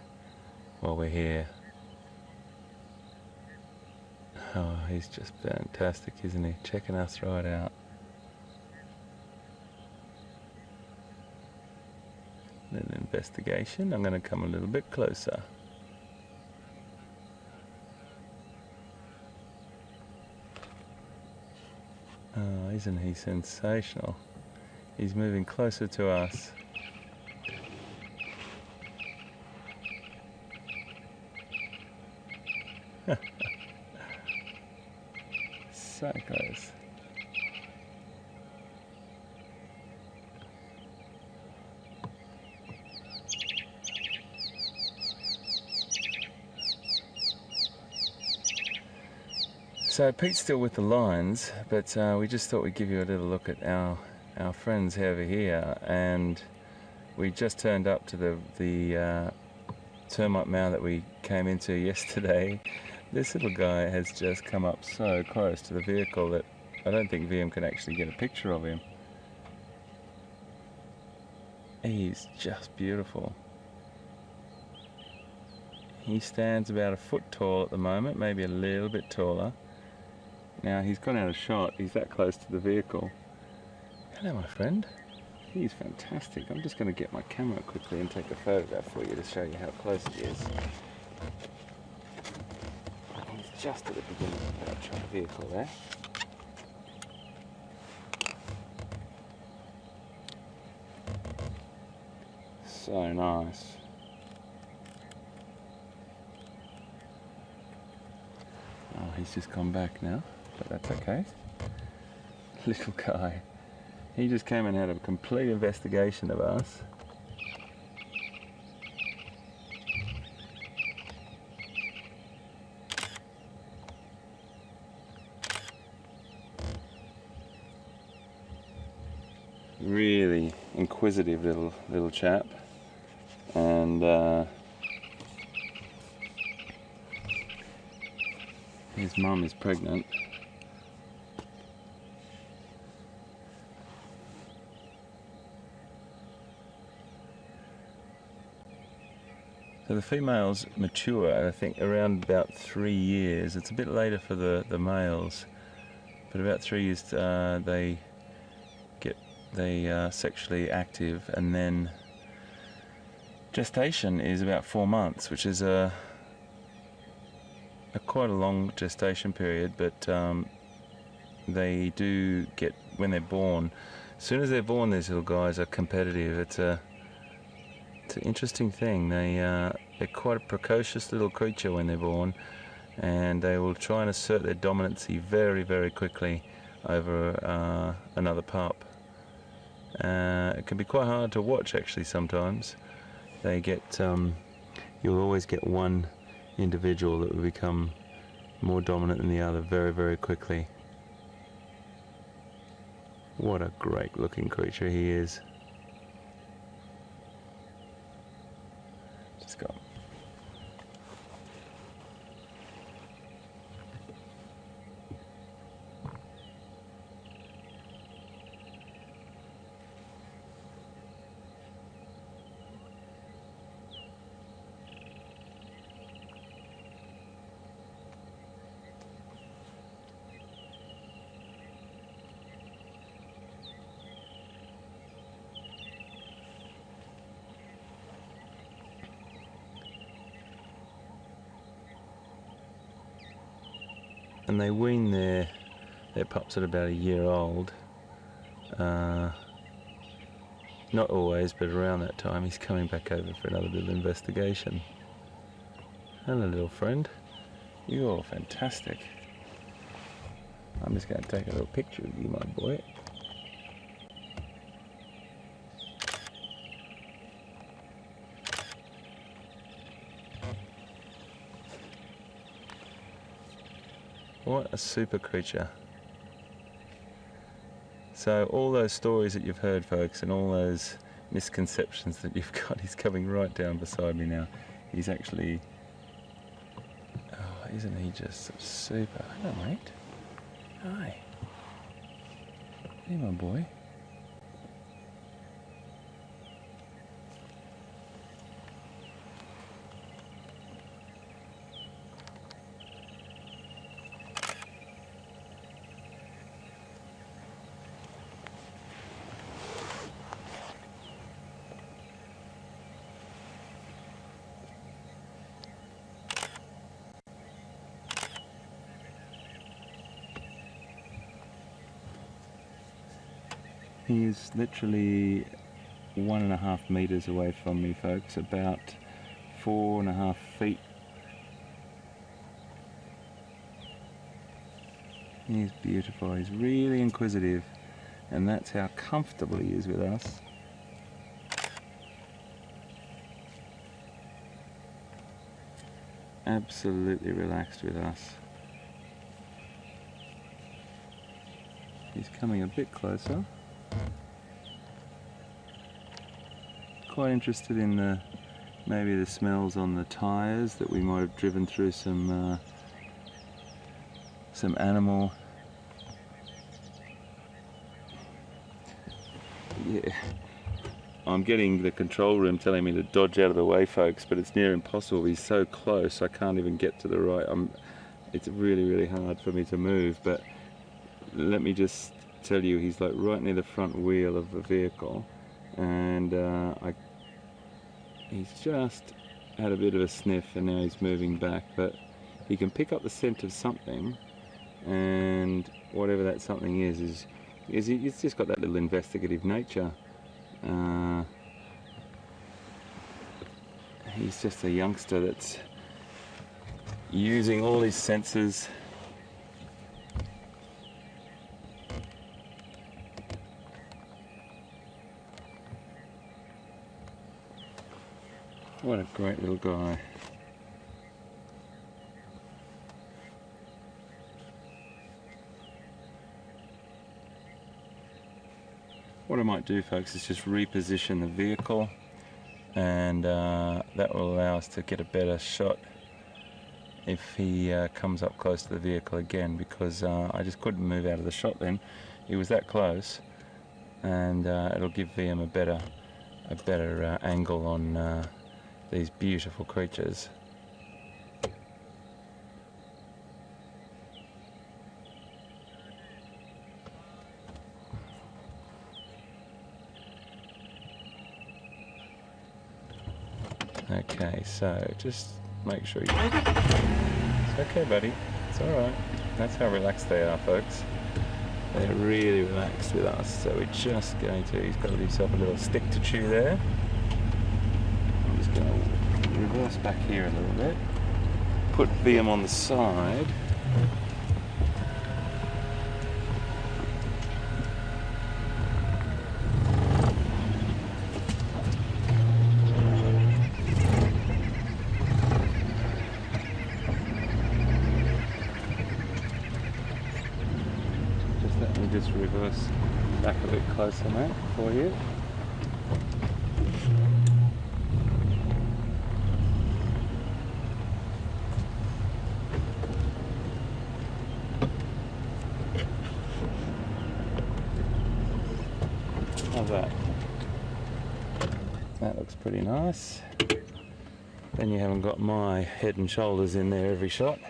A: here. Oh, he's just fantastic, isn't he? Checking us right out. Little investigation. I'm going to come a little bit closer. Oh, isn't he sensational? He's moving closer to us. So close. So Pete's still with the lions, but we just thought we'd give you a little look at our friends over here, and we just turned up to the termite mound that we came into yesterday. This little guy has just come up so close to the vehicle that I don't think VM can actually get a picture of him. He's just beautiful. He stands about a foot tall at the moment, maybe a little bit taller. Now he's gone out of shot, he's that close to the vehicle. Hello my friend. He's fantastic. I'm just going to get my camera quickly and take a photograph for you to show you how close he is. He's just at the beginning of that truck vehicle there. So nice. Oh, he's just gone back now, but that's okay. Little guy. He just came and had a complete investigation of us. Really inquisitive little chap, and his mum is pregnant. So the females mature, I think, around about 3 years. It's a bit later for the males, but about 3 years they sexually active, and then gestation is about 4 months, which is a quite a long gestation period. But they do get, when they're born, as soon as they're born, these little guys are competitive. It's an interesting thing. They're quite a precocious little creature when they're born, and they will try and assert their dominancy very, very quickly over another pup. It can be quite hard to watch actually sometimes. They get, you'll always get one individual that will become more dominant than the other very, very quickly. What a great looking creature he is. Just go. And they wean their pups at about a year old. Not always, but around that time. He's coming back over for another little investigation. Hello, little friend. You're fantastic. I'm just going to take a little picture of you, my boy. What a super creature. So all those stories that you've heard, folks, and all those misconceptions that you've got, he's coming right down beside me now. He's actually, oh, isn't he just super? Hello, mate. Hi. Hey, my boy. He is literally 1.5 meters away from me, folks, about 4.5 feet. He's beautiful, he's really inquisitive, and that's how comfortable he is with us. Absolutely relaxed with us. He's coming a bit closer. Quite interested in maybe the smells on the tyres, that we might have driven through some animal. Yeah, I'm getting the control room telling me to dodge out of the way, folks, but it's near impossible. He's so close I can't even get to the right. It's really hard for me to move, but let me just tell you, he's like right near the front wheel of the vehicle, and he's just had a bit of a sniff and now he's moving back, but he can pick up the scent of something, and whatever that something is he's just got that little investigative nature. He's just a youngster that's using all his senses. What a great little guy. What I might do, folks, is just reposition the vehicle, and that will allow us to get a better shot if he comes up close to the vehicle again, because I just couldn't move out of the shot then. He was that close, and it'll give VM a better angle on these beautiful creatures. Okay, so just make sure you... It's okay, buddy. It's alright. That's how relaxed they are, folks. They're really relaxed with us, so we're just going to... He's got himself a little stick to chew there. I'm just going to reverse back here a little bit. Put VM on the side. Just reverse back a bit closer, mate, for you. How's that? That looks pretty nice. Then you haven't got my head and shoulders in there every shot.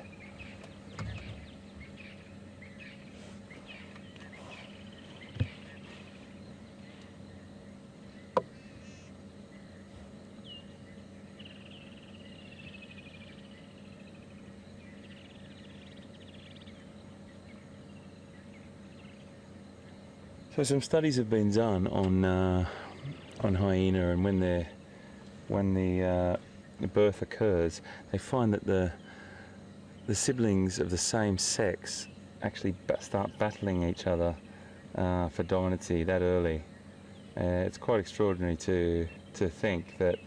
A: So some studies have been done on hyena, and when the birth occurs, they find that the siblings of the same sex actually start battling each other for dominancy that early. It's quite extraordinary to think that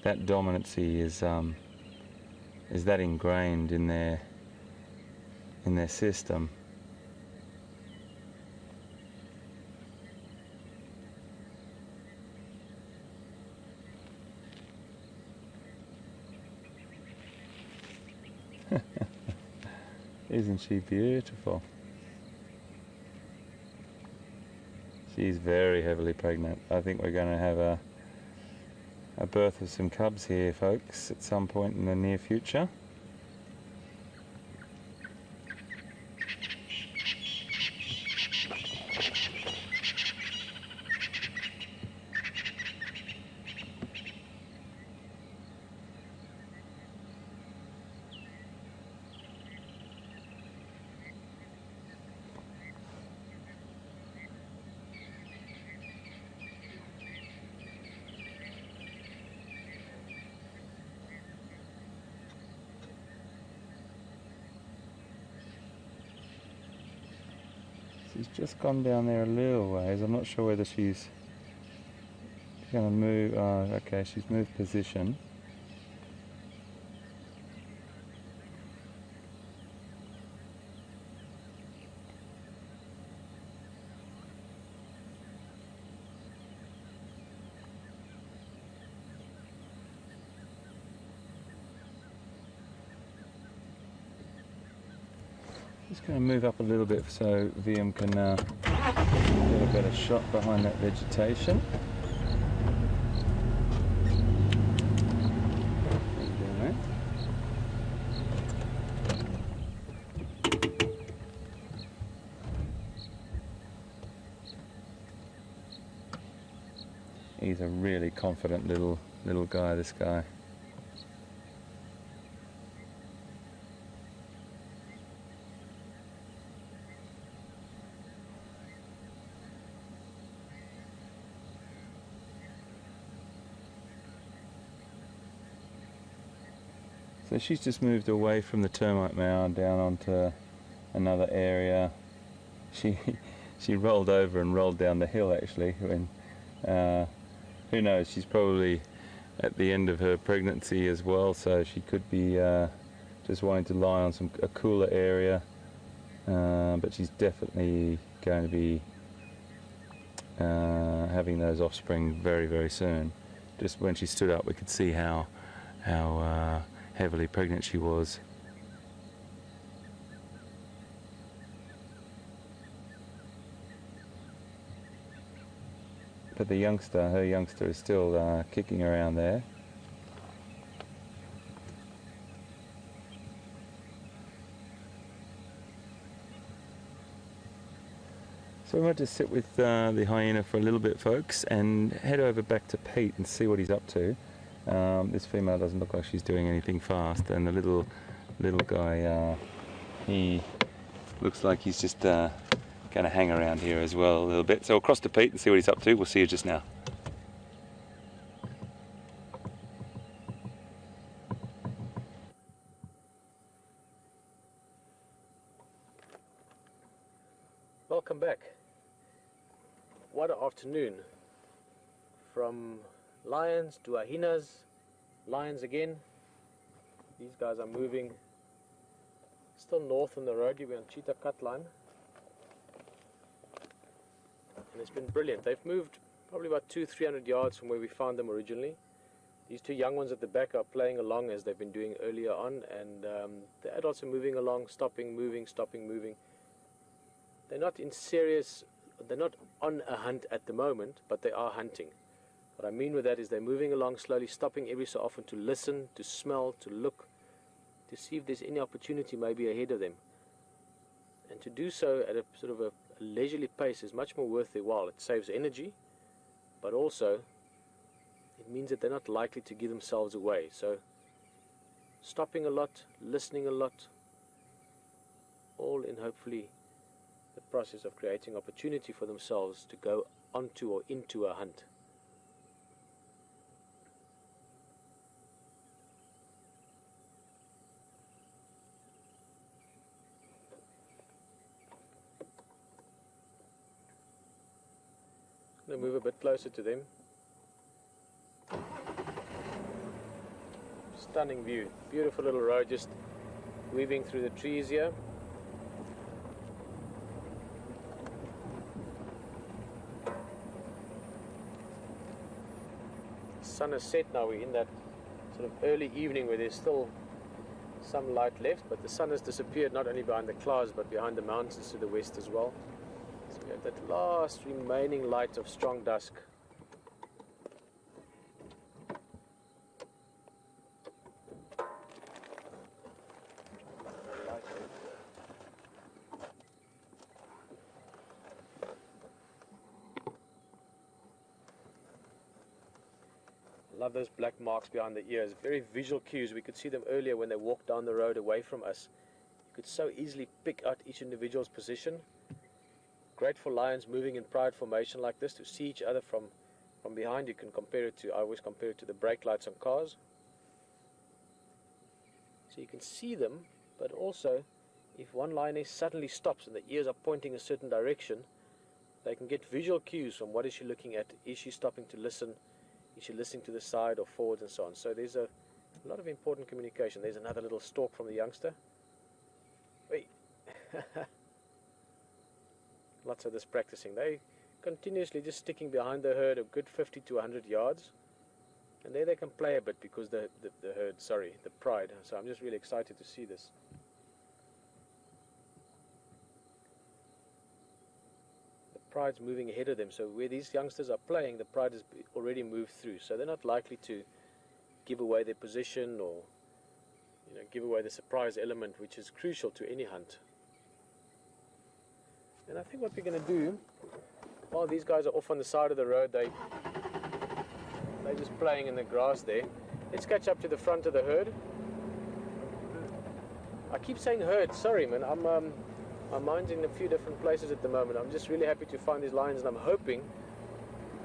A: dominancy is that ingrained in their system. Isn't she beautiful? She's very heavily pregnant. I think we're going to have a birth of some cubs here, folks, at some point in the near future. She's just gone down there a little ways. I'm not sure whether she's going to move. Oh, okay, she's moved position. Just going to move up a little bit so VM can get a better shot behind that vegetation. He's a really confident little guy, this guy. So she's just moved away from the termite mound down onto another area. She rolled over and rolled down the hill actually. When who knows? She's probably at the end of her pregnancy as well, so she could be just wanting to lie on a cooler area. But she's definitely going to be having those offspring very, very soon. Just when she stood up, we could see how heavily pregnant she was. But her youngster is still kicking around there. So we might just sit with the hyena for a little bit, folks, and head over back to Pete and see what he's up to. This female doesn't look like she's doing anything fast, and the little guy, he looks like he's just going to hang around here as well a little bit. So we'll cross to Pete and see what he's up to. We'll see you just now.
B: Welcome back. What an afternoon. From lions to hyenas, lions again. These guys are moving still north on the road. You're on cheetah cut line. And it's been brilliant. They've moved probably about 200-300 yards from where we found them originally. These two young ones at the back are playing along as they've been doing earlier on, and the adults are moving along, stopping, moving, stopping, moving. They're not on a hunt at the moment, but they are hunting. What I mean with that is they're moving along slowly, stopping every so often to listen, to smell, to look, to see if there's any opportunity maybe ahead of them. And to do so at a sort of a leisurely pace is much more worth their while. It saves energy, but also it means that they're not likely to give themselves away. So stopping a lot, listening a lot, all in hopefully the process of creating opportunity for themselves to go onto or into a hunt. I'm going to move a bit closer to them. Stunning view, beautiful little road just weaving through the trees here. The sun has set now. We're in that sort of early evening where there's still some light left, but the sun has disappeared not only behind the clouds but behind the mountains to the west as well. So we have that last remaining light of strong dusk. Love those black marks behind the ears, very visual cues. We could see them earlier when they walked down the road away from us. You could so easily pick out each individual's position. Great for lions moving in pride formation like this, to see each other from behind. You can compare it to, I always compare it to the brake lights on cars. So you can see them, but also if one lioness suddenly stops and the ears are pointing a certain direction, they can get visual cues from what is she looking at. Is she stopping to listen? Is she listening to the side or forwards and so on? So there's a lot of important communication. There's another little stalk from the youngster. Wait. Lots of this practicing. They continuously just sticking behind the herd a good 50 to 100 yards. And there they can play a bit because the herd, sorry, the pride. So I'm just really excited to see this. The pride's moving ahead of them. So where these youngsters are playing, the pride has already moved through. So they're not likely to give away their position or give away the surprise element, which is crucial to any hunt. And I think what we're going to do, while these guys are off on the side of the road, they're just playing in the grass there. Let's catch up to the front of the herd. I keep saying herd, sorry man, my mind's in a few different places at the moment. I'm just really happy to find these lions, and I'm hoping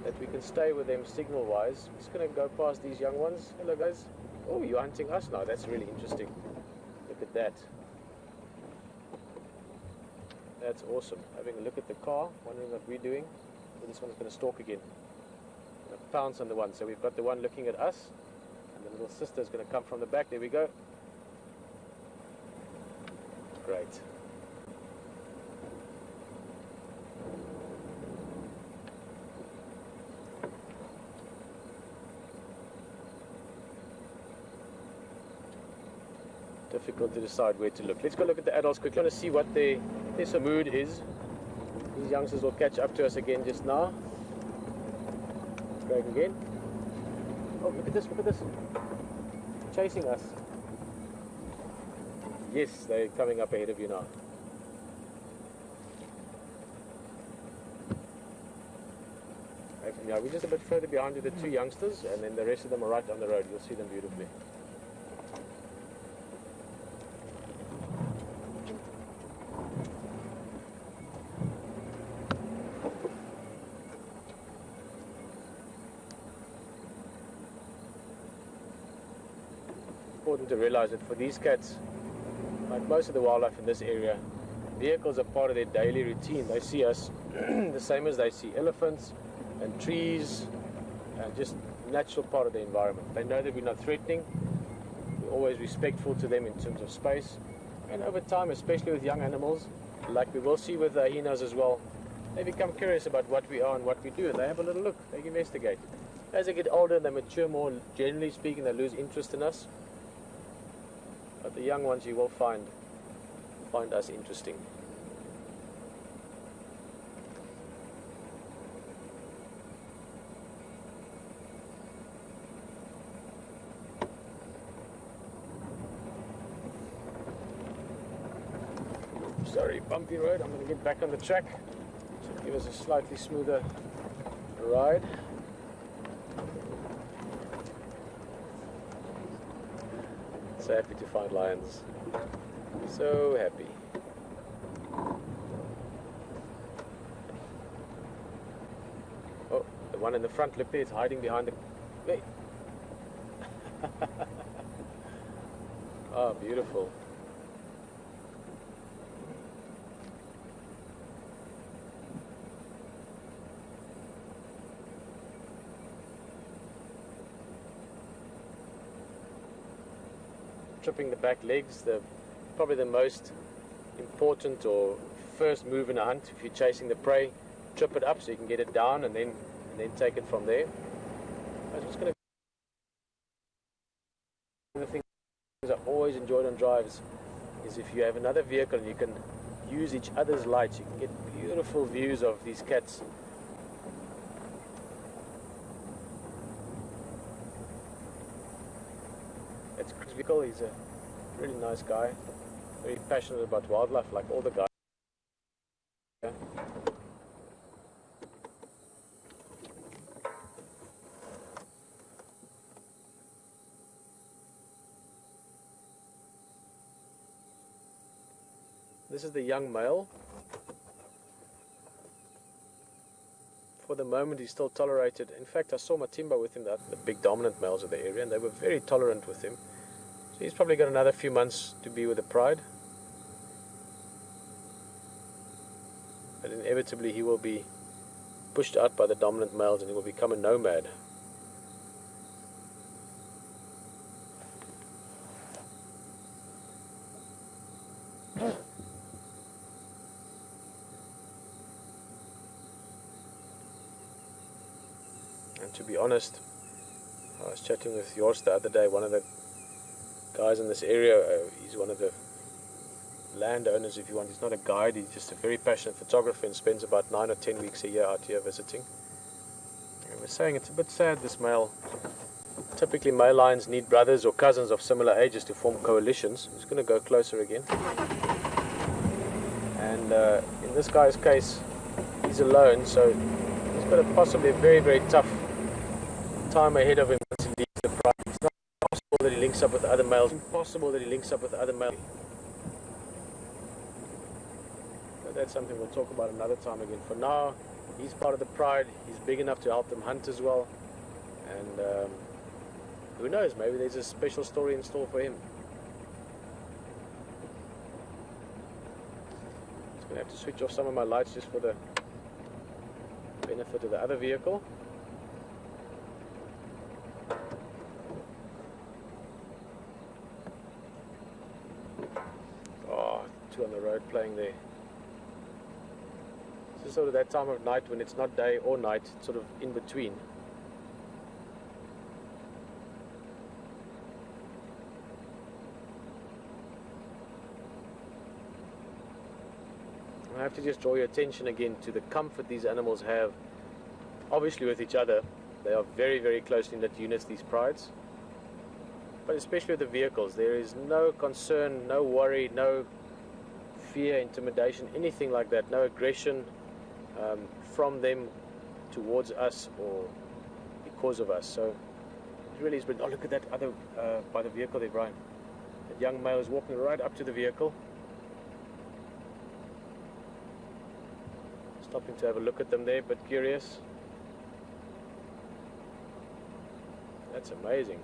B: that we can stay with them signal wise. I'm just going to go past these young ones. Hello guys. Oh, you're hunting us now. That's really interesting. Look at that. That's awesome. Having a look at the car, wondering what we're doing. So this one's going to stalk again. Going to pounce on the one. So we've got the one looking at us, and the little sister's going to come from the back. There we go. Great. Difficult to decide where to look. Let's go look at the adults quickly. I want to see what their mood is. These youngsters will catch up to us again just now. Going again. Oh, look at this, look at this. Chasing us. Yes, they're coming up ahead of you now. Yeah, we're just a bit further behind with the two youngsters, and then the rest of them are right on the road. You'll see them beautifully. Important to realize that for these cats, like most of the wildlife in this area, vehicles are part of their daily routine. They see us the same as they see elephants and trees, and just natural part of the environment. They know that we're not threatening. We're always respectful to them in terms of space, and over time, especially with young animals, like we will see with hyenas as well, they become curious about what we are and what we do, and they have a little look, they investigate. As they get older, they mature more, generally speaking, they lose interest in us. But the young ones you will find us interesting. Sorry, bumpy road. I'm going to get back on the track to give us a slightly smoother ride. So happy to find lions. So happy. Oh, the one in the front, look there, it's hiding behind the... Wait. Oh, beautiful. Tripping the back legs, probably the most important or first move in a hunt. If you're chasing the prey, trip it up so you can get it down and then take it from there. I was just going to... The thing I always enjoyed on drives is if you have another vehicle and you can use each other's lights, you can get beautiful views of these cats. That's Chris Vickle. He's a really nice guy, very passionate about wildlife, like all the guys. Yeah. This is the young male. For the moment he's still tolerated. In fact, I saw Matimba with him, the big dominant males of the area, and they were very tolerant with him. So he's probably got another few months to be with the pride. But inevitably he will be pushed out by the dominant males and he will become a nomad. And to be honest, I was chatting with Joost the other day, one of the guys in this area. He's one of the landowners, if you want. He's not a guide, he's just a very passionate photographer and spends about 9 or 10 weeks a year out here visiting. And we're saying it's a bit sad, this male. Typically male lions need brothers or cousins of similar ages to form coalitions. I'm just going to go closer again. And in this guy's case, he's alone, so he's got possibly a very, very tough time ahead of him once he leaves the pride. It's not possible that he links up with other males. It's impossible that he links up with other males. But that's something we'll talk about another time again. For now, he's part of the pride. He's big enough to help them hunt as well. And who knows, maybe there's a special story in store for him. Just going to have to switch off some of my lights just for the benefit of the other vehicle. Oh, two on the road playing there. This is sort of that time of night when it's not day or night, it's sort of in between. I have to just draw your attention again to the comfort these animals have, obviously with each other. They are very, very closely knit units, these prides. But especially with the vehicles, there is no concern, no worry, no fear, intimidation, anything like that, no aggression from them towards us or because of us. So it really is. But oh, look at that other by the vehicle there, Brian. That young male is walking right up to the vehicle. Stopping to have a look at them there, but curious. That's amazing.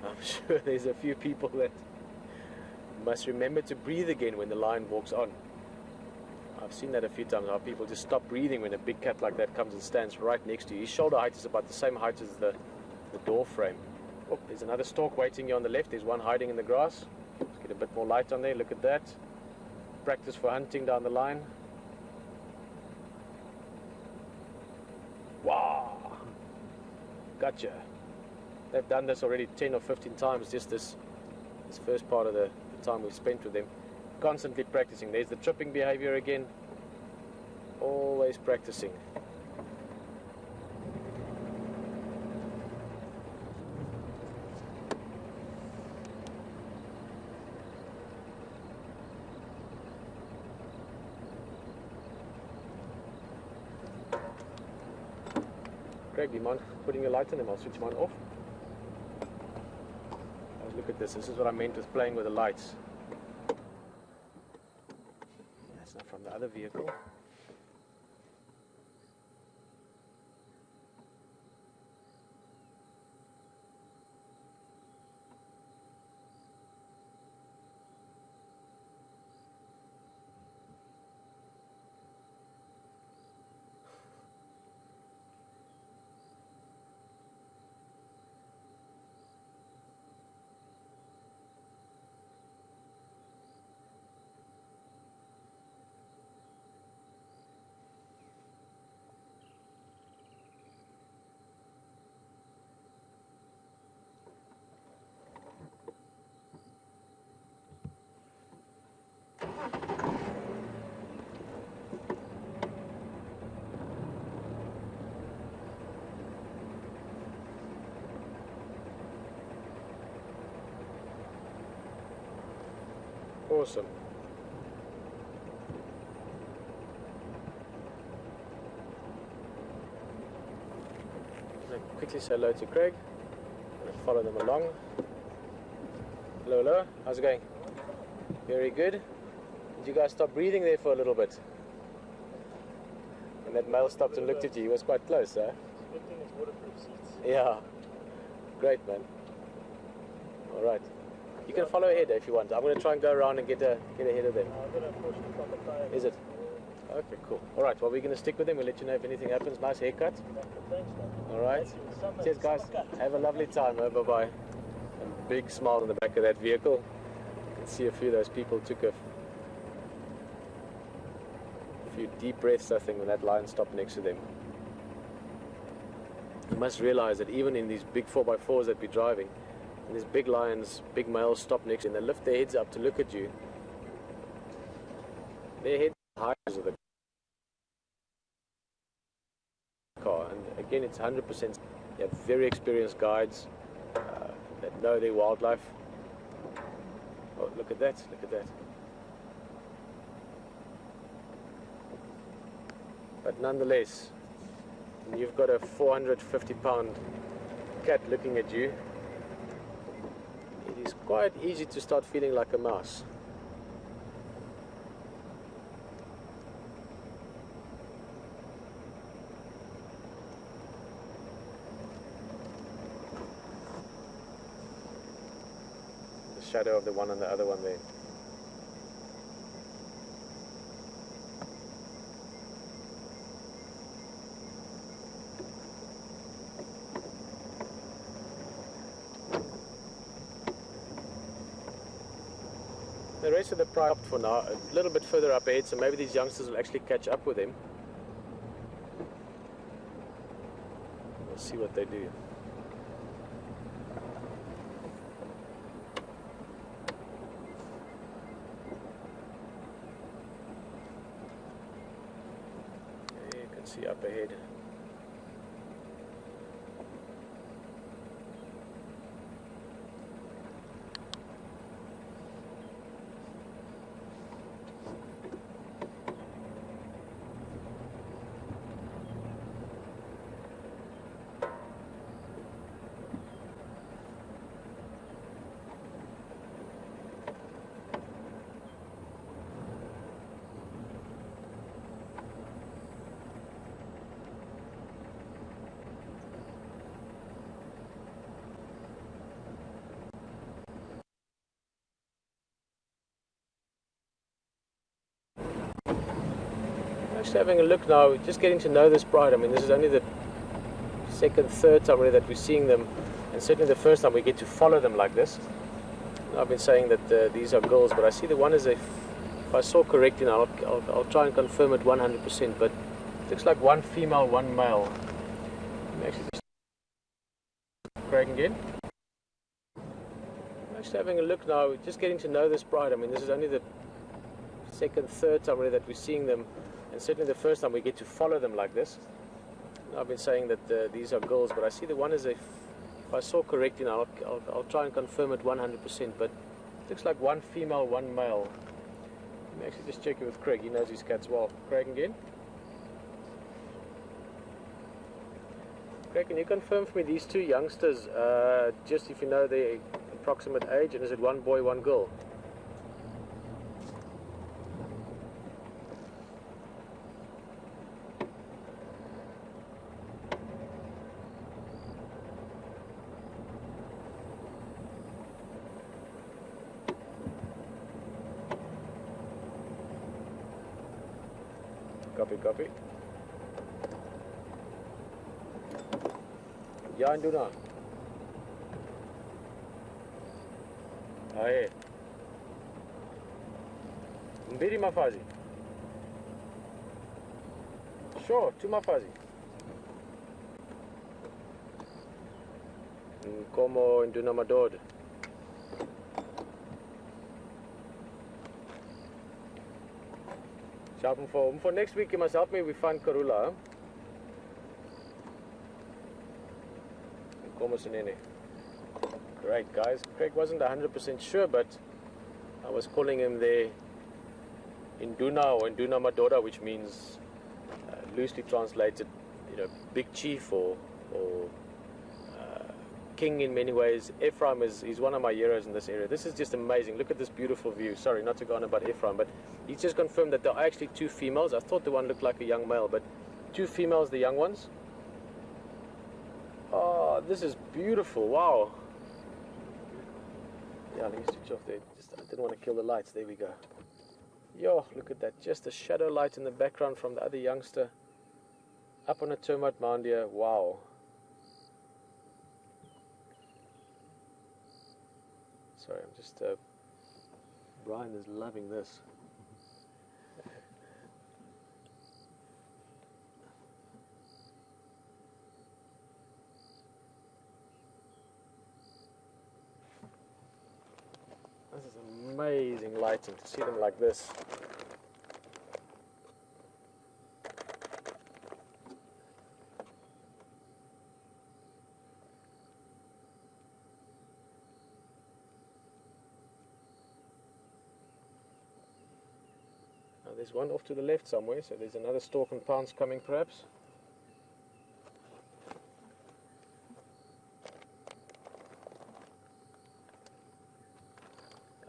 B: I'm sure there's a few people that must remember to breathe again when the lion walks on. I've seen that a few times, how people just stop breathing when a big cat like that comes and stands right next to you. His shoulder height is about the same height as the door frame. Oh, there's another stork waiting here on the left. There's one hiding in the grass. Let's get a bit more light on there. Look at that. Practice for hunting down the line. Wow! Gotcha. They've done this already 10 or 15 times, just this first part of the time we've spent with them. Constantly practicing. There's the tripping behavior again. Always practicing. Greg, do you mind putting your light on them? I'll switch mine off. Look at this. This is what I meant with playing with the lights. That's not from the other vehicle. Awesome. I'm going to quickly say hello to Craig. I'm going to follow them along. Hello, hello. How's it going? Very good. Did you guys stop breathing there for a little bit? When that male stopped and looked at you, he was quite close, huh? Yeah. Great, man. All right. You can follow ahead if you want. I'm going to try and go around and get ahead of them. Is it? Okay, cool. All right, well, we're going to stick with him. We'll let you know if anything happens. Nice haircut. All right. Cheers, guys. Have a lovely time. Bye-bye. A big smile on the back of that vehicle. You can see a few of those people took a few deep breaths, I think, when that lion stopped next to them. You must realize that even in these big 4x4s that we're driving, and these big lions, big males stop next to them, they lift their heads up to look at you. Their heads are high as of the car, and again, it's 100%. They have very experienced guides that know their wildlife. Oh, look at that! Look at that! But nonetheless, when you've got a 450-pound cat looking at you, it is quite easy to start feeling like a mouse. The shadow of the one and the other one there. The rest of the pride stopped for now, a little bit further up ahead, so maybe these youngsters will actually catch up with him. We'll see what they do. There you can see up ahead. Actually having a look now, just getting to know this pride. I mean, this is only the second, third time really that we're seeing them, and certainly the first time we get to follow them like this. I've been saying that these are girls, but I see the one is if I saw correctly now, I'll try and confirm it 100%, but it looks like one female, one male. Let me actually just Craig again. Actually having a look now, just getting to know this pride. I mean, this is only the second, third time really that we're seeing them, and certainly the first time we get to follow them like this. I've been saying that these are girls, but I see the one is if I saw correctly now, I'll try and confirm it 100%, but it looks like one female, one male. Let me actually just check it with Craig, he knows his cats well. Craig again. Craig, can you confirm for me these two youngsters, just if you know their approximate age, and is it one boy, one girl? Copy, copy. Ja, Nduna. Aye. Mbiri mafazi. Sure, two mafazi. Como Nduna Madod. For next week, you must help me. We find Karula. Great, guys. Craig wasn't 100% sure, but I was calling him there Nduna or Nduna Madoda, which means loosely translated, you know, big chief or king in many ways. Ephraim is one of my heroes in this area. This is just amazing. Look at this beautiful view. Sorry, not to go on about Ephraim, but he's just confirmed that there are actually two females. I thought the one looked like a young male, but two females, the young ones. Oh, this is beautiful. Wow. Yeah, let me switch off there. I didn't want to kill the lights. There we go. Yo, look at that, just a shadow light in the background from the other youngster up on a termite mound here. Wow. Sorry, I'm just Brian is loving this. This is amazing lighting to see them like this. Now there's one off to the left somewhere, so there's another stork and pounce coming perhaps.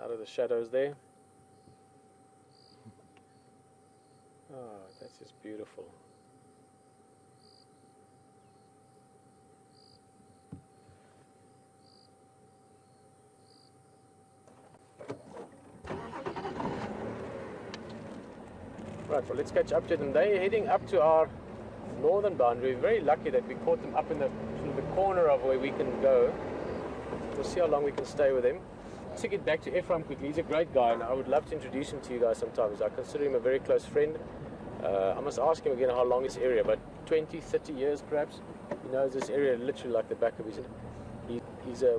B: Out of the shadows there. Oh, that's just beautiful. Right, well let's catch up to them. They're heading up to our northern boundary. We're very lucky that we caught them up in the corner of where we can go. We'll see how long we can stay with them. To get back to Ephraim quickly, he's a great guy and I would love to introduce him to you guys sometimes. I consider him a very close friend. I must ask him again how long this area, but 20, 30 years perhaps. He knows this area literally like the back of his hand. He's a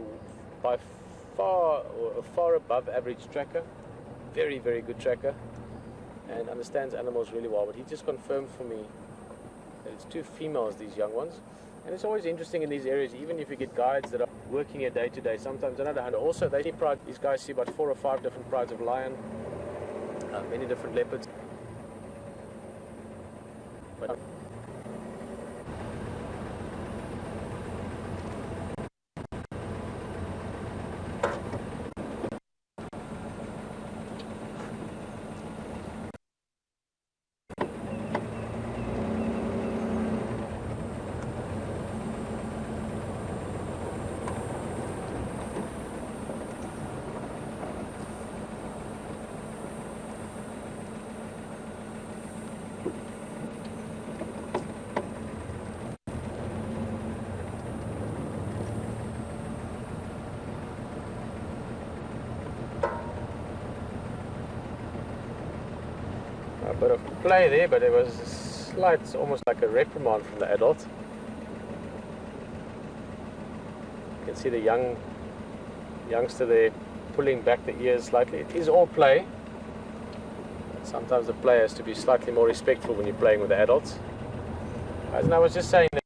B: by far or a far above average tracker, very, very good tracker, and understands animals really well. But he just confirmed for me that it's 2 females, these young ones. And it's always interesting in these areas, even if you get guides that are working here day to day, sometimes they're not 100. Also, they see pride. These guys see about 4 or 5 different prides of lion, many different leopards. But a bit of play there, but it was a slight, almost like a reprimand from the adult. You can see the youngster there pulling back the ears slightly. It is all play. Sometimes the play has to be slightly more respectful when you're playing with the adults. And I was just saying that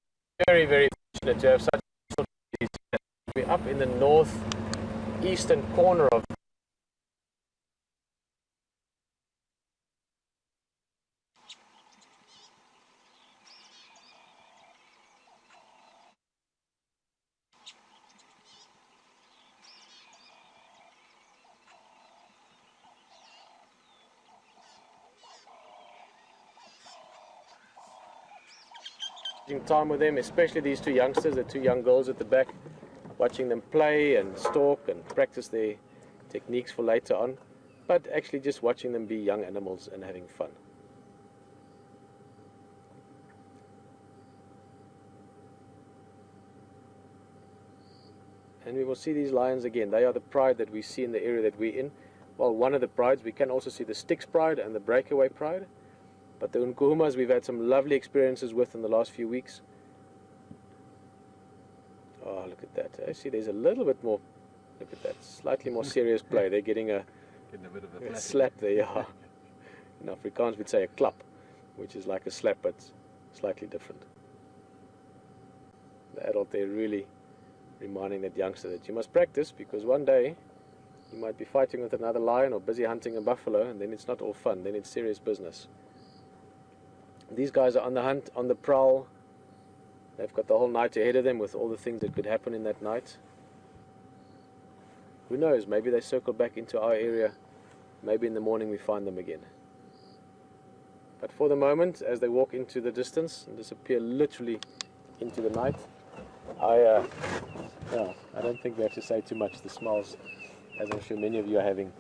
B: very, very fortunate to have such facilities. We're up in the northeastern corner of time with them, especially these 2 youngsters, the 2 young girls at the back, watching them play and stalk and practice their techniques for later on, but actually just watching them be young animals and having fun. And we will see these lions again. They are the pride that we see in the area that we're in. Well, one of the prides. We can also see the Styx pride and the breakaway pride. But the Nkuhumas we've had some lovely experiences with in the last few weeks. Oh, look at that. I see there's a little bit more, look at that, slightly more serious play. They're getting a slap there, yeah. In Afrikaans we'd say a klap, which is like a slap but slightly different. The adult there really reminding that youngster that you must practice, because one day you might be fighting with another lion or busy hunting a buffalo, and then it's not all fun, then it's serious business. These guys are on the hunt, on the prowl. They've got the whole night ahead of them with all the things that could happen in that night. Who knows, maybe they circle back into our area. Maybe in the morning we find them again. But for the moment, as they walk into the distance and disappear literally into the night, I don't think we have to say too much. The smells, as I'm sure many of you are having,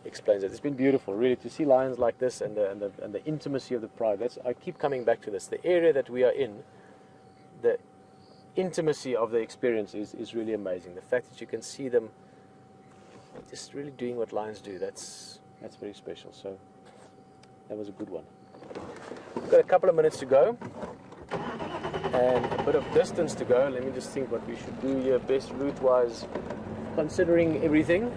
B: explains it. It's been beautiful, really, to see lions like this and the intimacy of the pride. I keep coming back to this. The area that we are in, the intimacy of the experience is really amazing. The fact that you can see them just really doing what lions do, that's very special. So that was a good one. We've got a couple of minutes to go and a bit of distance to go. Let me just think what we should do here best route-wise, considering everything.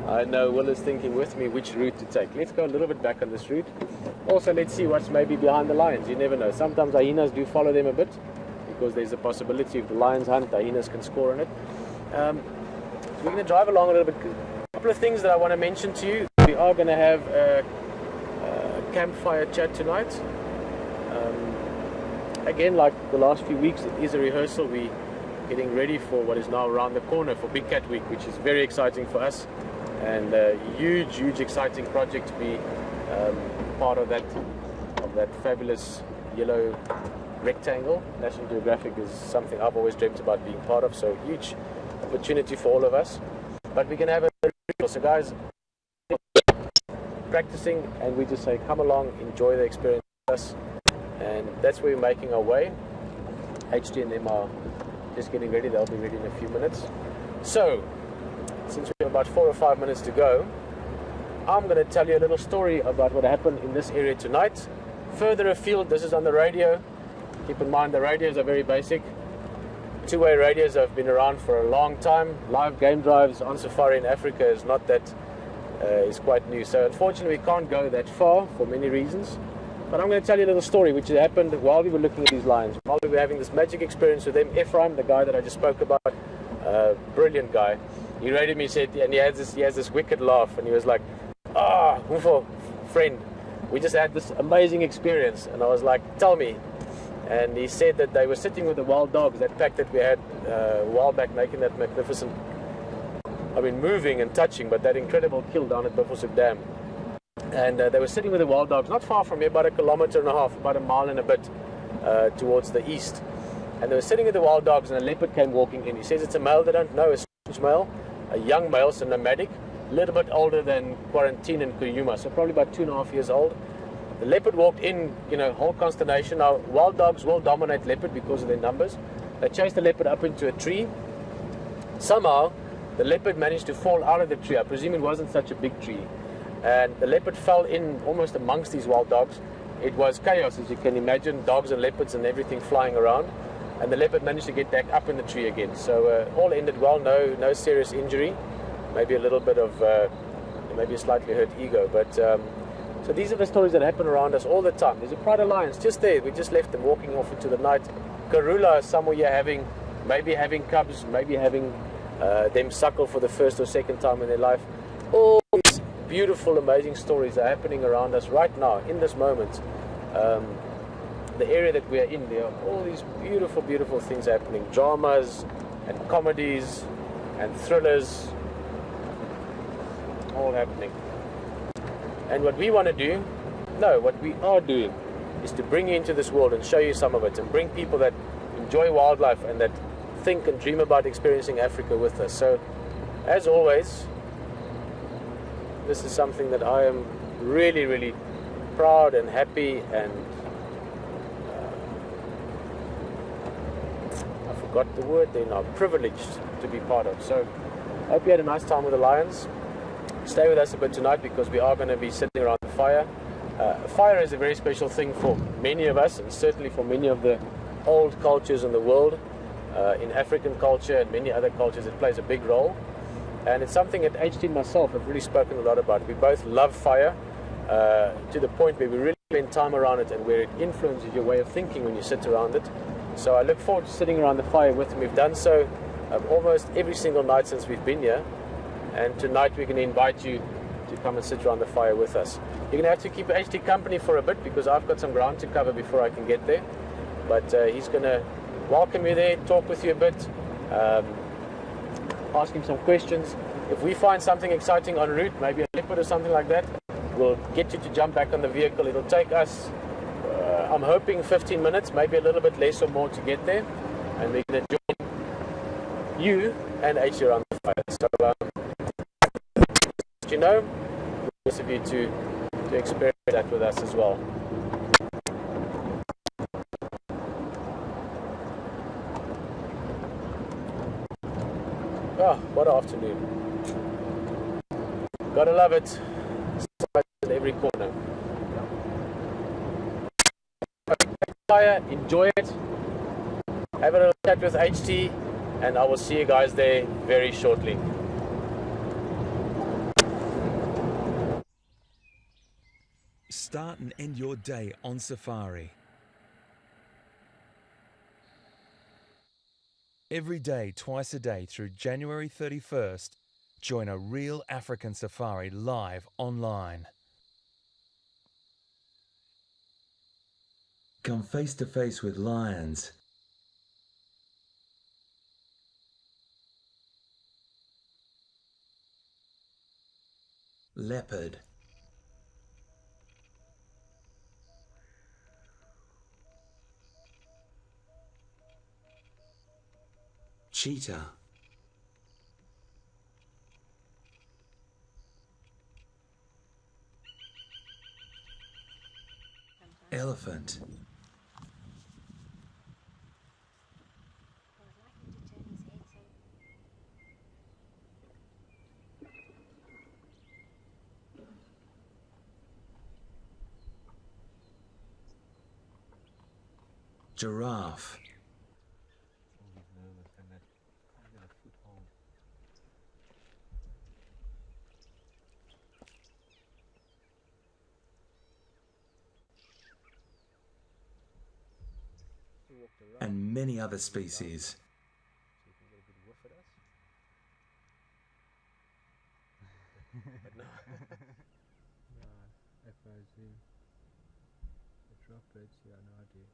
B: I know Will is thinking with me which route to take. Let's go a little bit back on this route. Also, let's see what's maybe behind the lions. You never know. Sometimes hyenas do follow them a bit because there's a possibility if the lions hunt, the hyenas can score on it. So we're going to drive along a little bit. A couple of things that I want to mention to you. We are going to have a campfire chat tonight. Again, like the last few weeks, it is a rehearsal. We're getting ready for what is now around the corner for Big Cat Week, which is very exciting for us. And a huge exciting project to be part of that fabulous yellow rectangle. National Geographic is something I've always dreamt about being part of, so huge opportunity for all of us. But we can have a so guys practicing, and we just say come along, enjoy the experience with us, and that's where we're making our way. HT and them are just getting ready. They'll be ready in a few minutes. So since we have about 4 or 5 minutes to go, I'm going to tell you a little story about what happened in this area tonight. Further afield, this is on the radio. Keep in mind the radios are very basic. Two-way radios have been around for a long time. Live game drives on safari in Africa is not that, is quite new. So unfortunately we can't go that far for many reasons. But I'm going to tell you a little story which happened while we were looking at these lions. While we were having this magic experience with them, Ephraim, the guy that I just spoke about, brilliant guy. He rated me, said, and he has this wicked laugh, and he was like, Nkuhuma, friend, we just had this amazing experience. And I was like, tell me. And he said that they were sitting with the wild dogs, that pack that we had a while back, making that magnificent, moving and touching, but that incredible kill down at Buffelshoek Dam. And they were sitting with the wild dogs, not far from here, about 1.5 kilometers, about a mile and a bit towards the east. And they were sitting with the wild dogs, and a leopard came walking in. He says it's a male they don't know, a strange male, a young male, so nomadic, a little bit older than Quarantine and Nkuhuma, so probably about 2.5 years old. The leopard walked in, whole consternation. Now, wild dogs will dominate leopard because of their numbers. They chased the leopard up into a tree. Somehow, the leopard managed to fall out of the tree. I presume it wasn't such a big tree. And the leopard fell in almost amongst these wild dogs. It was chaos, as you can imagine, dogs and leopards and everything flying around. And the leopard managed to get back up in the tree again. So all ended well, no serious injury. Maybe a little bit of, maybe a slightly hurt ego. But so these are the stories that happen around us all the time. There's a pride of lions just there. We just left them walking off into the night. Karula somewhere here maybe having cubs, maybe having them suckle for the first or second time in their life. All these beautiful, amazing stories are happening around us right now, in this moment. The area that we are in, there are all these beautiful things happening. Dramas and comedies and thrillers, all happening. And what we want to do, what we are doing, is to bring you into this world and show you some of it, and bring people that enjoy wildlife and that think and dream about experiencing Africa with us. So, as always, this is something that I am really proud and happy and I forgot the word there now, privileged to be part of. So I hope you had a nice time with the lions. Stay with us a bit tonight because we are going to be sitting around the fire. Fire is a very special thing for many of us, and certainly for many of the old cultures in the world. In African culture and many other cultures, it plays a big role. And it's something that HT and myself have really spoken a lot about. We both love fire to the point where we really spend time around it and where it influences your way of thinking when you sit around it. So I look forward to sitting around the fire with them. We've done so almost every single night since we've been here. And tonight we're going to invite you to come and sit around the fire with us. You're going to have to keep HT company for a bit because I've got some ground to cover before I can get there. But he's going to welcome you there, talk with you a bit, ask him some questions. If we find something exciting en route, maybe a leopard or something like that, We'll get you to jump back on the vehicle. It'll take us, I'm hoping 15 minutes, maybe a little bit less or more to get there. And we're going to join you and HC around the fire. So, you know, those of you to experience that with us as well. Oh, what an afternoon. Gotta love it. Sunrise in every corner. Enjoy it. Have a little chat with HT, and I will see you guys there very shortly.
E: Start and end your day on safari. Every day, twice a day through January 31st, join a real African safari live online. Come face to face with lions, leopard, cheetah, elephant, giraffe, and many other species.
B: But no.
C: If I zoom the droplets, yeah, no idea.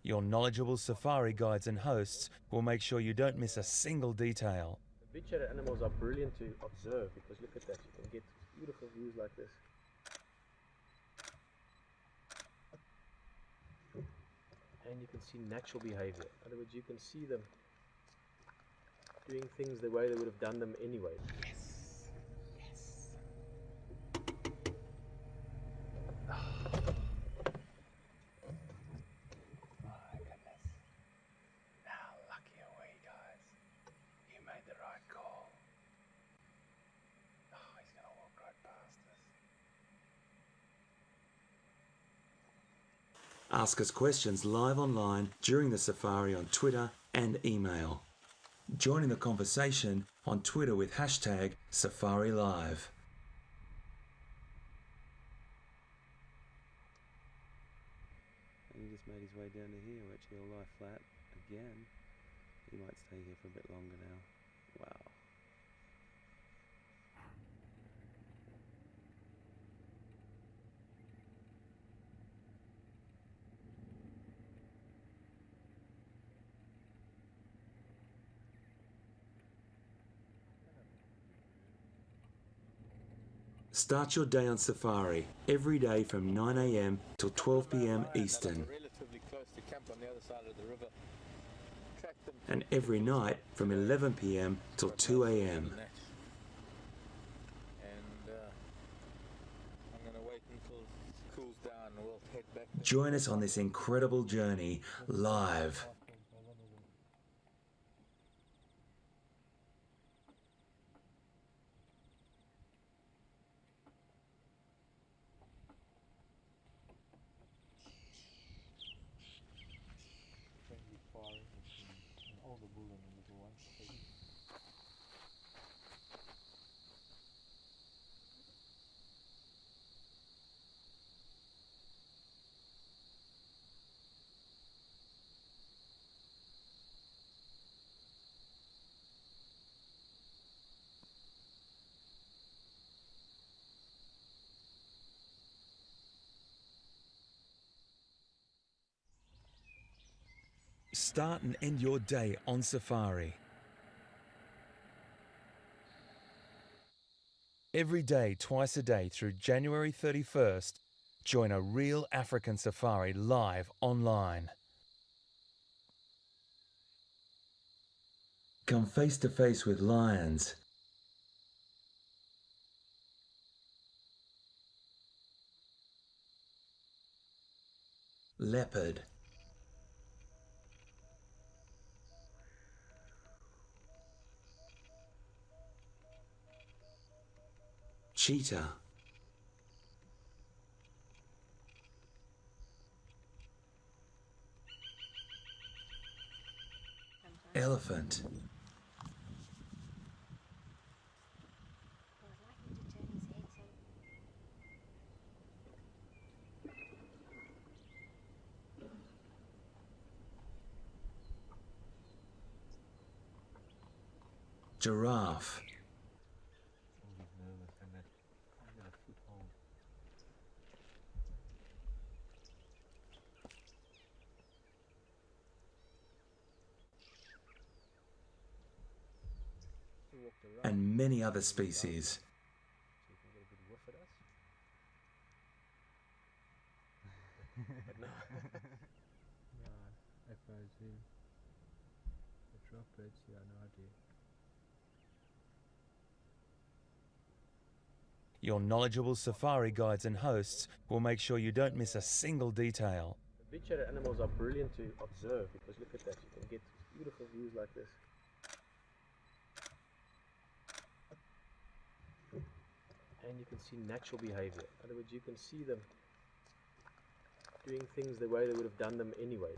E: Your knowledgeable safari guides and hosts will make sure you don't miss a single detail.
B: The big-shaded animals are brilliant to observe because look at that, you can get beautiful views like this. And you can see natural behavior. In other words, you can see them doing things the way they would have done them anyway.
E: Yes, yes. My goodness. How lucky are we, guys? You made the right call. Oh, he's going to walk right past us. Ask us questions live online during the safari on Twitter and email. Joining the conversation on Twitter with hashtag #SafariLive.
F: And he just made his way down to here, actually he'll lie flat again. He might stay here for a bit longer now. Wow.
E: Start your day on safari every day from 9 AM till 12 PM Eastern.
C: Relatively close to camp on the other side of the river. Track them
E: And every night from 11 PM till 2 AM.
C: and I'm going to wait until it cools down and we'll head back.
E: Join us on this incredible journey live.
C: All the bull and the little ones.
E: Start and end your day on safari. Every day, twice a day through January 31st, join a real African safari live online. Come face to face with lions, leopard, cheetah, elephant, giraffe, and many other species.
B: So you can get a good whiff at us. But no.
F: No, FOZ. The droplets, yeah, no idea.
E: Your knowledgeable safari guides and hosts will make sure you don't miss a single detail.
B: The big-shaded animals are brilliant to observe because look at that, you can get beautiful views like this. And you can see natural behavior. In other words, you can see them doing things the way they would have done them anyway.